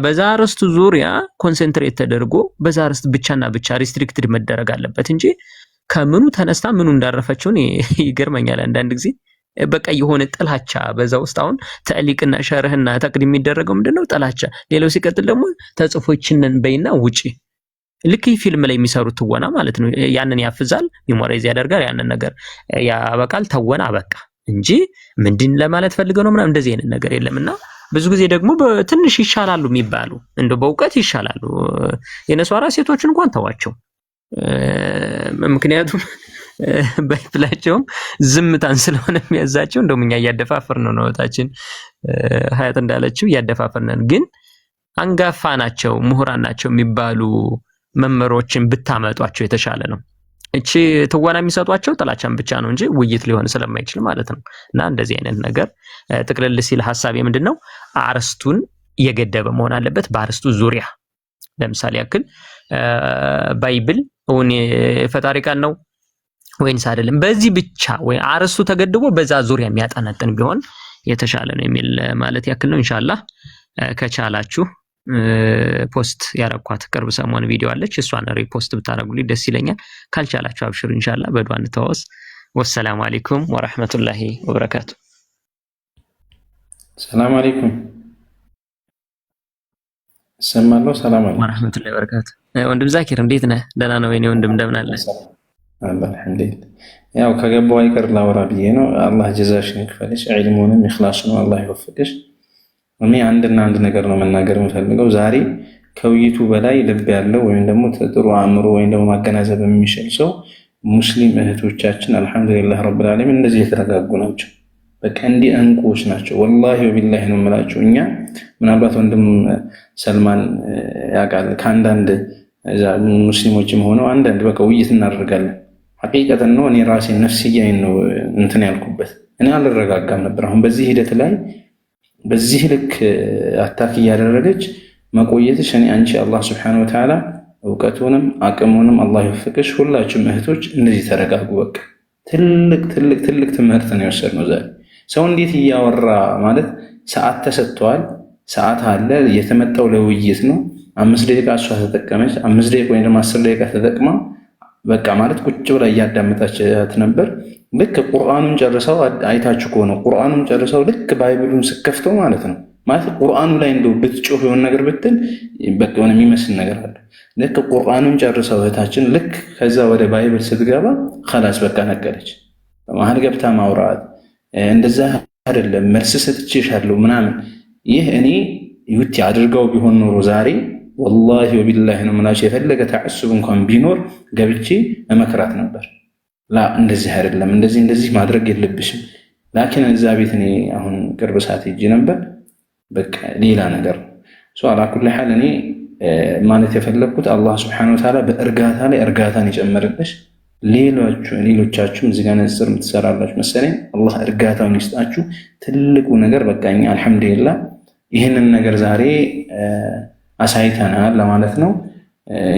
በዛ አርስቱ ዙሪያ ኮንሰንትሬት ተደርጎ በዛ አርስት ብቻና ብቻ ሪስትሪክትድ መደረግ አለበት እንጂ ከምኑ ተነስታ ምኑ እንዳረፈችው ይገርመኛል አንዳንድ ጊዜ በቃ የሆነ ጥላቻ በዛ ውስጥ አሁን ተዕሊቅና ሸርህና ተቅዲም የሚደረገው ምንድነው ጥላቻ። ሌላው ሲቀጥል ደግሞ ተጽፎችንን በይና ውጪ ልክ ፊልም ላይ የሚሰሩት ትወና ማለት ነው። ያንን ያፍዛል ሚሞራይዝ ያደርጋል ያንን ነገር ያበቃል ተወና በቃ እንጂ ምንድን ለማለት ፈልገው ነው ምናምን እንደዚህ አይነት ነገር የለምና ብዙ ጊዜ ደግሞ በትንሽ ይሻላሉ የሚባሉ እንደው በእውቀት ይሻላሉ የነሷራ ሴቶችን እንኳን ተዋቸው። ምክንያቱም ባይብላቸውም ዝምታን ስለሆነ የሚያዛቸው እንደውም እኛ እያደፋፈርን ነው ወጣችን ሀያት እንዳለችው እያደፋፈርነን ግን አንጋፋ ናቸው ምሁራን ናቸው የሚባሉ መመሮችን ብታመጧቸው የተሻለ ነው። እቺ ትወና የሚሰጧቸው ጥላቻን ብቻ ነው እንጂ ውይይት ሊሆን ስለማይችል ማለት ነው። እና እንደዚህ አይነት ነገር ጥቅልል ሲል ሐሳብ ምንድነው አርስቱን የገደበ መሆን አለበት በአርስቱ ዙሪያ። ለምሳሌ ያክል ባይብል ኦን ፈጣሪ ቃል ነው ወይንስ አይደለም በዚህ ብቻ ወይ አርስቱ ተገድቦ በዛ ዙሪያ የሚያጠነጥን ቢሆን የተሻለ ነው የሚል ማለት ያክል ነው። ኢንሻአላህ ከቻላችሁ ፖስት ያረኳት ቅርብ ሰሞን ቪዲዮ አለች እሷን ሪፖስት ብታረጉልኝ ደስ ይለኛል። ካልቻላችሁ አብሽሩ ኢንሻአላህ በዱዓ እንተዋወስ። ወሰላሙ አለይኩም ወራህመቱላሂ ወበረካቱ። ሰላም አለይኩም ሰማሎ ሰላም አለይኩም ወራህመቱላሂ ወበረካቱ። ወንድም ዛኪር እንዴት ነህ? ደህና ነው ወይኔ ወንድም እንደምን አለ? አልሐምዱሊላህ። ያው ከገባው አይቀር ላወራ ብዬ ነው። አላህ ጀዛሽን ይክፈልሽ፣ ዒልሙንም ኢኽላሱንም አላህ ይወፍቅሽ። እኔ አንድ ነገር ነው መናገር የምፈልገው ዛሬ ከውይይቱ በላይ ልብ ያለው ወይም ደግሞ ጥሩ አእምሮ ወይም ደግሞ ማገናዘብ የሚችል ሰው ሙስሊም እህቶቻችን አልሐምዱሊላህ ረብል ዓለሚን እንደዚህ የተረጋጉ ናቸው። በቃ እንዲህ እንቁዎች ናቸው። ወላሂ ወቢላሂ ነው የምላቸው። እኛ ምናልባት ወንድም ሰልማን ያውቃል ከአንዳንድ ሙስሊሞችም ሆነው አንዳንድ በቃ ውይይት እናደርጋለን። ሐቂቀተን ነው እኔ ራሴ ነፍስያዬን ነው እንትን ያልኩበት። እኔ አልረጋጋም ነበር። አሁን በዚህ ሂደት ላይ በዚህ ልክ አታክ እያደረገች መቆየትሽ እኔ አንቺ አላህ ሱብሓነሁ ወተዓላ እውቀቱንም አቅሙንም አላህ ይወፍቅሽ። ሁላችሁም እህቶች እንደዚህ ተረጋጉ። በቃ ትልቅ ትምህርት ነው የወሰድነው ዛሬ። ሰው እንዴት እያወራ ማለት ሰዓት ተሰጥቷል፣ ሰዓት አለ፣ የተመጣው ለውይይት ነው። 5 ደቂቃ እሷ ተጠቀመች፣ 5 ደቂቃ ወይ ደግሞ 10 ደቂቃ ተጠቅማ በቃ ማለት ቁጭ ብላ እያዳመጣችት ነበር። ልክ ቁርአኑን ጨርሰው አይታችሁ ከሆነ ቁርአኑን ጨርሰው ልክ ባይብሉን ስከፍተው ማለት ነው ማለት ቁርአኑ ላይ እንደው ብትጮህ የሆነ ነገር ብትል በቃ የሆነ የሚመስል ነገር አለ። ልክ ቁርአኑን ጨርሰው እህታችን ልክ ከዛ ወደ ባይብል ስትገባ خلاص በቃ ነገረች። በመሀል ገብታ ማውራት እንደዛ አይደለም መልስ ሰጥቼሻለሁ ምናምን። ይህ እኔ ዩቲ አድርገው ቢሆን ኖሮ ዛሬ ወላሂ ወቢላሂ ነው የምላቸው የፈለገ ተዓሱብ እንኳን ቢኖር ገብቼ መመክራት ነበር። ላ እንደዚህ አይደለም እንደዚህ ማድረግ የለብሽም። ላኪን እዛ ቤት እኔ አሁን ቅርብ ሰዓት ሄጄ ነበር። በቃ ሌላ ነገር ነው። አላ ኩሊ ሐል እኔ ማለት የፈለግኩት አላህ ሱብሓነሁ ወተዓላ በእርጋታ ላይ እርጋታን ይጨምርልሽ። ሌሎቻችሁም እዚህ ጋር ንጽር የምትሰራላችሁ መሰለኝ አላህ እርጋታውን ይስጣችሁ። ትልቁ ነገር በቃ እኛ አልሐምዱሊላህ ይህንን ነገር ዛሬ አሳይተናል ለማለት ነው።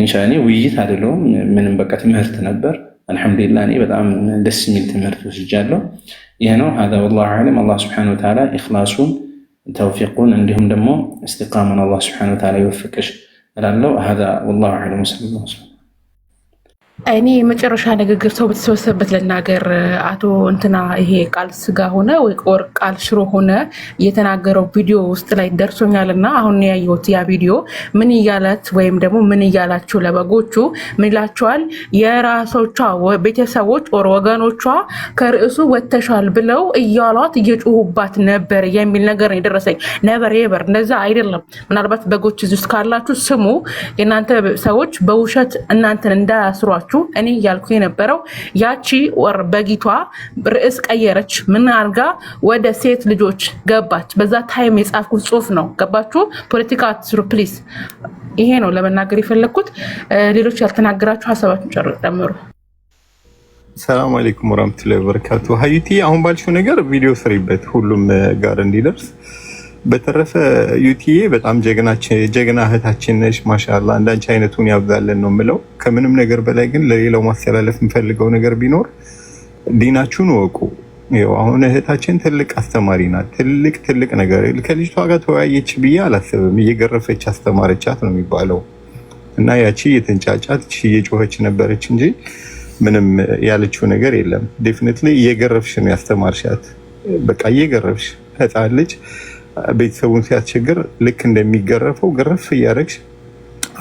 ኢንሻአላህ ውይይት አይደለም ምንም በቃ ትምህርት ነበር። አልሐምዱሊላህ እኔ በጣም ደስ የሚል ትምህርት ወስጃለሁ። ይሄ ነው هذا والله اعلم። አላህ Subhanahu Wa Ta'ala ኢኽላሱን ተውፊቁን እንዲሁም ደግሞ እስቲቃማን አላህ Subhanahu Wa Ta'ala ይወፍቅሽ እላለሁ። هذا والله اعلم። ሰለላሁ ዐለይሂ ወሰለም እኔ የመጨረሻ ንግግር ሰው በተሰበሰበበት ልናገር። አቶ እንትና ይሄ ቃል ስጋ ሆነ ወይ ቃል ሽሮ ሆነ የተናገረው ቪዲዮ ውስጥ ላይ ደርሶኛልና አሁን ያየሁት ያ ቪዲዮ ምን እያላት ወይም ደግሞ ምን እያላችሁ ለበጎቹ ምን ይላቸዋል? የራሶቿ ቤተሰቦች ኦር ወገኖቿ ከርዕሱ ወተሻል ብለው እያሏት እየጮሁባት ነበር የሚል ነገር ነው የደረሰኝ። ነበር የበር እንደዛ አይደለም። ምናልባት በጎች እዚህ ውስጥ ካላችሁ ስሙ። የእናንተ ሰዎች በውሸት እናንተን እንዳያስሯችሁ እኔ ያልኩ የነበረው ያቺ ወር በጊቷ ርዕስ ቀየረች። ምን አርጋ ወደ ሴት ልጆች ገባች። በዛ ታይም የጻፍኩት ጽሁፍ ነው። ገባችሁ? ፖለቲካ አትስሩ ፕሊዝ። ይሄ ነው ለመናገር የፈለኩት። ሌሎች ያልተናገራችሁ ሀሳባችሁን ጨምሩ። ሰላም አለይኩም ወራህመቱላሂ ወበረካቱ። ሀዩቲ አሁን ባልሽው ነገር ቪዲዮ ስሪበት ሁሉም ጋር እንዲደርስ። በተረፈ ዩቲዬ በጣም ጀግና እህታችን ነሽ። ማሻአላ እንዳንቺ አይነቱን ያብዛልን ነው የምለው። ከምንም ነገር በላይ ግን ለሌላው ማስተላለፍ የምፈልገው ነገር ቢኖር ዲናችሁን ወቁ። ይኸው አሁን እህታችን ትልቅ አስተማሪ ናት። ትልቅ ነገር ከልጅቷ ጋር ተወያየች ብዬ አላስብም። እየገረፈች አስተማረቻት ነው የሚባለው እና ያቺ እየተንጫጫች እየጮኸች ነበረች እንጂ ምንም ያለችው ነገር የለም። ዴፊኒትሊ እየገረፍሽ ነው ያስተማርሻት። በቃ እየገረፍሽ ህፃን ልጅ ቤተሰቡን ሲያስቸግር ልክ እንደሚገረፈው ግረፍ እያደረግሽ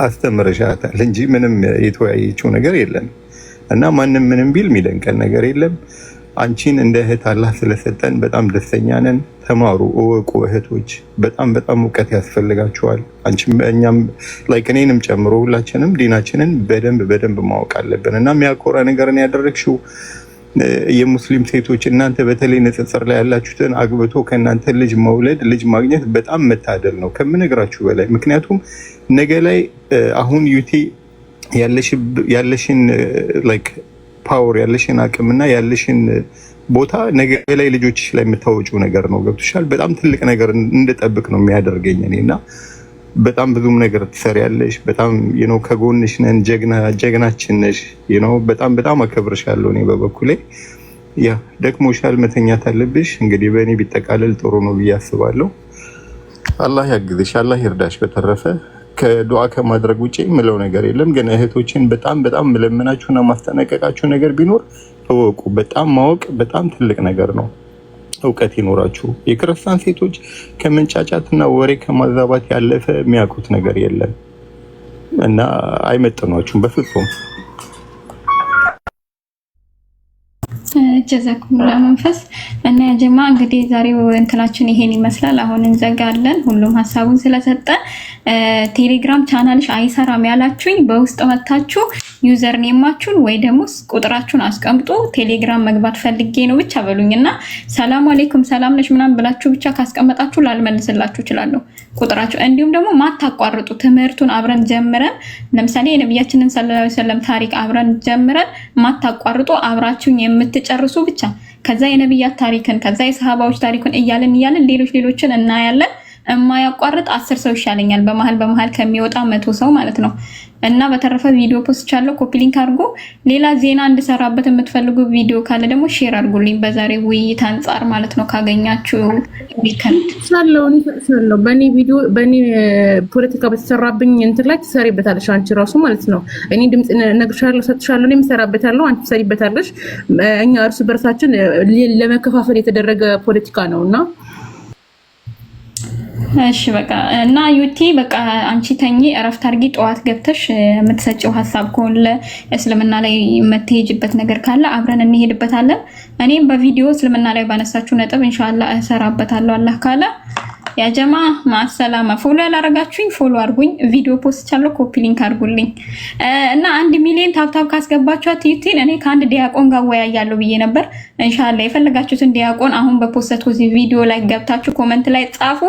አስተምረሻታል እንጂ ምንም የተወያየችው ነገር የለም። እና ማንም ምንም ቢል የሚደንቀን ነገር የለም። አንቺን እንደ እህት አላህ ስለሰጠን በጣም ደስተኛ ነን። ተማሩ፣ እወቁ እህቶች። በጣም እውቀት ያስፈልጋችኋል። አንቺም እኛም ላይክ እኔንም ጨምሮ ሁላችንም ዲናችንን በደንብ ማወቅ አለብን። እና የሚያኮራ ነገርን ያደረግሽው የሙስሊም ሴቶች እናንተ በተለይ ንጽጽር ላይ ያላችሁትን አግብቶ ከእናንተ ልጅ መውለድ ልጅ ማግኘት በጣም መታደል ነው ከምነግራችሁ በላይ። ምክንያቱም ነገ ላይ አሁን ዩቲ ያለሽን ላይክ ፓወር ያለሽን አቅምና ያለሽን ቦታ ነገ ላይ ልጆችሽ ላይ የምታወጪው ነገር ነው። ገብቶሻል? በጣም ትልቅ ነገር እንድጠብቅ ነው የሚያደርገኝ እኔና በጣም ብዙም ነገር ትሰሪያለሽ። በጣም ከጎንሽ ነን። ጀግናችን ነሽ። በጣም አከብርሻለሁ። እኔ በበኩሌ ያ ደክሞሻል፣ መተኛት አለብሽ። እንግዲህ በእኔ ቢጠቃለል ጥሩ ነው ብዬ አስባለሁ። አላህ ያግዝሽ፣ አላህ ይርዳሽ። በተረፈ ከዱዓ ከማድረግ ውጪ ምለው ነገር የለም። ግን እህቶችን በጣም መለመናችሁና ማስጠነቀቃችሁ ነገር ቢኖር እወቁ። በጣም ማወቅ በጣም ትልቅ ነገር ነው። እውቀት ይኖራችሁ። የክርስቲያን ሴቶች ከመንጫጫትና ወሬ ከማዛባት ያለፈ የሚያውቁት ነገር የለም እና አይመጥኗችሁም በፍጹም። ጀዛኩሙላ መንፈስ እና ያጀማ እንግዲህ ዛሬው እንትናችን ይሄን ይመስላል። አሁን እንዘጋለን። ሁሉም ሀሳቡን ስለሰጠ ቴሌግራም ቻናልሽ አይሰራም ያላችሁኝ በውስጥ መታችሁ ዩዘር ኔማችሁን ወይ ደግሞ ቁጥራችሁን አስቀምጡ። ቴሌግራም መግባት ፈልጌ ነው ብቻ በሉኝና ሰላም አለይኩም ሰላም ነሽ ምናምን ብላችሁ ብቻ ካስቀመጣችሁ ላልመልስላችሁ እችላለሁ ቁጥራችሁ። እንዲሁም ደግሞ ማታቋርጡ ትምህርቱን አብረን ጀምረን ለምሳሌ የነብያችንን ሰለላሁ ዐለይሂ ወሰለም ታሪክ አብረን ጀምረን ማታቋርጡ አብራችሁን የምትጨርሱ ብቻ ከዛ የነብያት ታሪክን ከዛ የሰሃባዎች ታሪክን እያልን ሌሎችን እናያለን። የማያቋርጥ 10 ሰው ይሻለኛል በመሃል ከሚወጣ 100 ሰው ማለት ነው። እና በተረፈ ቪዲዮ ፖስት ቻለው ኮፒ ሊንክ አድርጎ ሌላ ዜና እንድሰራበት የምትፈልጉ ቪዲዮ ካለ ደግሞ ሼር አድርጉልኝ በዛሬ ውይይት አንጻር ማለት ነው። ካገኛችሁ ዊከንድ ሰለው በኔ ቪዲዮ በኔ ፖለቲካ በተሰራብኝ እንትን ላይ ትሰሪበታለሽ አንቺ ራሱ ማለት ነው። እኔ ድምጽ ነግርሻለሁ ሰጥሻለሁ እኔ የምሰራበታለሁ አንቺ ትሰሪበታለሽ። እኛ እርስ በርሳችን ለመከፋፈል የተደረገ ፖለቲካ ነውና እሺ በቃ እና ዩቲ በቃ አንቺ ተኚ እረፍት አድርጊ። ጠዋት ገብተሽ የምትሰጪው ሀሳብ ከሆነ እስልምና ላይ የምትሄጅበት ነገር ካለ አብረን እንሄድበታለን። እኔም በቪዲዮ እስልምና ላይ ባነሳችሁ ነጥብ ኢንሻአላህ እሰራበታለሁ አላህ ካለ። ያ ጀማ ማሰላማ ፎሎ ያላረጋችሁኝ ፎሎ አድርጉኝ። ቪዲዮ ፖስት ቻለው ኮፒ ሊንክ አድርጉልኝ እና 1 ሚሊዮን ታፕታፕ ካስገባችኋት ዩቲን እኔ ከአንድ ዲያቆን ጋር ወያያለሁ ብዬ ነበር። ኢንሻአላህ የፈለጋችሁትን ዲያቆን አሁን በፖስተቱት ቪዲዮ ላይ ገብታችሁ ኮሜንት ላይ ጻፉ፣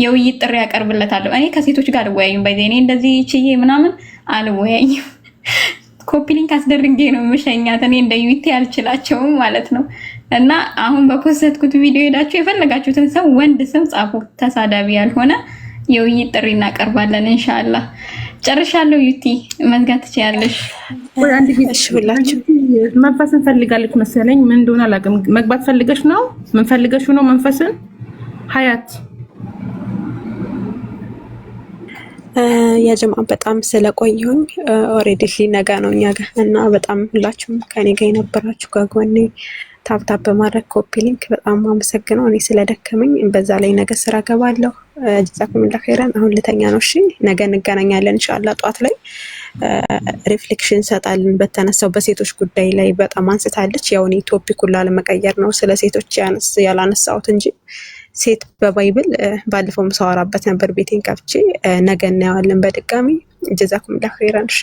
የውይይት ጥሪ ያቀርብለታለሁ። እኔ ከሴቶች ጋር አልወያይም ባይዘ እኔ እንደዚህ ቺዬ ምናምን አልወያይም። ኮፒ ሊንክ አስደርጌ ነው የምሸኛት። እኔ እንደ ዩቲ አልችላቸውም ማለት ነው። እና አሁን በፖስተቱት ቪዲዮ ሄዳችሁ የፈለጋችሁትን ሰው ወንድ ስም ጻፉ፣ ተሳዳቢ ያልሆነ የውይይት ጥሪ እናቀርባለን ኢንሻአላህ። ጨርሻለሁ። ዩቲ መዝጋት ትችያለሽ። ወይ አንድ ጊዜ ሁላችሁ መንፈስን ፈልጋለች መሰለኝ። ምን እንደሆነ አላውቅም። መግባት ፈልገሽ ነው? ምን ፈልገሽ ነው? መንፈስን ሀያት የጀማ በጣም ስለቆየሁኝ ኦሬዲ ሊነጋ ነው እኛ ጋር እና በጣም ሁላችሁም ከኔ ጋር የነበራችሁ ከጎኔ ታፕታፕ በማድረግ ኮፒ ሊንክ በጣም አመሰግነው። እኔ ስለደከመኝ በዛ ላይ ነገ ስራ ገባለሁ። ጀዛኩሙላህ ኸይራን። አሁን ልተኛ ነው። እሺ ነገ እንገናኛለን ኢንሻአላህ። ጧት ላይ ሪፍሌክሽን ሰጣልን በተነሳው በሴቶች ጉዳይ ላይ በጣም አንስታለች። ያው እኔ ቶፒክ ሁላ ለመቀየር ነው ስለ ሴቶች ያላነሳሁት እንጂ ሴት በባይብል ባለፈው ሰዋራበት ነበር ቤቴን ከፍቼ። ነገ እናየዋለን በድጋሚ። ጀዛኩሙላህ ኸይራን። እሺ